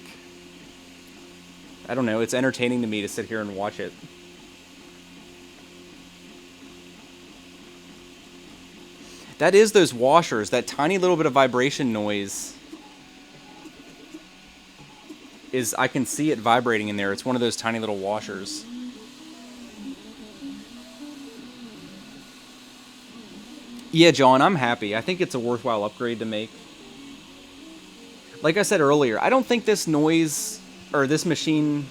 I don't know, it's entertaining to me to sit here and watch it. That is those washers, that tiny little bit of vibration noise is, I can see it vibrating in there. It's one of those tiny little washers. Yeah, John, I'm happy. I think it's a worthwhile upgrade to make. Like I said earlier, I don't think this noise, or this machine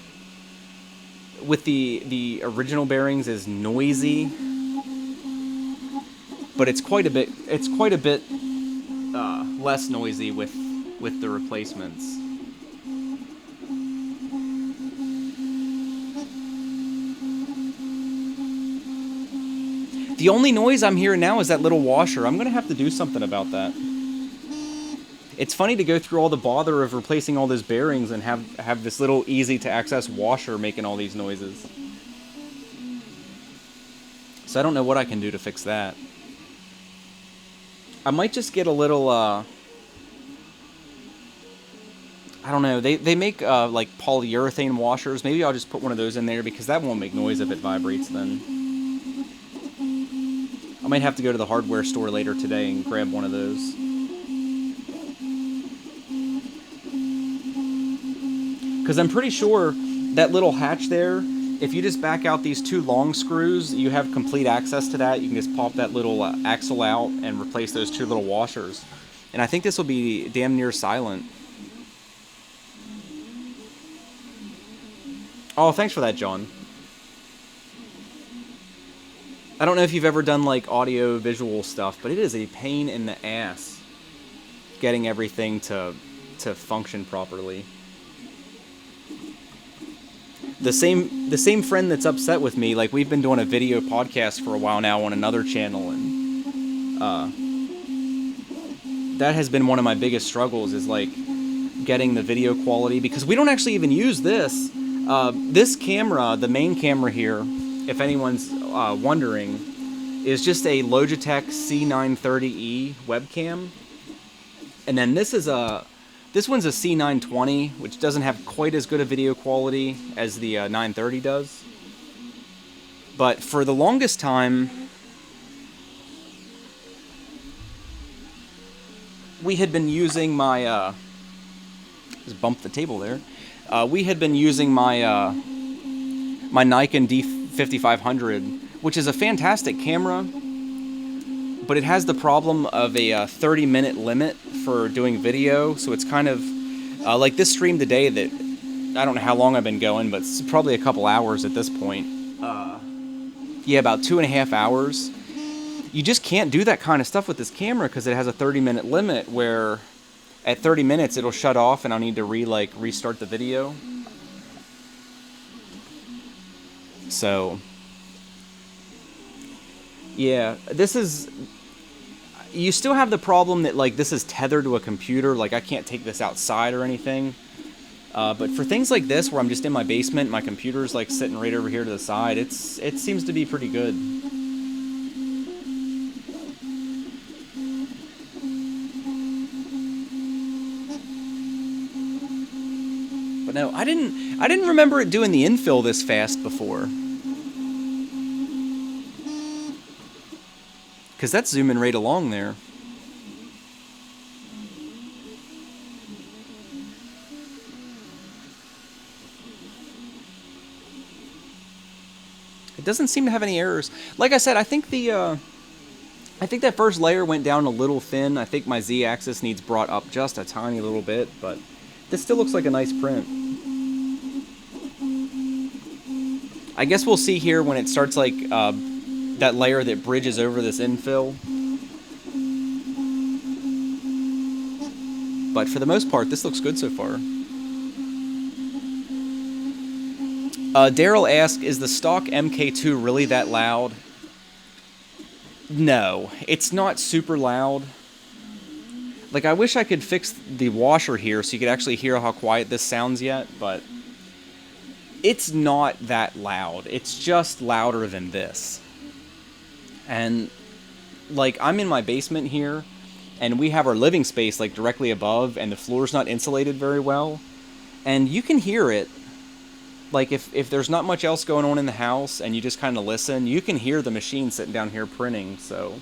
with the original bearings is noisy, but it's quite a bit less noisy with the replacements. The only noise I'm hearing now is that little washer. I'm gonna have to do something about that. It's funny to go through all the bother of replacing all those bearings and have this little easy-to-access washer making all these noises. So I don't know what I can do to fix that. I might just get a little, I don't know, they make, like, polyurethane washers. Maybe I'll just put one of those in there, because that won't make noise if it vibrates then. I might have to go to the hardware store later today and grab one of those. Because I'm pretty sure that little hatch there, if you just back out these two long screws, you have complete access to that. You can just pop that little axle out and replace those two little washers. And I think this will be damn near silent. Oh, thanks for that, John. I don't know if you've ever done like audio visual stuff, but it is a pain in the ass getting everything to function properly. The same friend that's upset with me, like, we've been doing a video podcast for a while now on another channel, and that has been one of my biggest struggles, is like getting the video quality, because we don't actually even use this. This camera, the main camera here, if anyone's wondering, is just a Logitech C930E webcam, and then this one's a C920, which doesn't have quite as good a video quality as the 930 does. But for the longest time, we had been using my just bumped the table there. We had been using my my Nikon D5500, which is a fantastic camera, but it has the problem of a 30-minute limit for doing video, so it's kind of like this stream today that I don't know how long I've been going, but it's probably a couple hours at this point. Yeah, about 2.5 hours. You just can't do that kind of stuff with this camera because it has a 30-minute limit, where at 30 minutes it'll shut off and I'll need to restart the video. So yeah, this is, you still have the problem that, like, this is tethered to a computer, like I can't take this outside or anything. But for things like this, where I'm just in my basement, my computer's like sitting right over here to the side, it seems to be pretty good. But no, I didn't remember it doing the infill this fast before. Because that's zooming right along there. It doesn't seem to have any errors. Like I said, I think that first layer went down a little thin. I think my Z-axis needs brought up just a tiny little bit, but this still looks like a nice print. I guess we'll see here when it starts like that layer that bridges over this infill. But for the most part, this looks good so far. Daryl asked, is the stock Mk2 really that loud? No, it's not super loud. Like, I wish I could fix the washer here so you could actually hear how quiet this sounds yet, but it's not that loud. It's just louder than this. And, like, I'm in my basement here, and we have our living space, like, directly above, and the floor's not insulated very well. And you can hear it. Like, if there's not much else going on in the house, and you just kind of listen, you can hear the machine sitting down here printing, so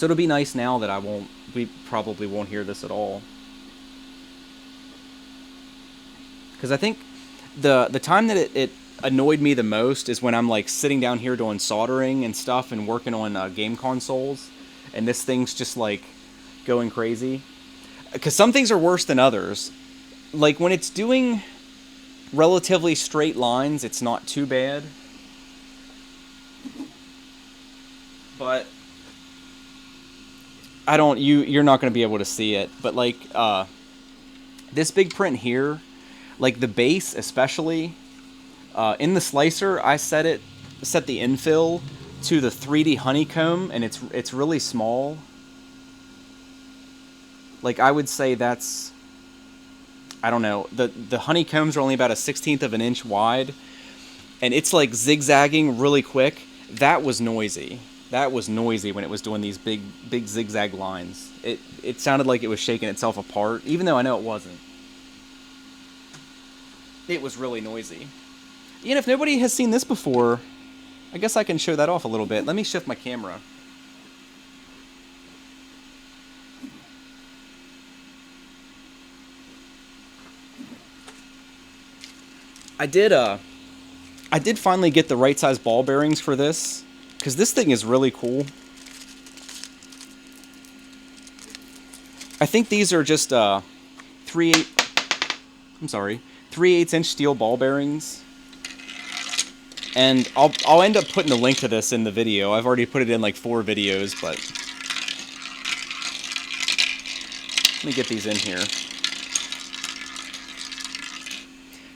it'll be nice now that we probably won't hear this at all. Because I think the time that it annoyed me the most is when I'm like sitting down here doing soldering and stuff and working on game consoles, and this thing's just like going crazy. Because some things are worse than others. Like when it's doing relatively straight lines, it's not too bad. But you're not going to be able to see it, but like this big print here, like the base especially, in the slicer I set the infill to the 3D honeycomb, and it's really small. Like I would say that's, I don't know, the honeycombs are only about a 1/16 of an inch wide, and it's like zigzagging really quick. That was noisy. That was noisy when it was doing these big zigzag lines. It sounded like it was shaking itself apart, even though I know it wasn't. It was really noisy. And if nobody has seen this before, I guess I can show that off a little bit. Let me shift my camera. I did finally get the right size ball bearings for this, because this thing is really cool. I think these are just 3/8 inch steel ball bearings. And I'll end up putting a link to this in the video. I've already put it in like 4 videos, but let me get these in here.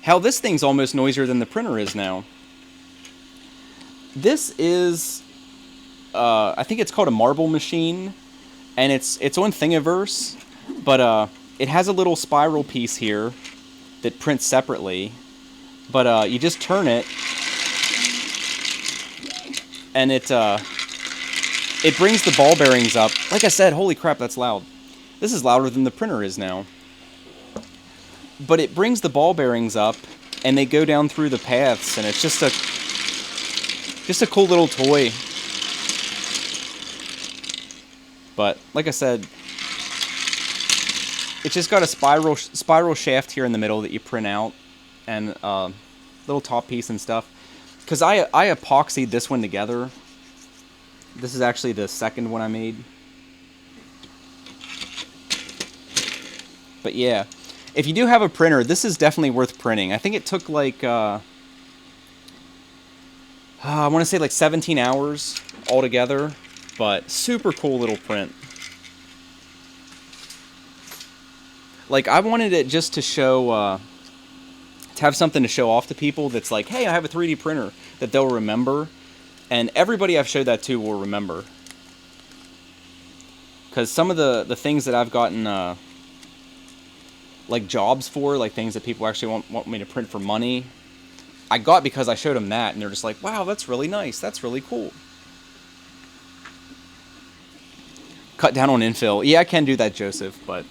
How this thing's almost noisier than the printer is now. This is, I think it's called a marble machine, and it's on Thingiverse, but it has a little spiral piece here that prints separately, but you just turn it, and it brings the ball bearings up. Like I said, holy crap, that's loud. This is louder than the printer is now. But it brings the ball bearings up, and they go down through the paths, and it's just a cool little toy. But like I said, it's just got a spiral shaft here in the middle that you print out, and little top piece and stuff. Because I epoxied this one together. This is actually the second one I made. But yeah, if you do have a printer, this is definitely worth printing. I think it took like, I want to say like 17 hours altogether, but super cool little print. Like, I wanted it just to show, to have something to show off to people that's like, hey, I have a 3D printer that they'll remember. And everybody I've showed that to will remember. Because some of the things that I've gotten like jobs for, like things that people actually want me to print for money, I got because I showed them that, and they're just like, wow, that's really nice, that's really cool. Cut down on infill. Yeah, I can do that, Joseph, but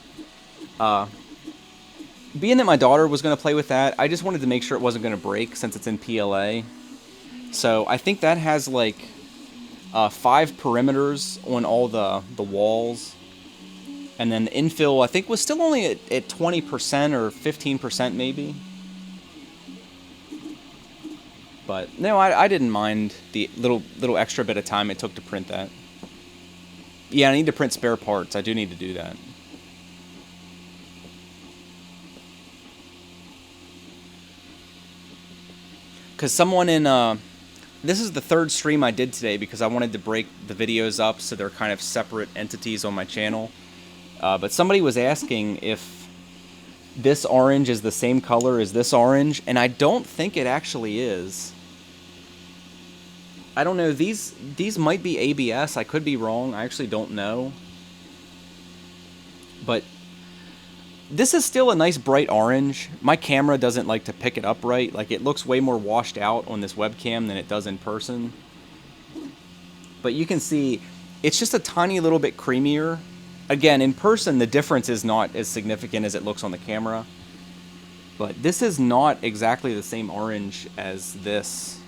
being that my daughter was going to play with that, I just wanted to make sure it wasn't going to break since it's in PLA. So I think that has like 5 perimeters on all the walls. And then the infill, I think, was still only at 20% or 15% maybe. But no, I didn't mind the little extra bit of time it took to print that. Yeah, I need to print spare parts. I do need to do that. Because someone in... this is the 3rd stream I did today because I wanted to break the videos up so they're kind of separate entities on my channel. But somebody was asking if this orange is the same color as this orange, and I don't think it actually is. I don't know, these might be ABS, I could be wrong, I actually don't know. But this is still a nice bright orange. My camera doesn't like to pick it up right, like it looks way more washed out on this webcam than it does in person. But you can see, it's just a tiny little bit creamier. Again, in person, the difference is not as significant as it looks on the camera. But this is not exactly the same orange as this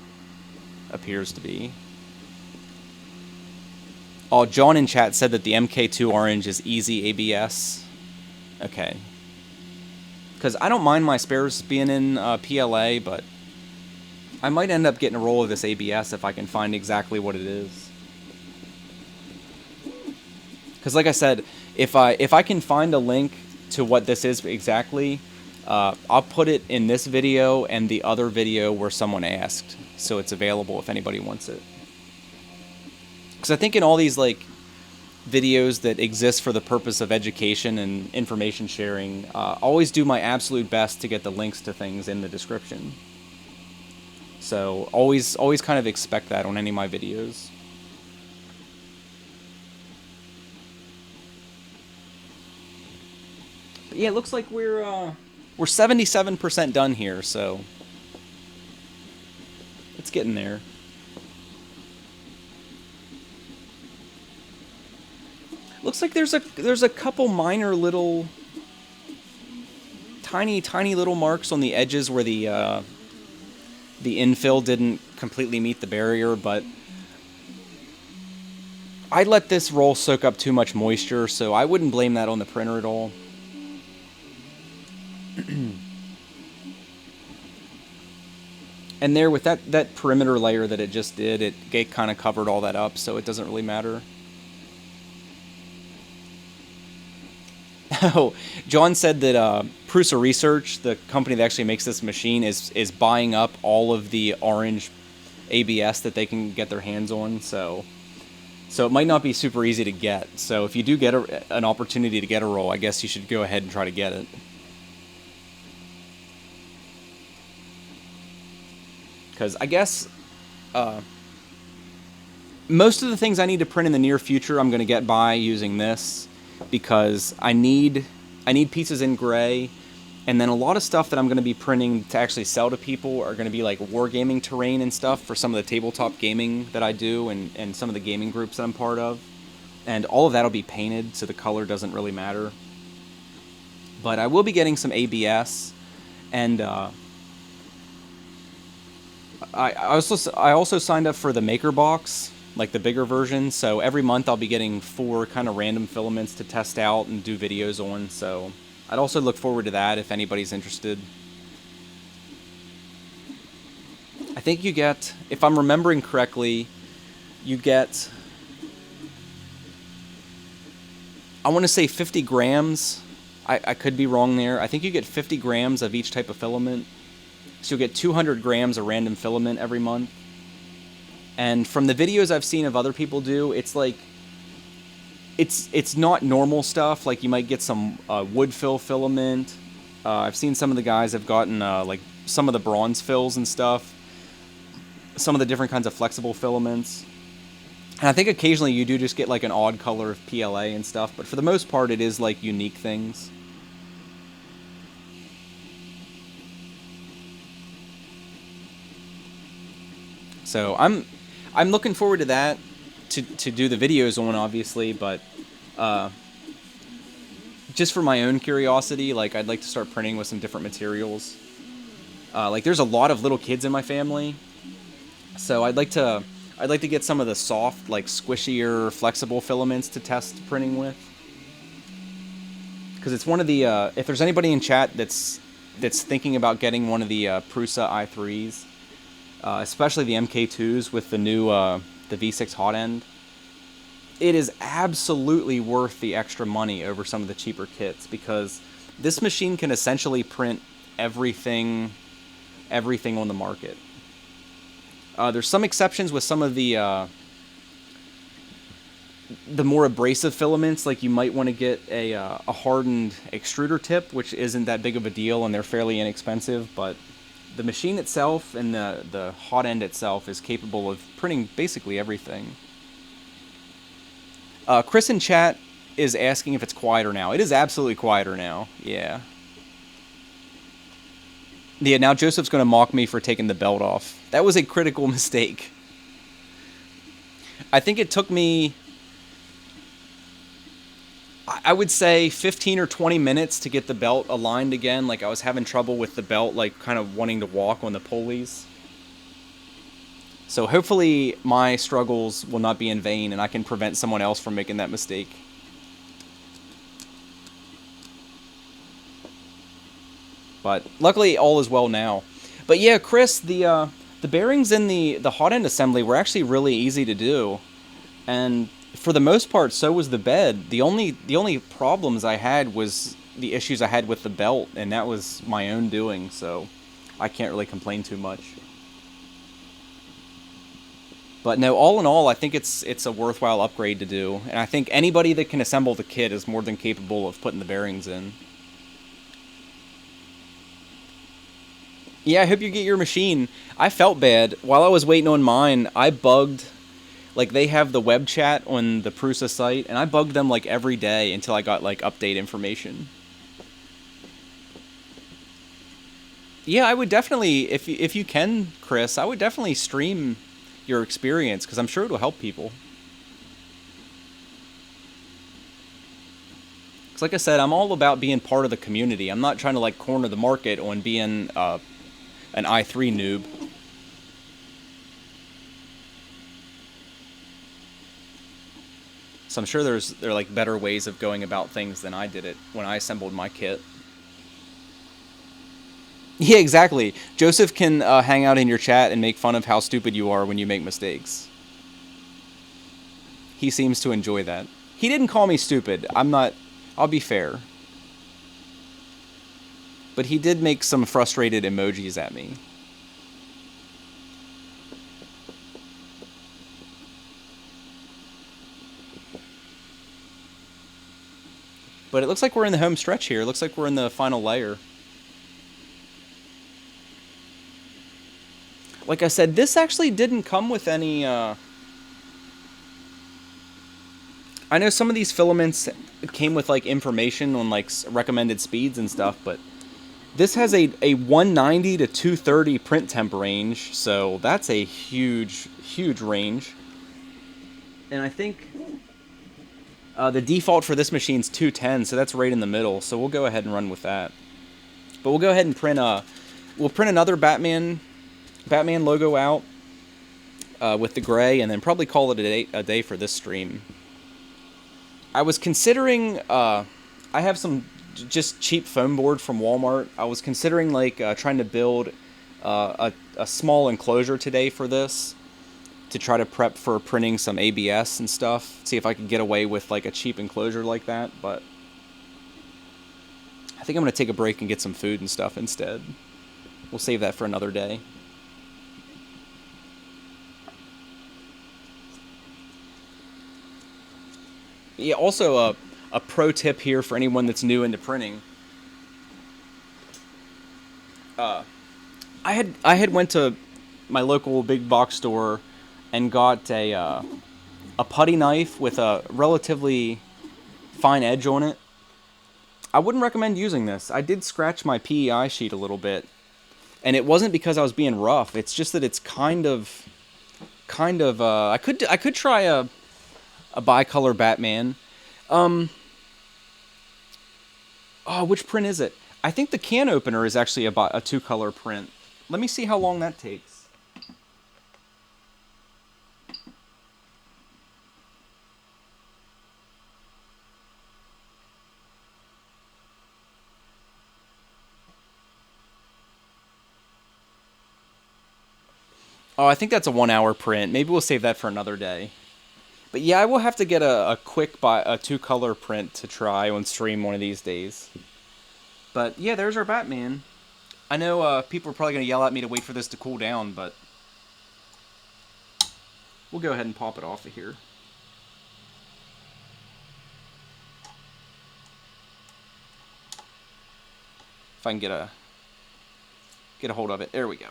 appears to be. Oh, John in chat said that the Mk2 orange is easy ABS. Okay. Because I don't mind my spares being in PLA, but I might end up getting a roll of this ABS if I can find exactly what it is. Because like I said, if I can find a link to what this is exactly, I'll put it in this video and the other video where someone asked, so it's available if anybody wants it. Because I think in all these like videos that exist for the purpose of education and information sharing, always do my absolute best to get the links to things in the description. So always kind of expect that on any of my videos. But yeah, it looks like we're 77% done here, so it's getting there. Looks like there's a couple minor little tiny little marks on the edges where the infill didn't completely meet the barrier, but I let this roll soak up too much moisture, so I wouldn't blame that on the printer at all. And there, with that perimeter layer that it just did, it kind of covered all that up, so it doesn't really matter. Oh, John said that Prusa Research, the company that actually makes this machine, is buying up all of the orange ABS that they can get their hands on, so it might not be super easy to get. So if you do get an opportunity to get a roll, I guess you should go ahead and try to get it. Because I guess most of the things I need to print in the near future I'm going to get by using this, because I need pieces in gray, and then a lot of stuff that I'm going to be printing to actually sell to people are going to be like wargaming terrain and stuff for some of the tabletop gaming that I do and some of the gaming groups that I'm part of. And all of that will be painted, so the color doesn't really matter. But I will be getting some ABS, and I also signed up for the Maker Box, like the bigger version, so every month I'll be getting 4 kind of random filaments to test out and do videos on, so I'd also look forward to that if anybody's interested. I think you get, if I'm remembering correctly, you get, I want to say 50 grams, I could be wrong there, I think you get 50 grams of each type of filament, so you'll get 200 grams of random filament every month. And from the videos I've seen of other people do, it's like, it's not normal stuff. Like you might get some wood fill filament. I've seen some of the guys have gotten like some of the bronze fills and stuff. Some of the different kinds of flexible filaments. And I think occasionally you do just get like an odd color of PLA and stuff. But for the most part, it is like unique things. So I'm looking forward to that to do the videos on, obviously, but just for my own curiosity, like I'd like to start printing with some different materials. Like there's a lot of little kids in my family, so I'd like to get some of the soft, like squishier, flexible filaments to test printing with. Because it's one of the if there's anybody in chat that's thinking about getting one of the Prusa i3s, especially the Mk2s with the new the V6 hot end, it is absolutely worth the extra money over some of the cheaper kits, because this machine can essentially print everything on the market. There's some exceptions with some of the more abrasive filaments, like you might want to get a hardened extruder tip, which isn't that big of a deal and they're fairly inexpensive, but the machine itself and the hot end itself is capable of printing basically everything. Chris in chat is asking if it's quieter now. It is absolutely quieter now, yeah. Yeah, now Joseph's going to mock me for taking the belt off. That was a critical mistake. I think it took me, I would say 15 or 20 minutes to get the belt aligned again. Like I was having trouble with the belt, like kind of wanting to walk on the pulleys. So hopefully my struggles will not be in vain and I can prevent someone else from making that mistake. But luckily all is well now. But yeah, Chris, the bearings in the hot end assembly were actually really easy to do. And for the most part, so was the bed. The only problems I had was the issues I had with the belt, and that was my own doing, so I can't really complain too much. But no, all in all, I think it's a worthwhile upgrade to do, and I think anybody that can assemble the kit is more than capable of putting the bearings in. Yeah, I hope you get your machine. I felt bad. While I was waiting on mine, I bugged, like they have the web chat on the Prusa site, and I bugged them like every day until I got like update information. Yeah, I would definitely, if you can, Chris, I would definitely stream your experience, because I'm sure it'll help people. Because like I said, I'm all about being part of the community. I'm not trying to like corner the market on being an i3 noob. So I'm sure there are like better ways of going about things than I did it when I assembled my kit. Yeah, exactly. Joseph can hang out in your chat and make fun of how stupid you are when you make mistakes. He seems to enjoy that. He didn't call me stupid. I'll be fair. But he did make some frustrated emojis at me. But it looks like we're in the home stretch here. It looks like we're in the final layer. Like I said, this actually didn't come with any... I know some of these filaments came with like information on like recommended speeds and stuff, but this has a 190 to 230 print temp range, so that's a huge range. And I think the default for this machine's 210, so that's right in the middle, so we'll go ahead and run with that. But we'll go ahead and print we'll print another Batman logo out with the gray, and then probably call it a day for this stream. I was considering, I have some just cheap foam board from Walmart. I was considering like trying to build a small enclosure today for this, to try to prep for printing some ABS and stuff. See if I could get away with like a cheap enclosure like that, but I think I'm going to take a break and get some food and stuff instead. We'll save that for another day. Yeah, also a pro tip here for anyone that's new into printing. I had went to my local big box store and got a putty knife with a relatively fine edge on it. I wouldn't recommend using this. I did scratch my PEI sheet a little bit, and it wasn't because I was being rough. It's just that it's kind of kind of I could try a bicolor Batman. Oh, which print is it? I think the can opener is actually a two-color print. Let me see how long that takes. Oh, I think that's a 1 hour print. Maybe we'll save that for another day. But yeah, I will have to get a quick a two-color print to try on stream one of these days. But yeah, there's our Batman. I know people are probably going to yell at me to wait for this to cool down, but we'll go ahead and pop it off of here. If I can get a hold of it. There we go.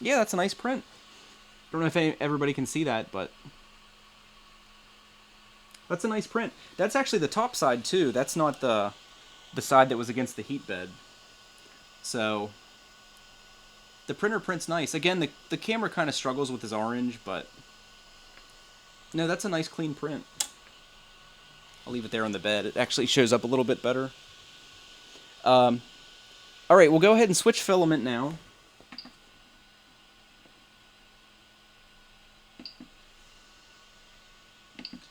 Yeah, that's a nice print. Don't know if everybody can see that, but that's a nice print. That's actually the top side too. That's not the side that was against the heat bed. So the printer print's nice. Again, the camera kind of struggles with this orange, but no, that's a nice clean print. I'll leave it there on the bed. It actually shows up a little bit better. All right, we'll go ahead and switch filament now.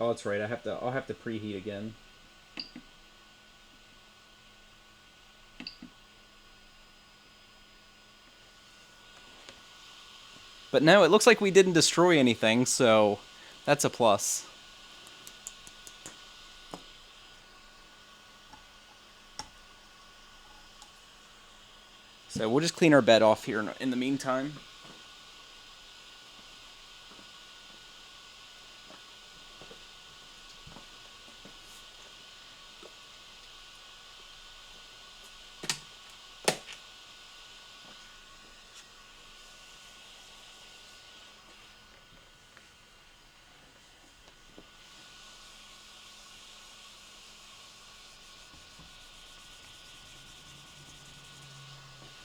Oh, that's right. I'll have to preheat again. But no, it looks like we didn't destroy anything, so that's a plus. So we'll just clean our bed off here in the meantime.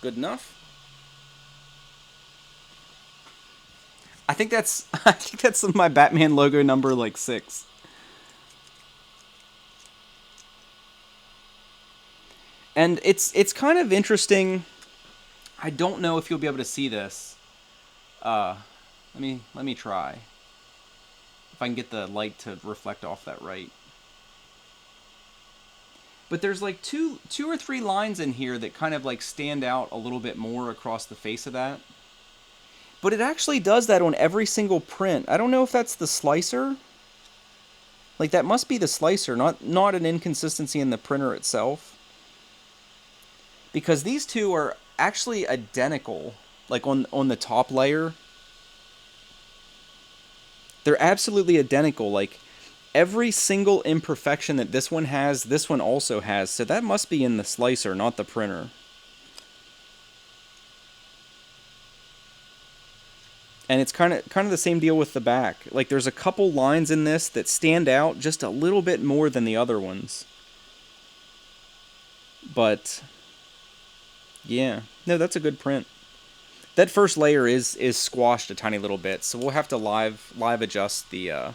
Good enough. I think that's my Batman logo number like 6. And it's kind of interesting. I don't know if you'll be able to see this. Let me try. If I can get the light to reflect off that right. But there's like two or three lines in here that kind of like stand out a little bit more across the face of that. But it actually does that on every single print. I don't know if that's the slicer. Like that must be the slicer, not an inconsistency in the printer itself. Because these two are actually identical, like on the top layer. They're absolutely identical. Like every single imperfection that this one has, this one also has. So that must be in the slicer, not the printer. And it's kind of the same deal with the back. Like there's a couple lines in this that stand out just a little bit more than the other ones. But yeah, no, that's a good print. That first layer is squashed a tiny little bit, so we'll have to live adjust the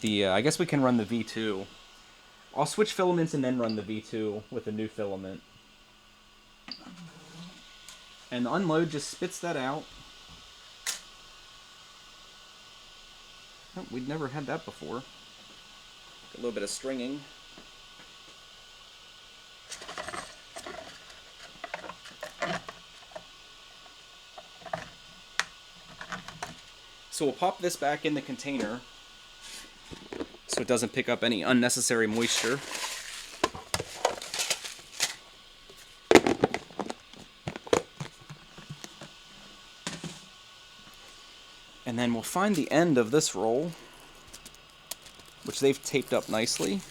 I guess we can run the V2. I'll switch filaments and then run the V2 with a new filament. And the unload just spits that out. Oh, we'd never had that before. A little bit of stringing. So we'll pop this back in the container so it doesn't pick up any unnecessary moisture. And then we'll find the end of this roll, which they've taped up nicely.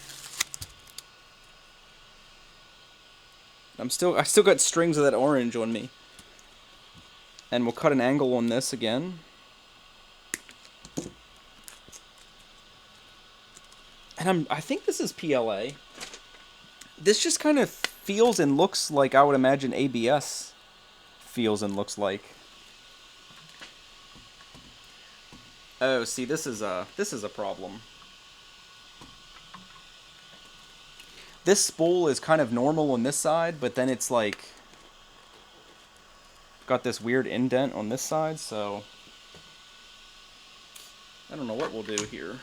I still got strings of that orange on me. And we'll cut an angle on this again. And I think this is PLA. This just kind of feels and looks like I would imagine ABS feels and looks like. Oh, see, this is a problem. This spool is kind of normal on this side, but then it's like got this weird indent on this side, so I don't know what we'll do here.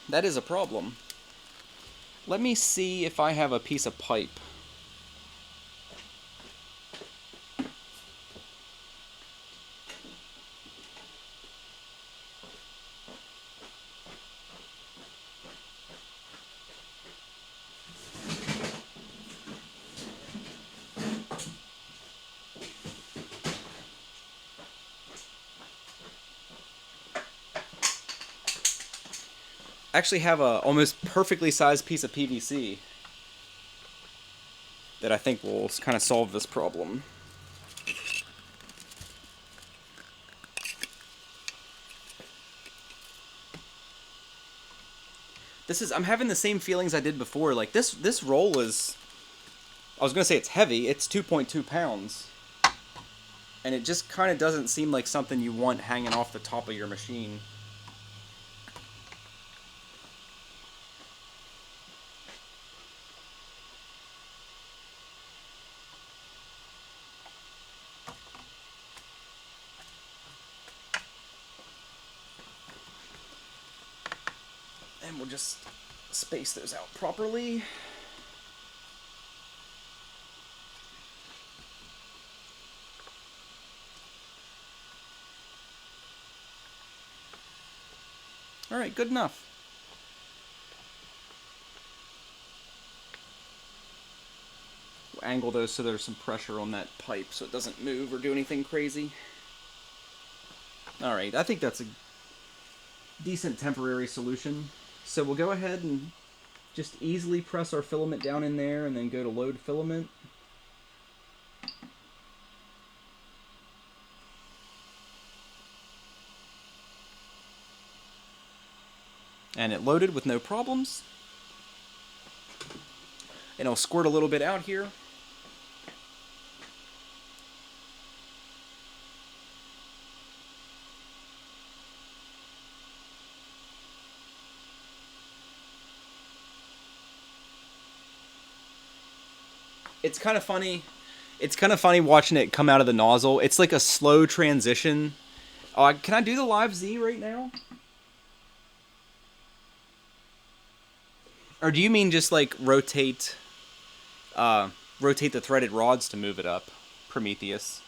That is a problem. Let me see if I have a piece of pipe. I actually have a almost perfectly sized piece of PVC that I think will kind of solve this problem. I'm having the same feelings I did before. Like this roll is, I was gonna say it's heavy. It's 2.2 pounds, and it just kind of doesn't seem like something you want hanging off the top of your machine. And we'll just space those out properly. All right, good enough. We'll angle those so there's some pressure on that pipe so it doesn't move or do anything crazy. All right, I think that's a decent temporary solution. So we'll go ahead and just easily press our filament down in there and then go to load filament. And it loaded with no problems. And I'll squirt a little bit out here. It's kind of funny. It's kind of funny watching it come out of the nozzle. It's like a slow transition. Can I do the live Z right now? Or do you mean just like rotate the threaded rods to move it up, Prometheus?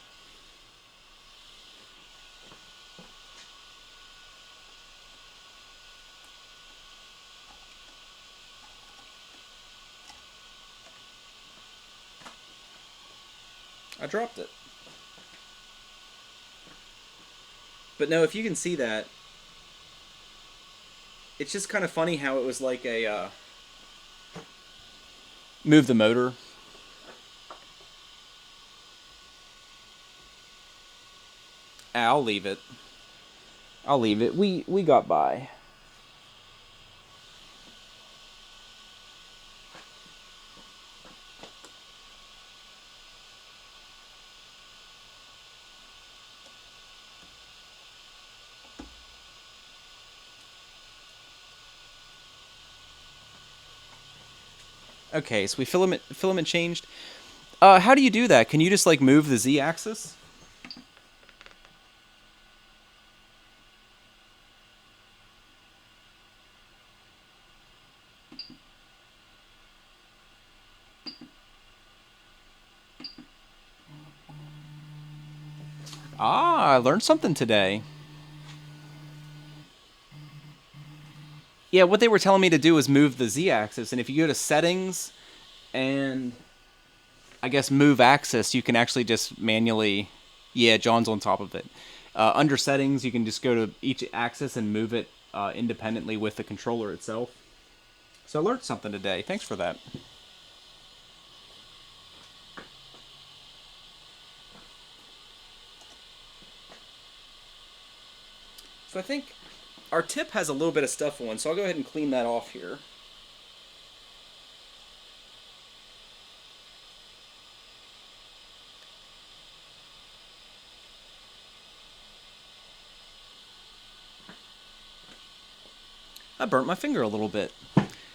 I dropped it. But no, if you can see that, it's just kind of funny how it was like a move the motor. I'll leave it. I'll leave it. We got by. Okay, so we filament changed. How do you do that? Can you just like move the Z-axis? Ah, I learned something today. Yeah, what they were telling me to do is move the Z-axis, and if you go to settings and I guess move axis, you can actually just manually... Yeah, John's on top of it. Under settings, you can just go to each axis and move it independently with the controller itself. So I learned something today. Thanks for that. So I think our tip has a little bit of stuff on, so I'll go ahead and clean that off here. I burnt my finger a little bit.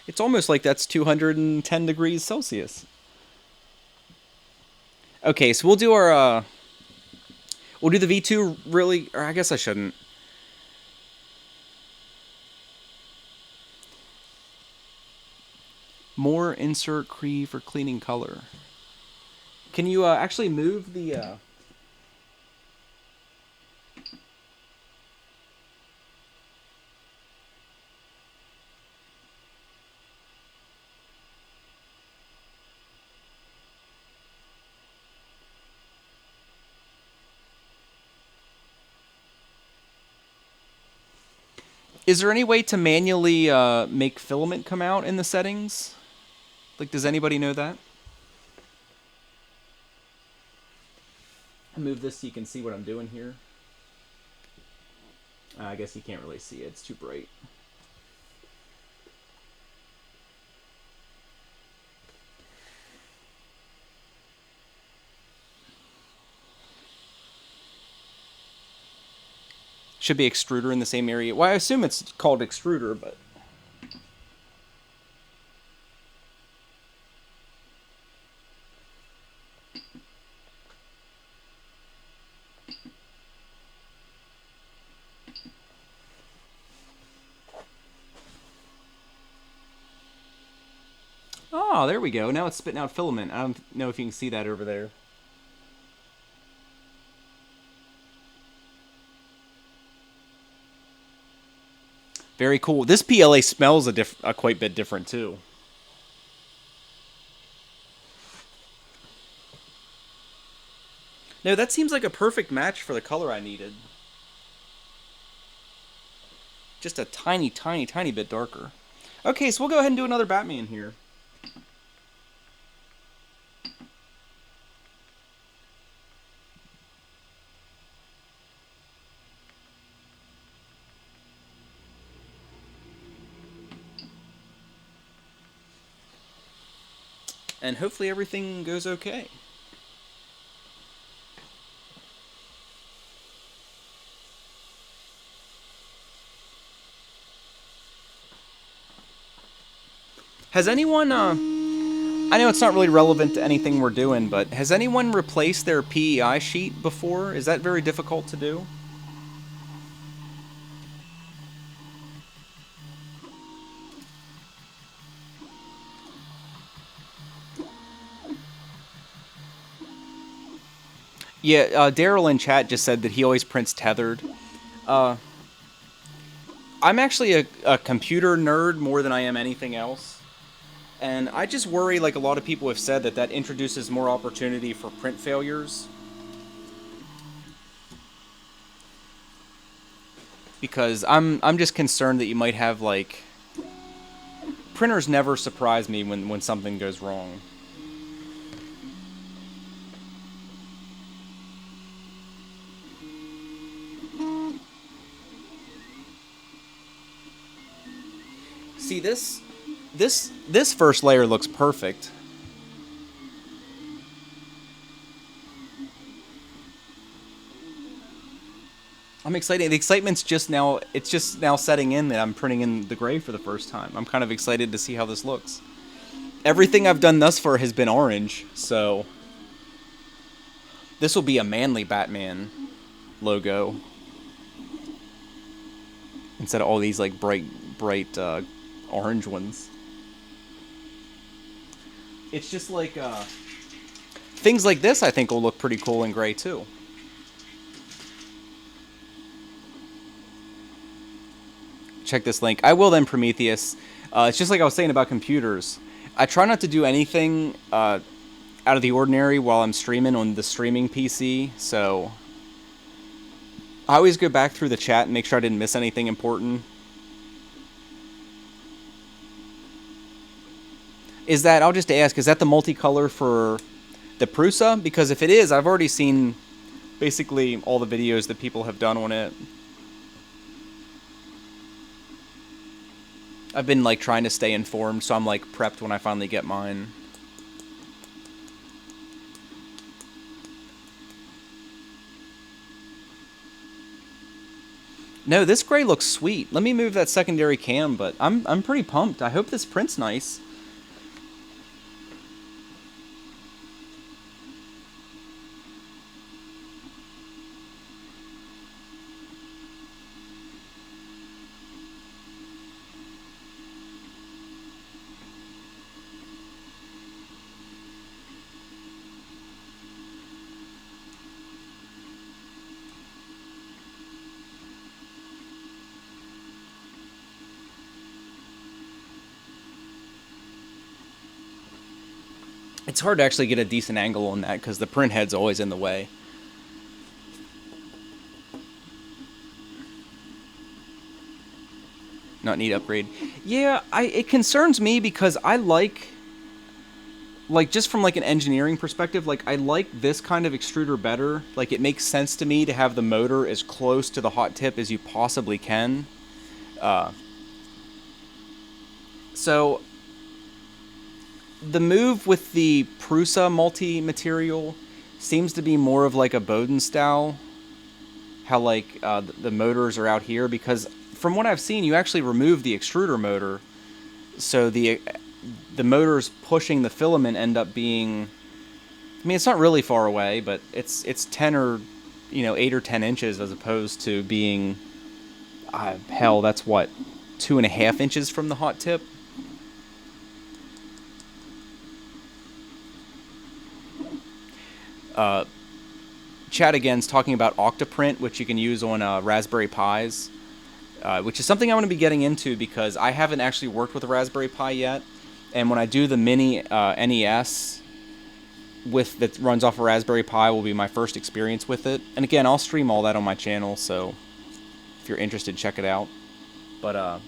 It's almost like that's 210 degrees Celsius. Okay, so we'll do our, we'll do the V2 really, or I guess I shouldn't. More insert Cree for cleaning color. Can you actually move the... Is there any way to manually make filament come out in the settings? Like, does anybody know that? I'll move this so you can see what I'm doing here. I guess you can't really see it. It's too bright. Should be extruder in the same area. Well, I assume it's called extruder, but... Oh, there we go. Now it's spitting out filament. I don't know if you can see that over there. Very cool. This PLA smells a quite bit different, too. No, that seems like a perfect match for the color I needed. Just a tiny, tiny, tiny bit darker. Okay, so we'll go ahead and do another Batman here. And hopefully everything goes okay. Has anyone, I know it's not really relevant to anything we're doing, but has anyone replaced their PEI sheet before? Is that very difficult to do? Yeah, Daryl in chat just said that he always prints tethered. I'm actually a computer nerd more than I am anything else. And I just worry, like a lot of people have said, that introduces more opportunity for print failures. Because I'm just concerned that you might have, like... Printers never surprise me when something goes wrong. See, this first layer looks perfect. I'm excited. The excitement's just now setting in that I'm printing in the gray for the first time. I'm kind of excited to see how this looks. Everything I've done thus far has been orange, so this will be a manly Batman logo instead of all these like bright orange ones. It's just like things like this I think will look pretty cool in gray too. Check this link. I will then, Prometheus. It's just like I was saying about computers. I try not to do anything out of the ordinary while I'm streaming on the streaming PC, so I always go back through the chat and make sure I didn't miss anything important. Is that, I'll just ask, is that the multicolor for the Prusa? Because if it is, I've already seen basically all the videos that people have done on it. I've been like trying to stay informed, so I'm like prepped when I finally get mine. No, this gray looks sweet. Let me move that secondary cam, but I'm pretty pumped. I hope this print's nice. It's hard to actually get a decent angle on that because the print head's always in the way. Not need upgrade. Yeah, it concerns me because I like just from like an engineering perspective, like I like this kind of extruder better. Like it makes sense to me to have the motor as close to the hot tip as you possibly can. So the move with the Prusa multi-material seems to be more of like a Bowden style. How like the motors are out here, because from what I've seen, you actually remove the extruder motor, so the motors pushing the filament end up being, I mean, it's not really far away, but it's 10 or 8 or 10 inches as opposed to being hell, that's what, 2.5 inches from the hot tip. Chad again's talking about Octoprint, which you can use on Raspberry Pis, which is something I want to be getting into because I haven't actually worked with a Raspberry Pi yet. And when I do the mini NES that runs off a Raspberry Pi, will be my first experience with it. And again, I'll stream all that on my channel, so if you're interested, check it out. But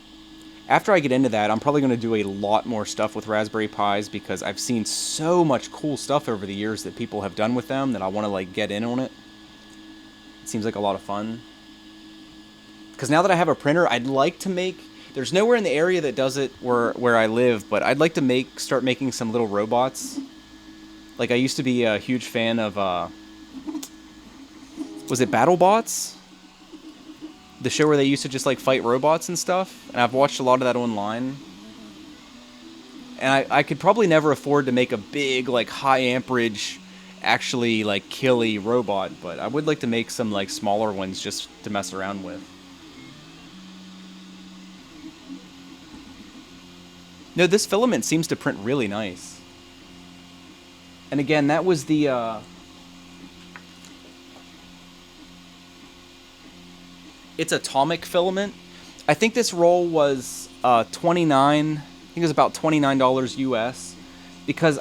after I get into that, I'm probably going to do a lot more stuff with Raspberry Pis because I've seen so much cool stuff over the years that people have done with them that I want to like get in on it. It seems like a lot of fun. Because now that I have a printer, I'd like to make... There's nowhere in the area that does it where I live, but I'd like to start making some little robots. Like, I used to be a huge fan of... was it BattleBots? The show where they used to just like fight robots and stuff, and I've watched a lot of that online. And I could probably never afford to make a big like high amperage, actually like killy robot, but I would like to make some like smaller ones just to mess around with. No, this filament seems to print really nice. And again, that was the it's atomic filament. I think this roll was I think it was about $29 US, because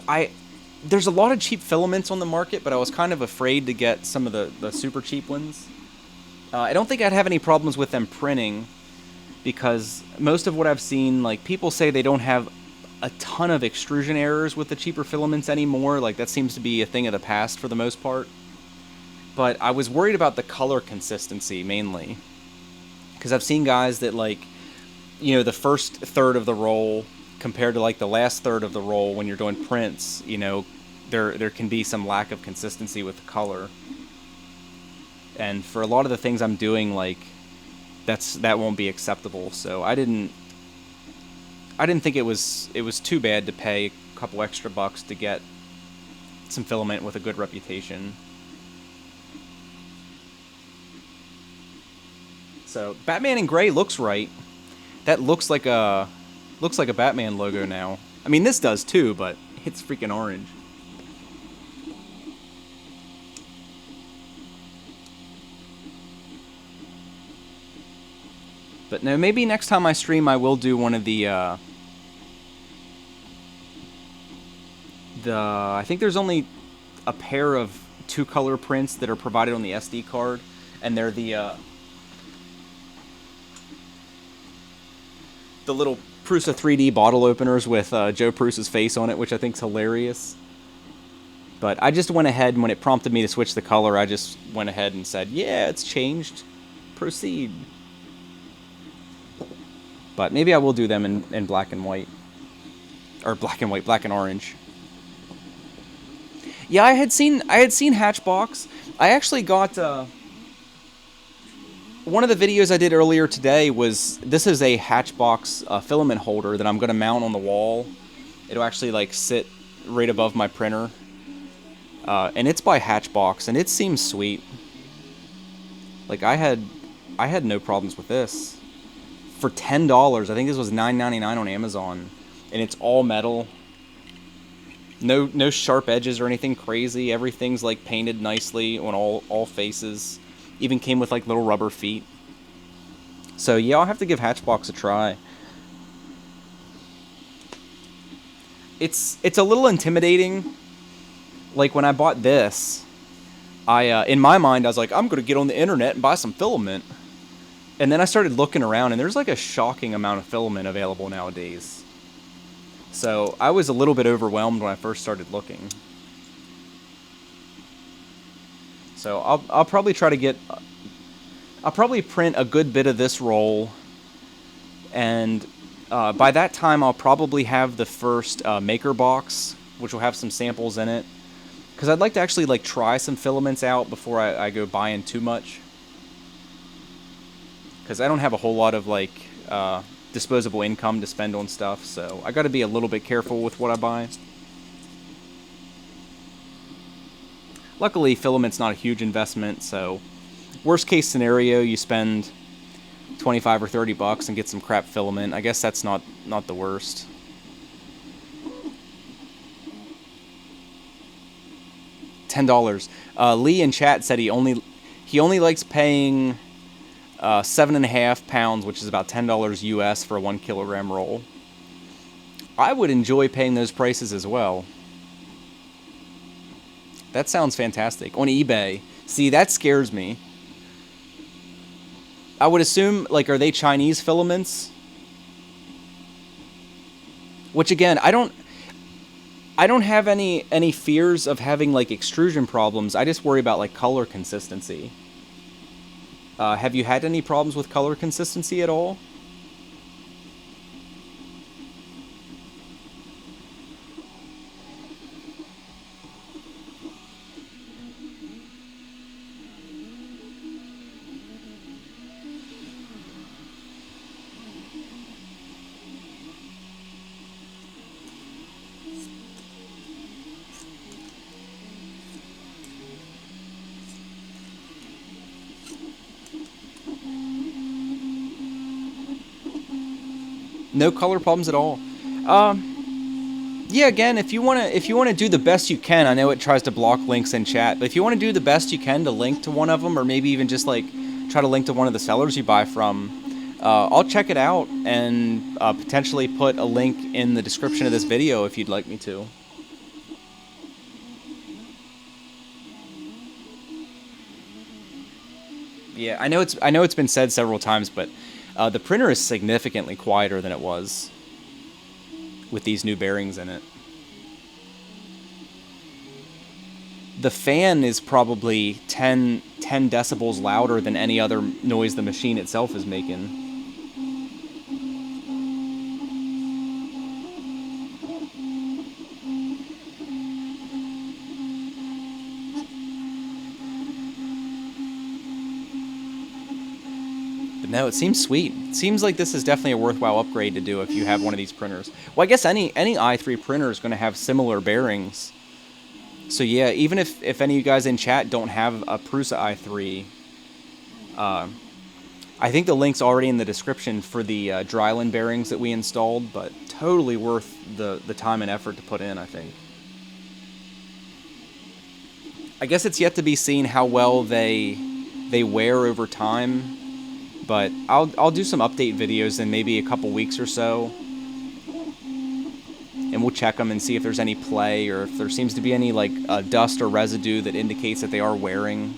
there's a lot of cheap filaments on the market, but I was kind of afraid to get some of the super cheap ones. I don't think I'd have any problems with them printing, because most of what I've seen, like, people say they don't have a ton of extrusion errors with the cheaper filaments anymore. Like, that seems to be a thing of the past for the most part. But I was worried about the color consistency mainly, because I've seen guys that, like, the first third of the roll compared to like the last third of the roll when you're doing prints, there can be some lack of consistency with the color. And for a lot of the things I'm doing, like, that won't be acceptable. So I didn't think it was too bad to pay a couple extra bucks to get some filament with a good reputation. So Batman in gray looks right. That looks like a Batman logo now. I mean, this does too, but it's freaking orange. But no, maybe next time I stream, I will do one of the I think there's only a pair of 2-color prints that are provided on the SD card, and they're the little Prusa 3D bottle openers with Joe Prusa's face on it, which I think's hilarious. But I just went ahead, and when it prompted me to switch the color, I just went ahead and said, yeah, it's changed. Proceed. But maybe I will do them in black and white. Or black and white, black and orange. Yeah, I had seen Hatchbox. I actually got one of the videos I did earlier today was, this is a Hatchbox filament holder that I'm going to mount on the wall. It'll actually like sit right above my printer. And it's by Hatchbox, and it seems sweet. Like I had no problems with this. For $10, I think this was $9.99 on Amazon, and it's all metal. No sharp edges or anything crazy. Everything's like painted nicely on all faces. Even came with like little rubber feet. So yeah, I'll have to give Hatchbox a try. It's a little intimidating. Like when I bought this, in my mind I was like, I'm gonna get on the internet and buy some filament. And then I started looking around, and there's like a shocking amount of filament available nowadays. So I was a little bit overwhelmed when I first started looking. So I'll probably try to get... I'll probably print a good bit of this roll, and by that time I'll probably have the first maker box, which will have some samples in it. Because I'd like to actually like try some filaments out before I go buying too much. Because I don't have a whole lot of like disposable income to spend on stuff, so I got to be a little bit careful with what I buy. Luckily, filament's not a huge investment, so worst case scenario, you spend 25 or 30 bucks and get some crap filament. I guess that's not the worst. $10. Lee in chat said he only likes paying 7.5 pounds, which is about $10 US for a 1 kilogram roll. I would enjoy paying those prices as well. That sounds fantastic. On eBay. See, that scares me. I would assume, like, are they Chinese filaments? Which again, I don't have any fears of having like extrusion problems. I just worry about like color consistency. Have you had any problems with color consistency at all? No color problems at all. Yeah, again, if you wanna do the best you can, I know it tries to block links in chat, but if you want to do the best you can to link to one of them, or maybe even just like try to link to one of the sellers you buy from, I'll check it out and potentially put a link in the description of this video if you'd like me to. Yeah, I know it's been said several times, but the printer is significantly quieter than it was with these new bearings in it. The fan is probably 10 decibels louder than any other noise the machine itself is making. No, it seems sweet. It seems like this is definitely a worthwhile upgrade to do if you have one of these printers. Well, I guess any i3 printer is going to have similar bearings. So yeah, even if any of you guys in chat don't have a Prusa i3, I think the link's already in the description for the Drylin bearings that we installed, but totally worth the time and effort to put in, I think. I guess it's yet to be seen how well they wear over time. But I'll do some update videos in maybe a couple weeks or so, and we'll check them and see if there's any play or if there seems to be any like dust or residue that indicates that they are wearing.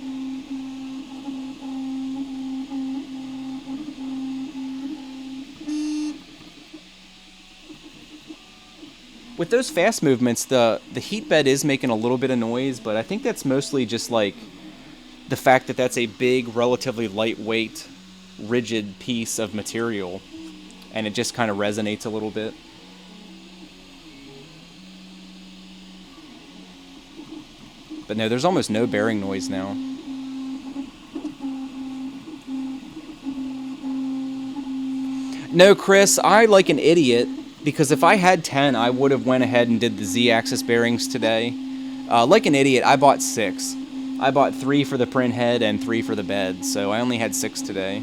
With those fast movements, the heat bed is making a little bit of noise, but I think that's mostly just like the fact that that's a big, relatively lightweight, rigid piece of material, and it just kind of resonates a little bit. But no, there's almost no bearing noise now. No, Chris, I, like an idiot, because if I had 10, I would have went ahead and did the Z-axis bearings today. Like an idiot, I bought 6. I bought 3 for the print head and 3 for the bed, so I only had 6 today.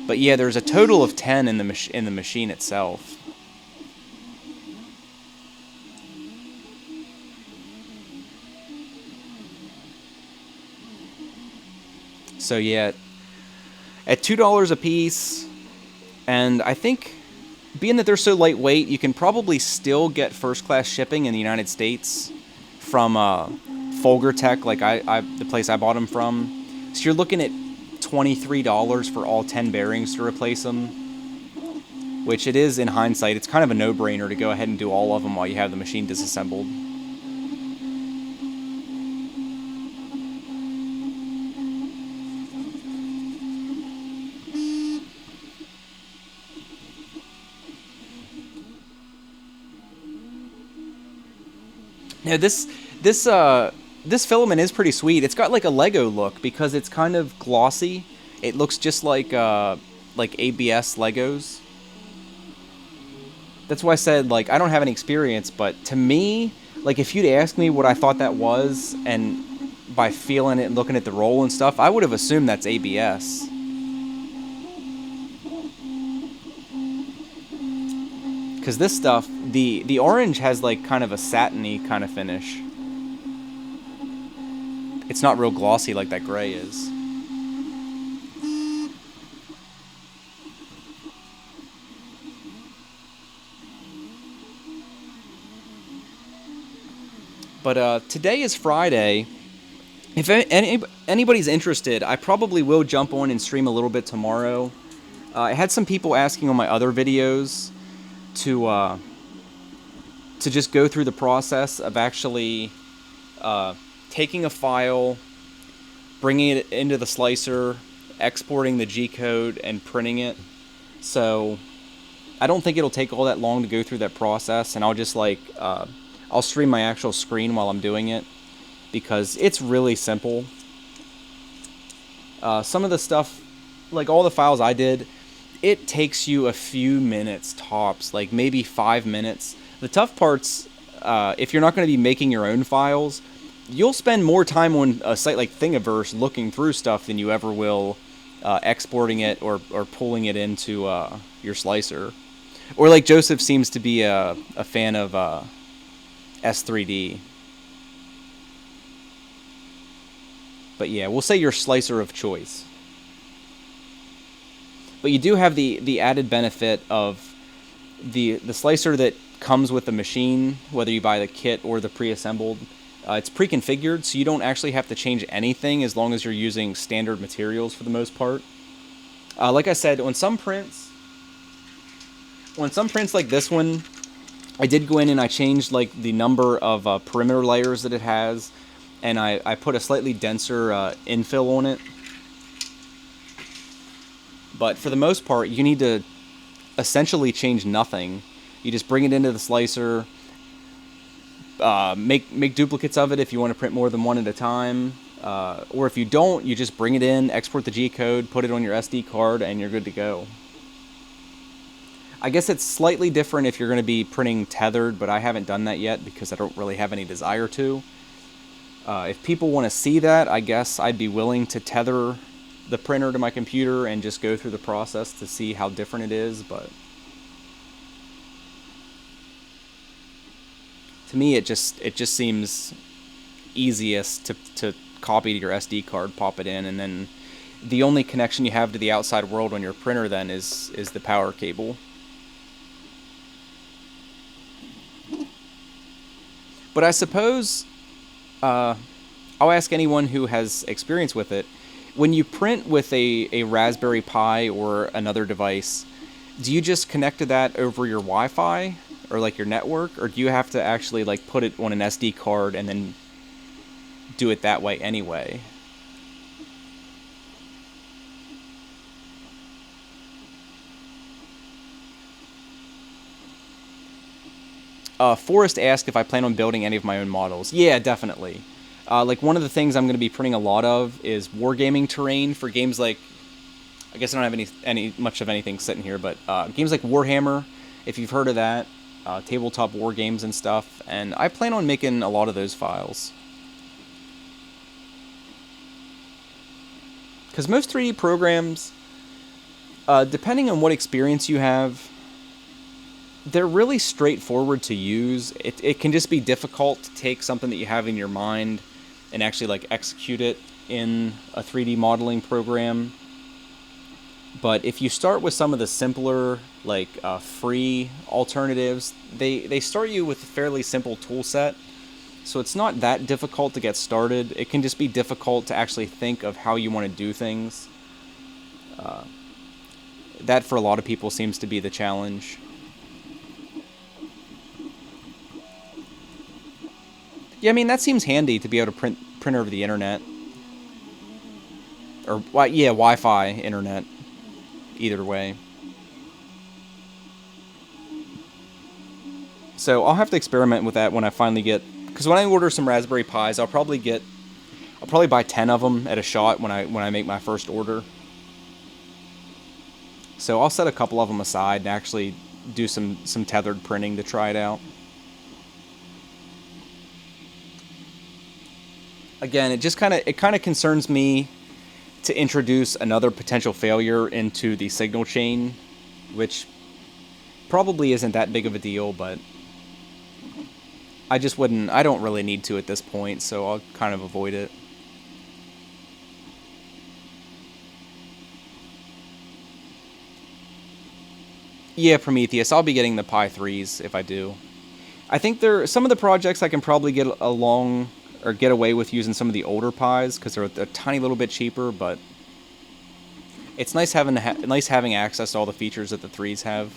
But yeah, there's a total of 10 in the machine itself. So yeah, at $2 a piece, and I think, being that they're so lightweight, you can probably still get first-class shipping in the United States from Folger Tech, like the place I bought them from. So you're looking at $23 for all 10 bearings to replace them, which it is in hindsight. It's kind of a no-brainer to go ahead and do all of them while you have the machine disassembled. Now this filament is pretty sweet. It's got like a Lego look because it's kind of glossy. It looks just like ABS Legos. That's why I said, like, I don't have any experience, but to me, like, if you'd asked me what I thought that was, and by feeling it and looking at the roll and stuff, I would have assumed that's ABS. Because this stuff, the orange has like kind of a satiny kind of finish. It's not real glossy like that gray is. But today is Friday. If anybody's interested, I probably will jump on and stream a little bit tomorrow. I had some people asking on my other videos to just go through the process of actually taking a file, bringing it into the slicer, exporting the G-code, and printing it. So I don't think it'll take all that long to go through that process, and I'll just I'll stream my actual screen while I'm doing it, because it's really simple. Some of the stuff, like all the files I did, it takes you a few minutes tops, like maybe 5 minutes. The tough part's, if you're not going to be making your own files, you'll spend more time on a site like Thingiverse looking through stuff than you ever will exporting it or pulling it into your slicer. Or like Joseph seems to be a fan of S3D. But yeah, we'll say your slicer of choice. But you do have the added benefit of the slicer that comes with the machine, whether you buy the kit or the pre-assembled. It's pre-configured, so you don't actually have to change anything as long as you're using standard materials for the most part. Like I said, on some prints like this one, I did go in and I changed like the number of perimeter layers that it has, and I put a slightly denser infill on it. But for the most part, you need to essentially change nothing. You just bring it into the slicer, make duplicates of it if you want to print more than one at a time. Or if you don't, you just bring it in, export the G-code, put it on your SD card, and you're good to go. I guess it's slightly different if you're going to be printing tethered, but I haven't done that yet because I don't really have any desire to. If people want to see that, I guess I'd be willing to tether the printer to my computer and just go through the process to see how different it is, but to me it just seems easiest to copy to your SD card, pop it in, and then the only connection you have to the outside world on your printer then is the power cable. But I suppose I'll ask anyone who has experience with it, when you print with a Raspberry Pi or another device, do you just connect to that over your Wi-Fi or like your network, or do you have to actually like put it on an SD card and then do it that way anyway? Forrest asked if I plan on building any of my own models. Yeah, definitely. Like, one of the things I'm going to be printing a lot of is wargaming terrain for games like, I guess I don't have any much of anything sitting here, but games like Warhammer, if you've heard of that, tabletop war games and stuff, and I plan on making a lot of those files. Because most 3D programs, depending on what experience you have, they're really straightforward to use. It can just be difficult to take something that you have in your mind and actually like execute it in a 3D modeling program. But if you start with some of the simpler, like free alternatives, they start you with a fairly simple tool set. So it's not that difficult to get started. It can just be difficult to actually think of how you want to do things. That for a lot of people seems to be the challenge. Yeah, I mean, that seems handy to be able to print over the internet. Or, yeah, Wi-Fi internet. Either way. So I'll have to experiment with that when I finally get... Because when I order some Raspberry Pis, I'll probably buy 10 of them at a shot when I make my first order. So I'll set a couple of them aside and actually do some tethered printing to try it out. Again, it kind of concerns me to introduce another potential failure into the signal chain, which probably isn't that big of a deal, but I don't really need to at this point, so I'll kind of avoid it. Yeah, Prometheus, I'll be getting the Pi 3s if I do. I think some of the projects I can probably get along or get away with using some of the older Pis because they're a tiny little bit cheaper, but it's nice having access to all the features that the 3s have.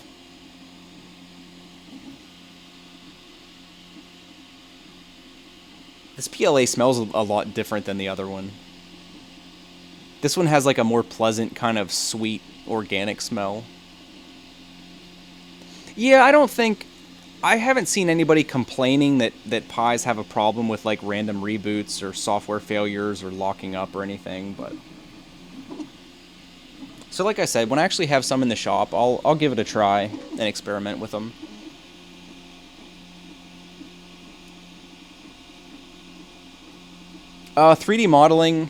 This PLA smells a lot different than the other one. This one has like a more pleasant kind of sweet organic smell. Yeah, I haven't seen anybody complaining that Pis have a problem with like random reboots or software failures or locking up or anything, but... So like I said, when I actually have some in the shop, I'll give it a try and experiment with them. 3D modeling.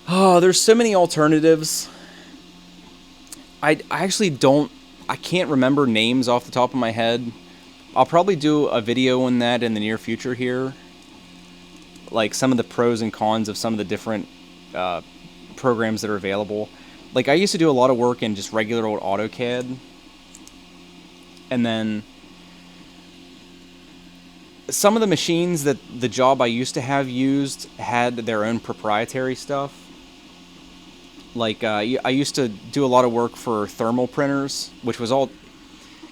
Oh, there's so many alternatives. I can't remember names off the top of my head. I'll probably do a video on that in the near future here. Like some of the pros and cons of some of the different programs that are available. Like I used to do a lot of work in just regular old AutoCAD. And then some of the machines that the job I used to have used had their own proprietary stuff. Like I used to do a lot of work for thermal printers, which was all...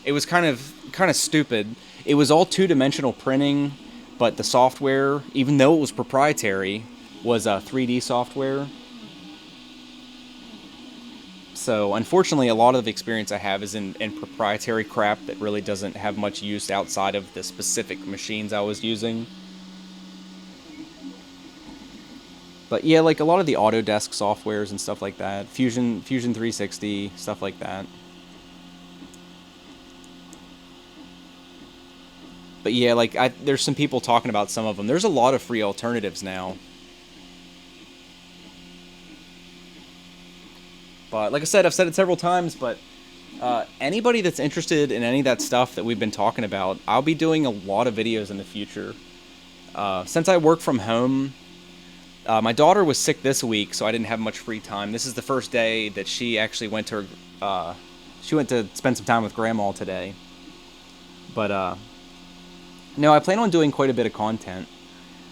It was kind of stupid. It was all two-dimensional printing, but the software, even though it was proprietary, was 3D software. So, unfortunately, a lot of the experience I have is in proprietary crap that really doesn't have much use outside of the specific machines I was using. But yeah, like a lot of the Autodesk softwares and stuff like that. Fusion 360, stuff like that. But yeah, like there's some people talking about some of them. There's a lot of free alternatives now. But like I said, I've said it several times, but anybody that's interested in any of that stuff that we've been talking about, I'll be doing a lot of videos in the future. Since I work from home, my daughter was sick this week, so I didn't have much free time. This is the first day that she actually went to spend some time with Grandma today. But no, I plan on doing quite a bit of content.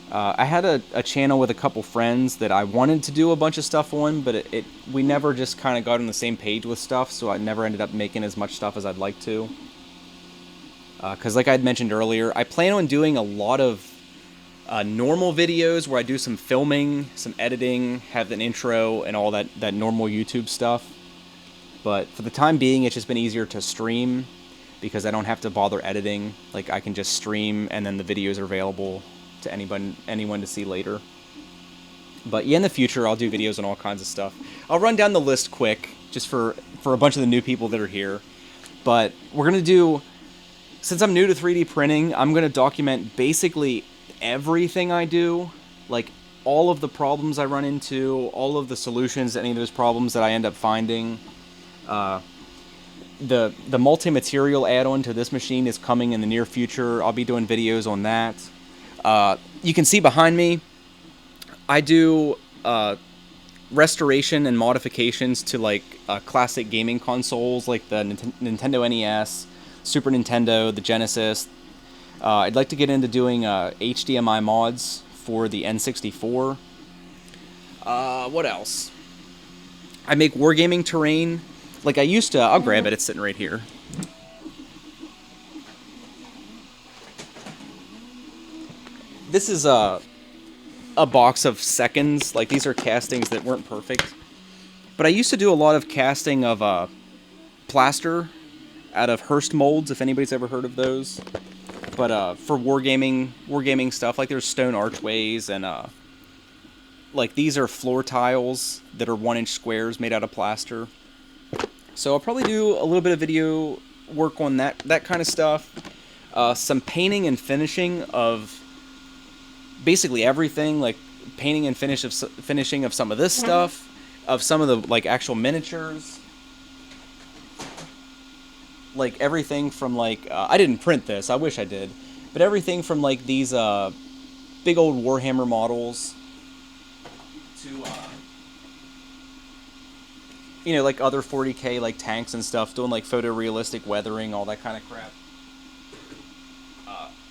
I had a channel with a couple friends that I wanted to do a bunch of stuff on, but we never just kind of got on the same page with stuff, so I never ended up making as much stuff as I'd like to. Because like I had mentioned earlier, I plan on doing a lot of normal videos where I do some filming, some editing, have an intro, and all that normal YouTube stuff. But for the time being, it's just been easier to stream. because I don't have to bother editing. Like, I can just stream, and then the videos are available to anyone to see later. But yeah, in the future, I'll do videos on all kinds of stuff. I'll run down the list quick, just for a bunch of the new people that are here. But we're going to do, since I'm new to 3D printing, I'm going to document basically everything I do, like all of the problems I run into, all of the solutions to any of those problems that I end up finding. The multi-material add-on to this machine is coming in the near future. I'll be doing videos on that. You can see behind me, I do restoration and modifications to like classic gaming consoles like the Nintendo NES, Super Nintendo, the Genesis. I'd like to get into doing HDMI mods for the N64. What else? I make wargaming terrain. Like I used to, I'll grab it, it's sitting right here. This is a box of seconds. Like, these are castings that weren't perfect. But I used to do a lot of casting of plaster out of Hearst molds, if anybody's ever heard of those. But for wargaming stuff, like there's stone archways and like these are floor tiles that are 1-inch squares made out of plaster. So I'll probably do a little bit of video work on that kind of stuff. Some painting and finishing of basically everything, like painting and finishing of some of this stuff, of some of the like actual miniatures, like everything from like I didn't print this, I wish I did, but everything from like these big old Warhammer models to you know, like other 40K like tanks and stuff, doing like photorealistic weathering, all that kind of crap.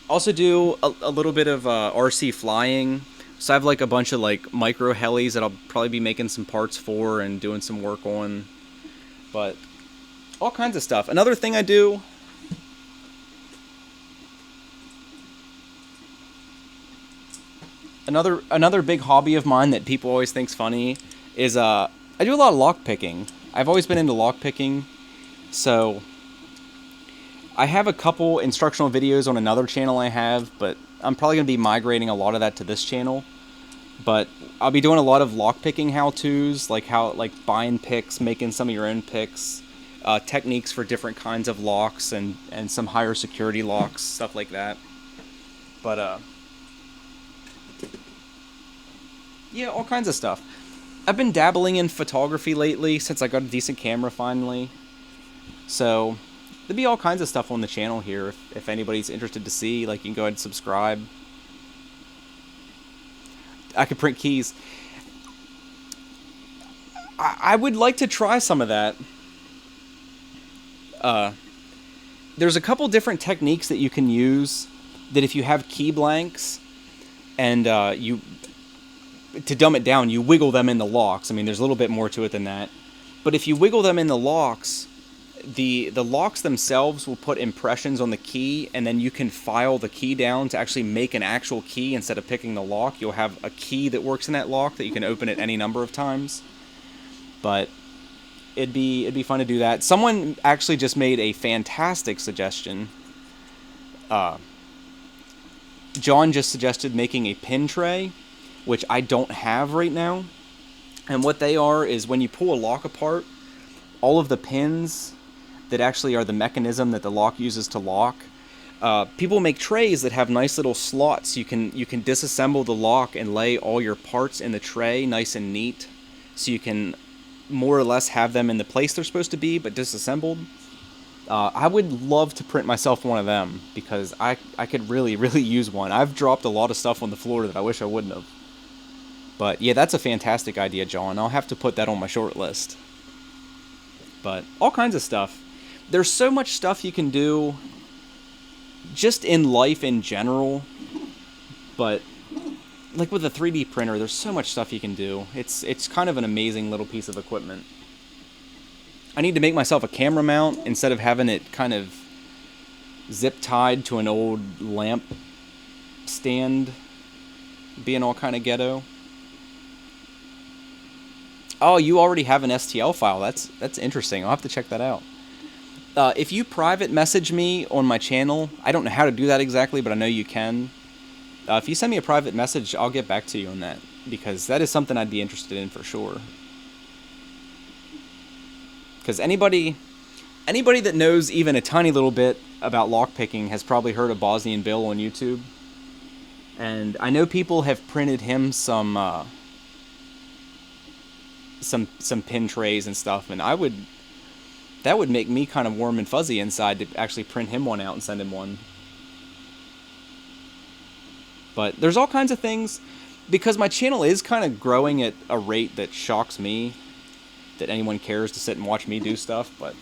Also do a little bit of RC flying. So I have like a bunch of like micro helis that I'll probably be making some parts for and doing some work on. But all kinds of stuff. Another thing I do, another big hobby of mine that people always think's funny is I do a lot of lock picking. I've always been into lock picking. So I have a couple instructional videos on another channel I have, but I'm probably going to be migrating a lot of that to this channel. But I'll be doing a lot of lockpicking how-tos, like buying picks, making some of your own picks, techniques for different kinds of locks and some higher security locks, stuff like that. But yeah, all kinds of stuff. I've been dabbling in photography lately since I got a decent camera finally. So there'll be all kinds of stuff on the channel here if anybody's interested to see. Like, you can go ahead and subscribe. I could print keys. I would like to try some of that. There's a couple different techniques that you can use that if you have key blanks and to dumb it down, you wiggle them in the locks. I mean, there's a little bit more to it than that. But if you wiggle them in the locks, the locks themselves will put impressions on the key, and then you can file the key down to actually make an actual key instead of picking the lock. You'll have a key that works in that lock that you can open it any number of times. But it'd be fun to do that. Someone actually just made a fantastic suggestion. John just suggested making a pin tray, which I don't have right now. And what they are is when you pull a lock apart, all of the pins that actually are the mechanism that the lock uses to lock. People make trays that have nice little slots. You can disassemble the lock and lay all your parts in the tray nice and neat, so you can more or less have them in the place they're supposed to be, but disassembled. I would love to print myself one of them, because I could really use one. I've dropped a lot of stuff on the floor that I wish I wouldn't have. But yeah, that's a fantastic idea, John. I'll have to put that on my short list. But all kinds of stuff. There's so much stuff you can do just in life in general. But like with a 3D printer, there's so much stuff you can do. It's kind of an amazing little piece of equipment. I need to make myself a camera mount instead of having it kind of zip tied to an old lamp stand, being all kind of ghetto. Oh, you already have an STL file. That's interesting. I'll have to check that out. If you private message me on my channel, I don't know how to do that exactly, but I know you can. If you send me a private message, I'll get back to you on that, because that is something I'd be interested in for sure. Because anybody that knows even a tiny little bit about lockpicking has probably heard of Bosnian Bill on YouTube. And I know people have printed him some pin trays and stuff, and that would make me kind of warm and fuzzy inside to actually print him one out and send him one. But there's all kinds of things, because my channel is kind of growing at a rate that shocks me, that anyone cares to sit and watch me do stuff. But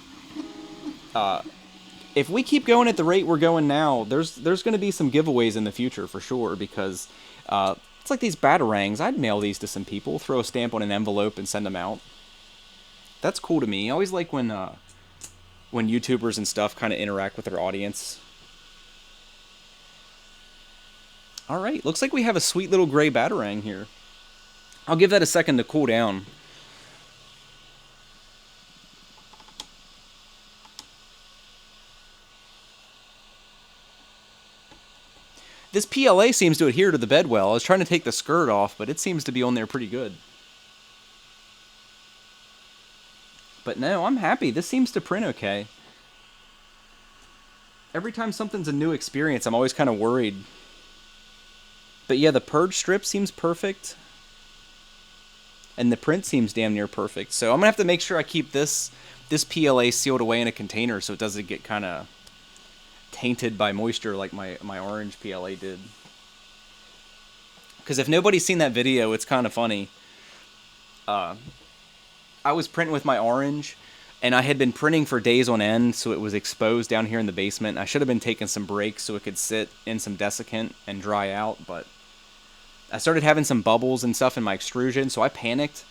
if we keep going at the rate we're going now, there's going to be some giveaways in the future for sure, because it's like these batarangs. I'd mail these to some people, throw a stamp on an envelope and send them out. That's cool to me. I always like when YouTubers and stuff kind of interact with their audience. Alright, looks like we have a sweet little gray batarang here. I'll give that a second to cool down. This PLA seems to adhere to the bed well. I was trying to take the skirt off, but it seems to be on there pretty good. But no, I'm happy. This seems to print okay. Every time something's a new experience, I'm always kind of worried. But yeah, the purge strip seems perfect. And the print seems damn near perfect. So I'm going to have to make sure I keep this PLA sealed away in a container so it doesn't get kind of tainted by moisture like my orange PLA did. Because if nobody's seen that video, it's kind of funny. I was printing with my orange, and I had been printing for days on end, so it was exposed down here in the basement. I should have been taking some breaks so it could sit in some desiccant and dry out, but I started having some bubbles and stuff in my extrusion, so I panicked.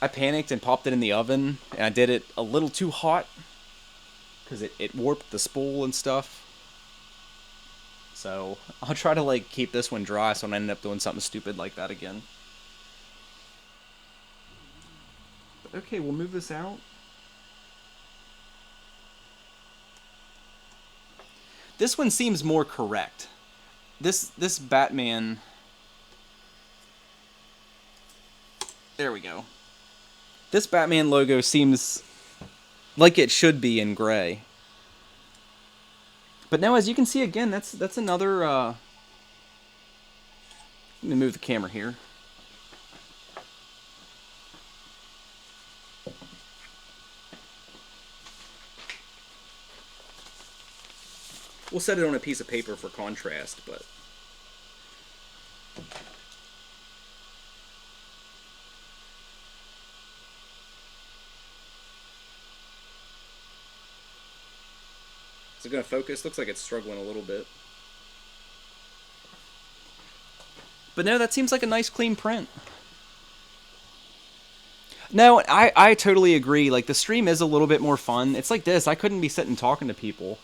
I panicked and popped it in the oven, and I did it a little too hot because it warped the spool and stuff. So I'll try to like keep this one dry so I don't end up doing something stupid like that again. Okay, we'll move this out. This one seems more correct. This Batman... There we go. This Batman logo seems like it should be in gray. But now, as you can see again, that's another... Let me move the camera here. We'll set it on a piece of paper for contrast, but... Is it going to focus? Looks like it's struggling a little bit. But no, that seems like a nice clean print. No, I totally agree. Like, the stream is a little bit more fun. It's like this. I couldn't be sitting talking to people.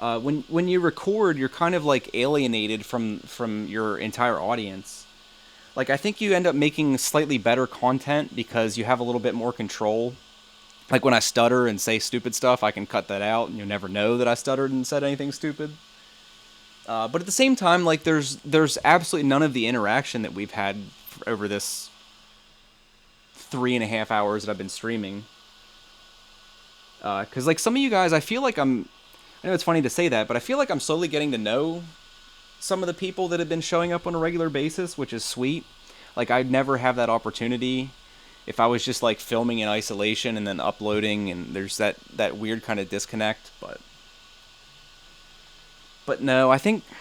When you record, you're kind of like alienated from your entire audience. Like, I think you end up making slightly better content because you have a little bit more control. Like, when I stutter and say stupid stuff, I can cut that out, and you'll never know that I stuttered and said anything stupid. But at the same time, like, there's absolutely none of the interaction that we've had over this 3.5 hours that I've been streaming. Because, like, some of you guys, I feel like I know it's funny to say that, but I feel like I'm slowly getting to know some of the people that have been showing up on a regular basis, which is sweet. Like, I'd never have that opportunity if I was just, like, filming in isolation and then uploading, and there's that weird kind of disconnect, But no, I think... I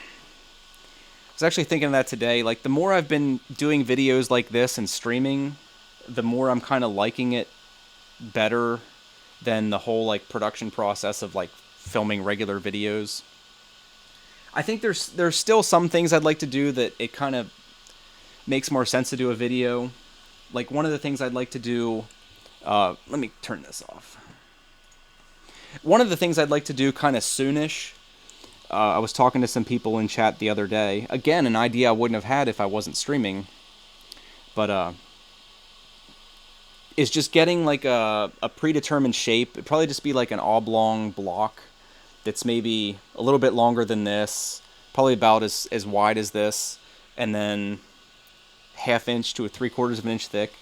was actually thinking of that today. Like, the more I've been doing videos like this and streaming, the more I'm kind of liking it better than the whole, like, production process of, like, filming regular videos. I think there's still some things I'd like to do that it kind of makes more sense to do a video. Like, one of the things I'd like to do... let me turn this off. One of the things I'd like to do kind of soonish... I was talking to some people in chat the other day. Again, an idea I wouldn't have had if I wasn't streaming. But, is just getting like a predetermined shape. It'd probably just be like an oblong block that's maybe a little bit longer than this, probably about as wide as this, and then half inch to a 3/4 of an inch thick,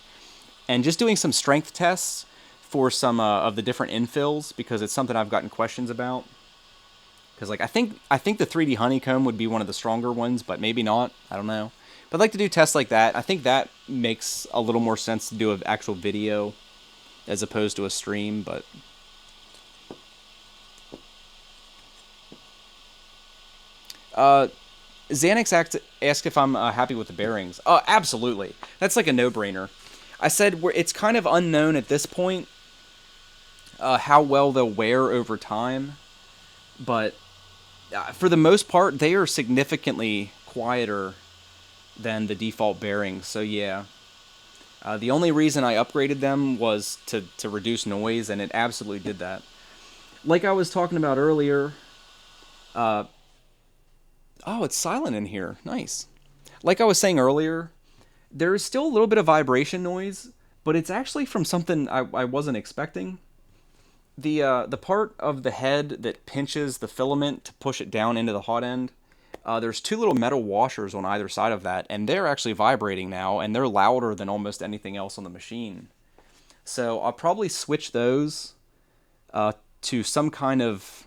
and just doing some strength tests for some of the different infills, because it's something I've gotten questions about. Because like I think the 3D honeycomb would be one of the stronger ones, but maybe not. I don't know. But I'd like to do tests like that. I think that makes a little more sense to do an actual video as opposed to a stream. But Xanax asked if I'm happy with the bearings. Oh, absolutely. That's like a no-brainer. I said it's kind of unknown at this point how well they'll wear over time, but for the most part, they are significantly quieter than the default bearings. So yeah, the only reason I upgraded them was to reduce noise, and it absolutely did that. Like I was talking about earlier, oh, it's silent in here. Nice. Like I was saying earlier, there is still a little bit of vibration noise, but it's actually from something I wasn't expecting. The part of the head that pinches the filament to push it down into the hot end, there's two little metal washers on either side of that, and they're actually vibrating now, and they're louder than almost anything else on the machine. So I'll probably switch those to some kind of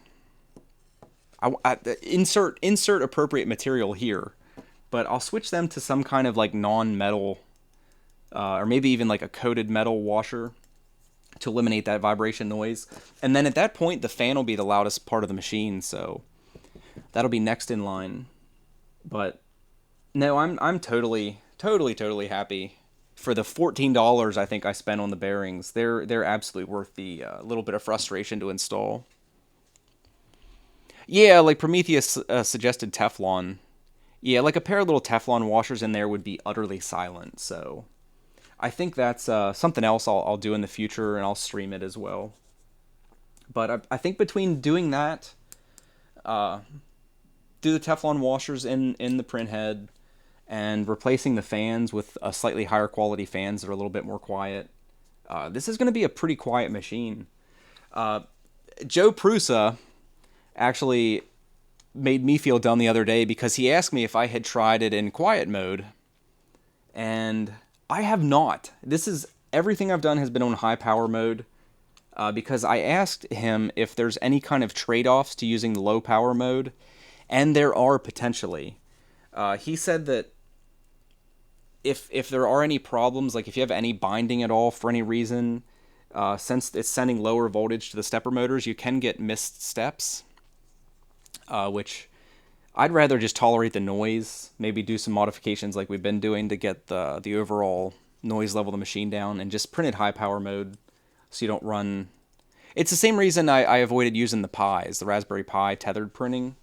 insert appropriate material here, but I'll switch them to some kind of like non-metal, or maybe even like a coated metal washer to eliminate that vibration noise. And then at that point, the fan will be the loudest part of the machine, so that'll be next in line. But no, I'm totally happy for the $14 I think I spent on the bearings. They're absolutely worth the little bit of frustration to install. Yeah, like Prometheus suggested Teflon. Yeah, like a pair of little Teflon washers in there would be utterly silent. So I think that's something else I'll do in the future, and I'll stream it as well. But I think between doing that, do the Teflon washers in the print head, and replacing the fans with slightly higher quality fans that are a little bit more quiet, this is going to be a pretty quiet machine. Joe Prusa actually made me feel dumb the other day because he asked me if I had tried it in quiet mode, and I have not. Everything I've done has been on high power mode, because I asked him if there's any kind of trade-offs to using the low power mode, and there are potentially. He said that if there are any problems, like if you have any binding at all for any reason, since it's sending lower voltage to the stepper motors, you can get missed steps, which I'd rather just tolerate the noise, maybe do some modifications like we've been doing to get the overall noise level of the machine down, and just print it high power mode so you don't run... It's the same reason I avoided using the Pis, the Raspberry Pi tethered printing.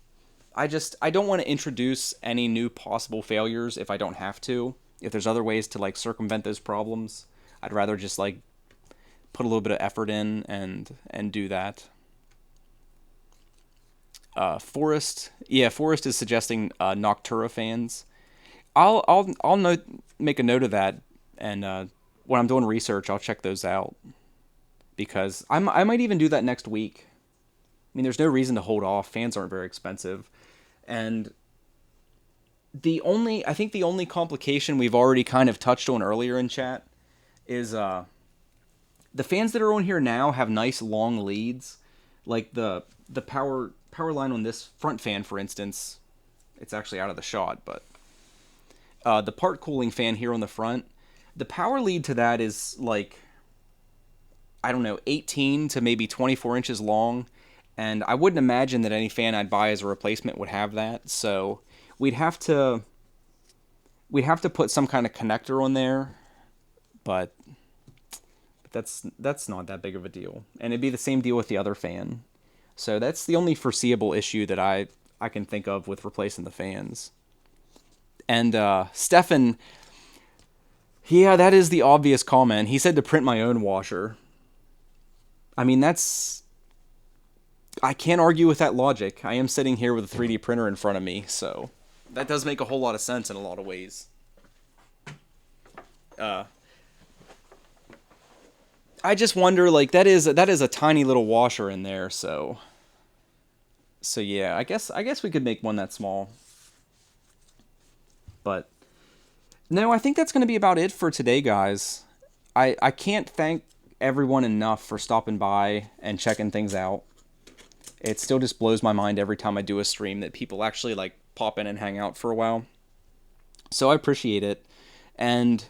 I don't want to introduce any new possible failures if I don't have to. If there's other ways to like circumvent those problems, I'd rather just like put a little bit of effort in and do that. Forrest is suggesting Noctura fans. I'll make a note of that, and when I'm doing research, I'll check those out, because I might even do that next week. I mean, there's no reason to hold off. Fans aren't very expensive, and I think the only complication we've already kind of touched on earlier in chat is the fans that are on here now have nice long leads, like the power line on this front fan, for instance. It's actually out of the shot, but the part cooling fan here on the front, the power lead to that is like, I don't know, 18 to maybe 24 inches long, and I wouldn't imagine that any fan I'd buy as a replacement would have that, so we'd have to put some kind of connector on there, but that's not that big of a deal, and it'd be the same deal with the other fan. So that's the only foreseeable issue that I can think of with replacing the fans. And Stefan, yeah, that is the obvious comment. He said to print my own washer. I mean, I can't argue with that logic. I am sitting here with a 3D printer in front of me, so that does make a whole lot of sense in a lot of ways. I just wonder, like, that is a tiny little washer in there, so yeah, I guess we could make one that small. But no, I think that's going to be about it for today, guys. I can't thank everyone enough for stopping by and checking things out. It still just blows my mind every time I do a stream that people actually like pop in and hang out for a while. So I appreciate it. And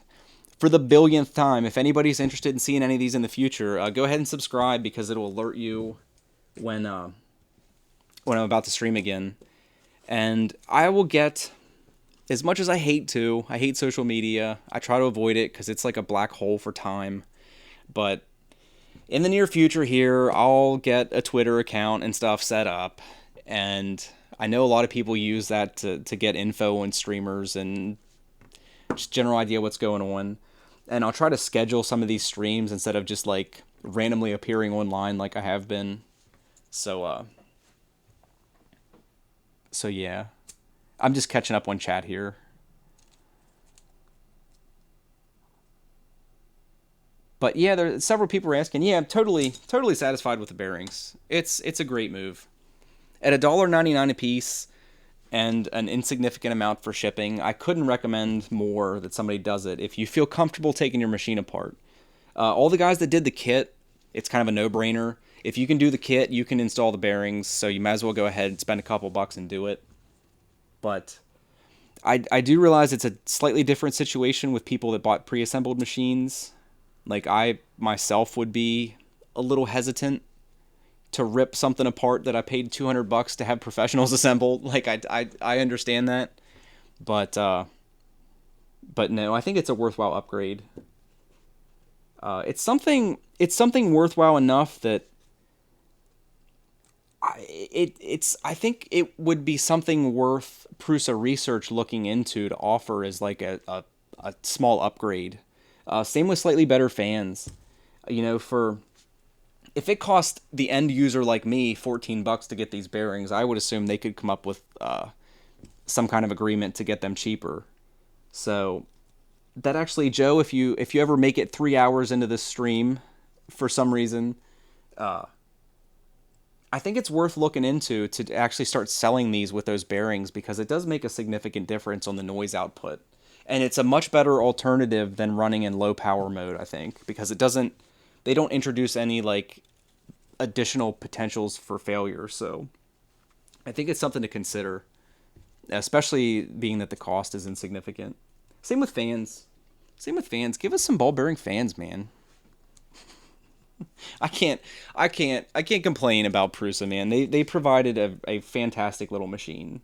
for the billionth time, if anybody's interested in seeing any of these in the future, go ahead and subscribe because it'll alert you when when I'm about to stream again. And I will get, as much as I hate social media. I try to avoid it because it's like a black hole for time. But in the near future here, I'll get a Twitter account and stuff set up. And I know a lot of people use that to get info on streamers and just general idea what's going on. And I'll try to schedule some of these streams instead of just like randomly appearing online like I have been. So yeah. I'm just catching up on chat here. But yeah, there several people were asking. Yeah, I'm totally satisfied with the bearings. It's a great move. At $1.99 a piece and an insignificant amount for shipping, I couldn't recommend more that somebody does it if you feel comfortable taking your machine apart. All the guys that did the kit, it's kind of a no-brainer. If you can do the kit, you can install the bearings, so you might as well go ahead and spend a couple bucks and do it. But I do realize it's a slightly different situation with people that bought pre-assembled machines. Like, I myself would be a little hesitant to rip something apart that I paid $200 to have professionals assemble. Like, I understand that. But no, I think it's a worthwhile upgrade. It's something worthwhile enough that I think it would be something worth Prusa Research looking into to offer as like a small upgrade. Same with slightly better fans. If it cost the end user like me $14 to get these bearings, I would assume they could come up with some kind of agreement to get them cheaper. So that actually, Joe, if you ever make it 3 hours into this stream for some reason, I think it's worth looking into to actually start selling these with those bearings because it does make a significant difference on the noise output. And it's a much better alternative than running in low power mode, I think, because they don't introduce any like additional potentials for failure. So I think it's something to consider, especially being that the cost is insignificant. Same with fans. Give us some ball bearing fans, man. I can't complain about Prusa, man. They provided a fantastic little machine.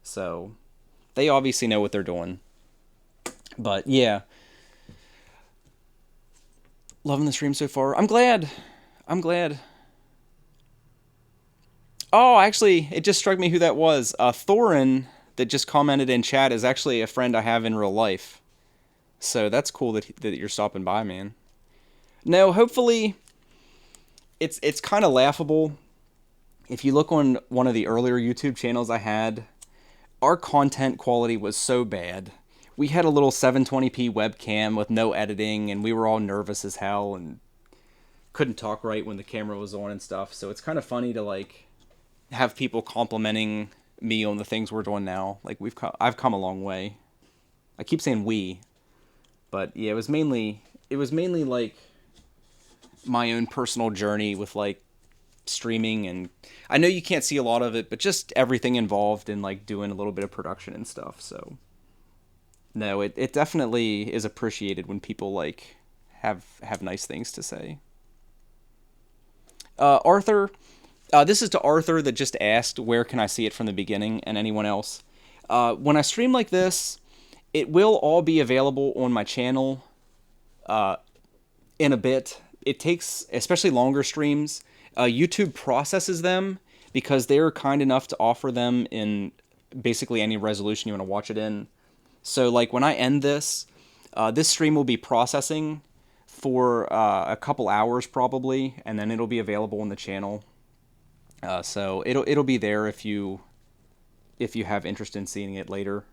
So they obviously know what they're doing. But yeah. Loving the stream so far. I'm glad. Oh, actually, it just struck me who that was. Thorin, that just commented in chat, is actually a friend I have in real life. So that's cool that you're stopping by, man. No, hopefully, it's kind of laughable. If you look on one of the earlier YouTube channels I had, our content quality was so bad. We had a little 720p webcam with no editing, and we were all nervous as hell and couldn't talk right when the camera was on and stuff. So it's kind of funny to like have people complimenting me on the things we're doing now. Like I've come a long way. I keep saying we, but yeah, it was mainly like my own personal journey with like streaming, and I know you can't see a lot of it, but just everything involved in like doing a little bit of production and stuff. So no, it definitely is appreciated when people like have nice things to say. Arthur, this is to Arthur that just asked where can I see it from the beginning, and anyone else. When I stream like this, it will all be available on my channel in a bit. It takes, especially longer streams, YouTube processes them because they're kind enough to offer them in basically any resolution you want to watch it in. So like when I end this, this stream will be processing for a couple hours probably, and then it'll be available on the channel. So it'll be there if you have interest in seeing it later.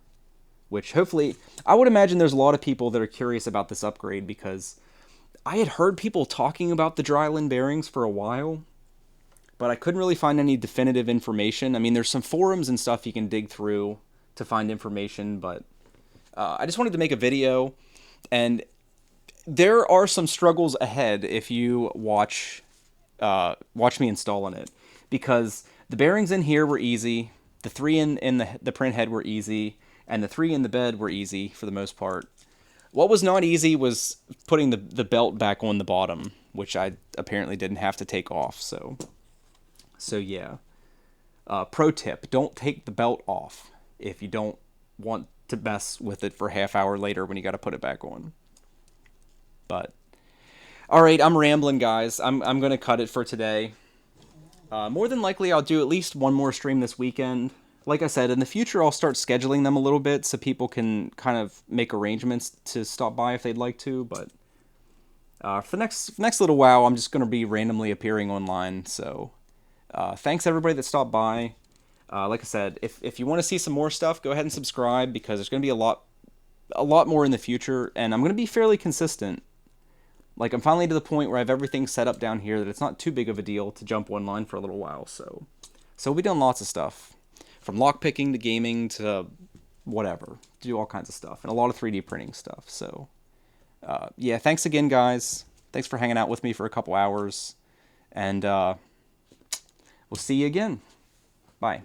Which hopefully, I would imagine there's a lot of people that are curious about this upgrade because I had heard people talking about the Drylin bearings for a while, but I couldn't really find any definitive information. I mean, there's some forums and stuff you can dig through to find information, but I just wanted to make a video, and there are some struggles ahead if you watch me installing it, because the bearings in here were easy, the three in the print head were easy, and the three in the bed were easy for the most part. What was not easy was putting the belt back on the bottom, which I apparently didn't have to take off. So yeah. Pro tip: don't take the belt off if you don't want to mess with it for a half hour later when you got to put it back on. But all right, I'm rambling, guys. I'm gonna cut it for today. More than likely, I'll do at least one more stream this weekend. Like I said, in the future, I'll start scheduling them a little bit so people can kind of make arrangements to stop by if they'd like to. But for the next little while, I'm just going to be randomly appearing online. So thanks everybody that stopped by. Like I said, if you want to see some more stuff, go ahead and subscribe, because there's going to be a lot more in the future, and I'm going to be fairly consistent. Like, I'm finally to the point where I have everything set up down here that it's not too big of a deal to jump online for a little while. So we'll be doing lots of stuff. From lockpicking to gaming to whatever. To do all kinds of stuff. And a lot of 3D printing stuff. So, yeah, thanks again, guys. Thanks for hanging out with me for a couple hours. And we'll see you again. Bye.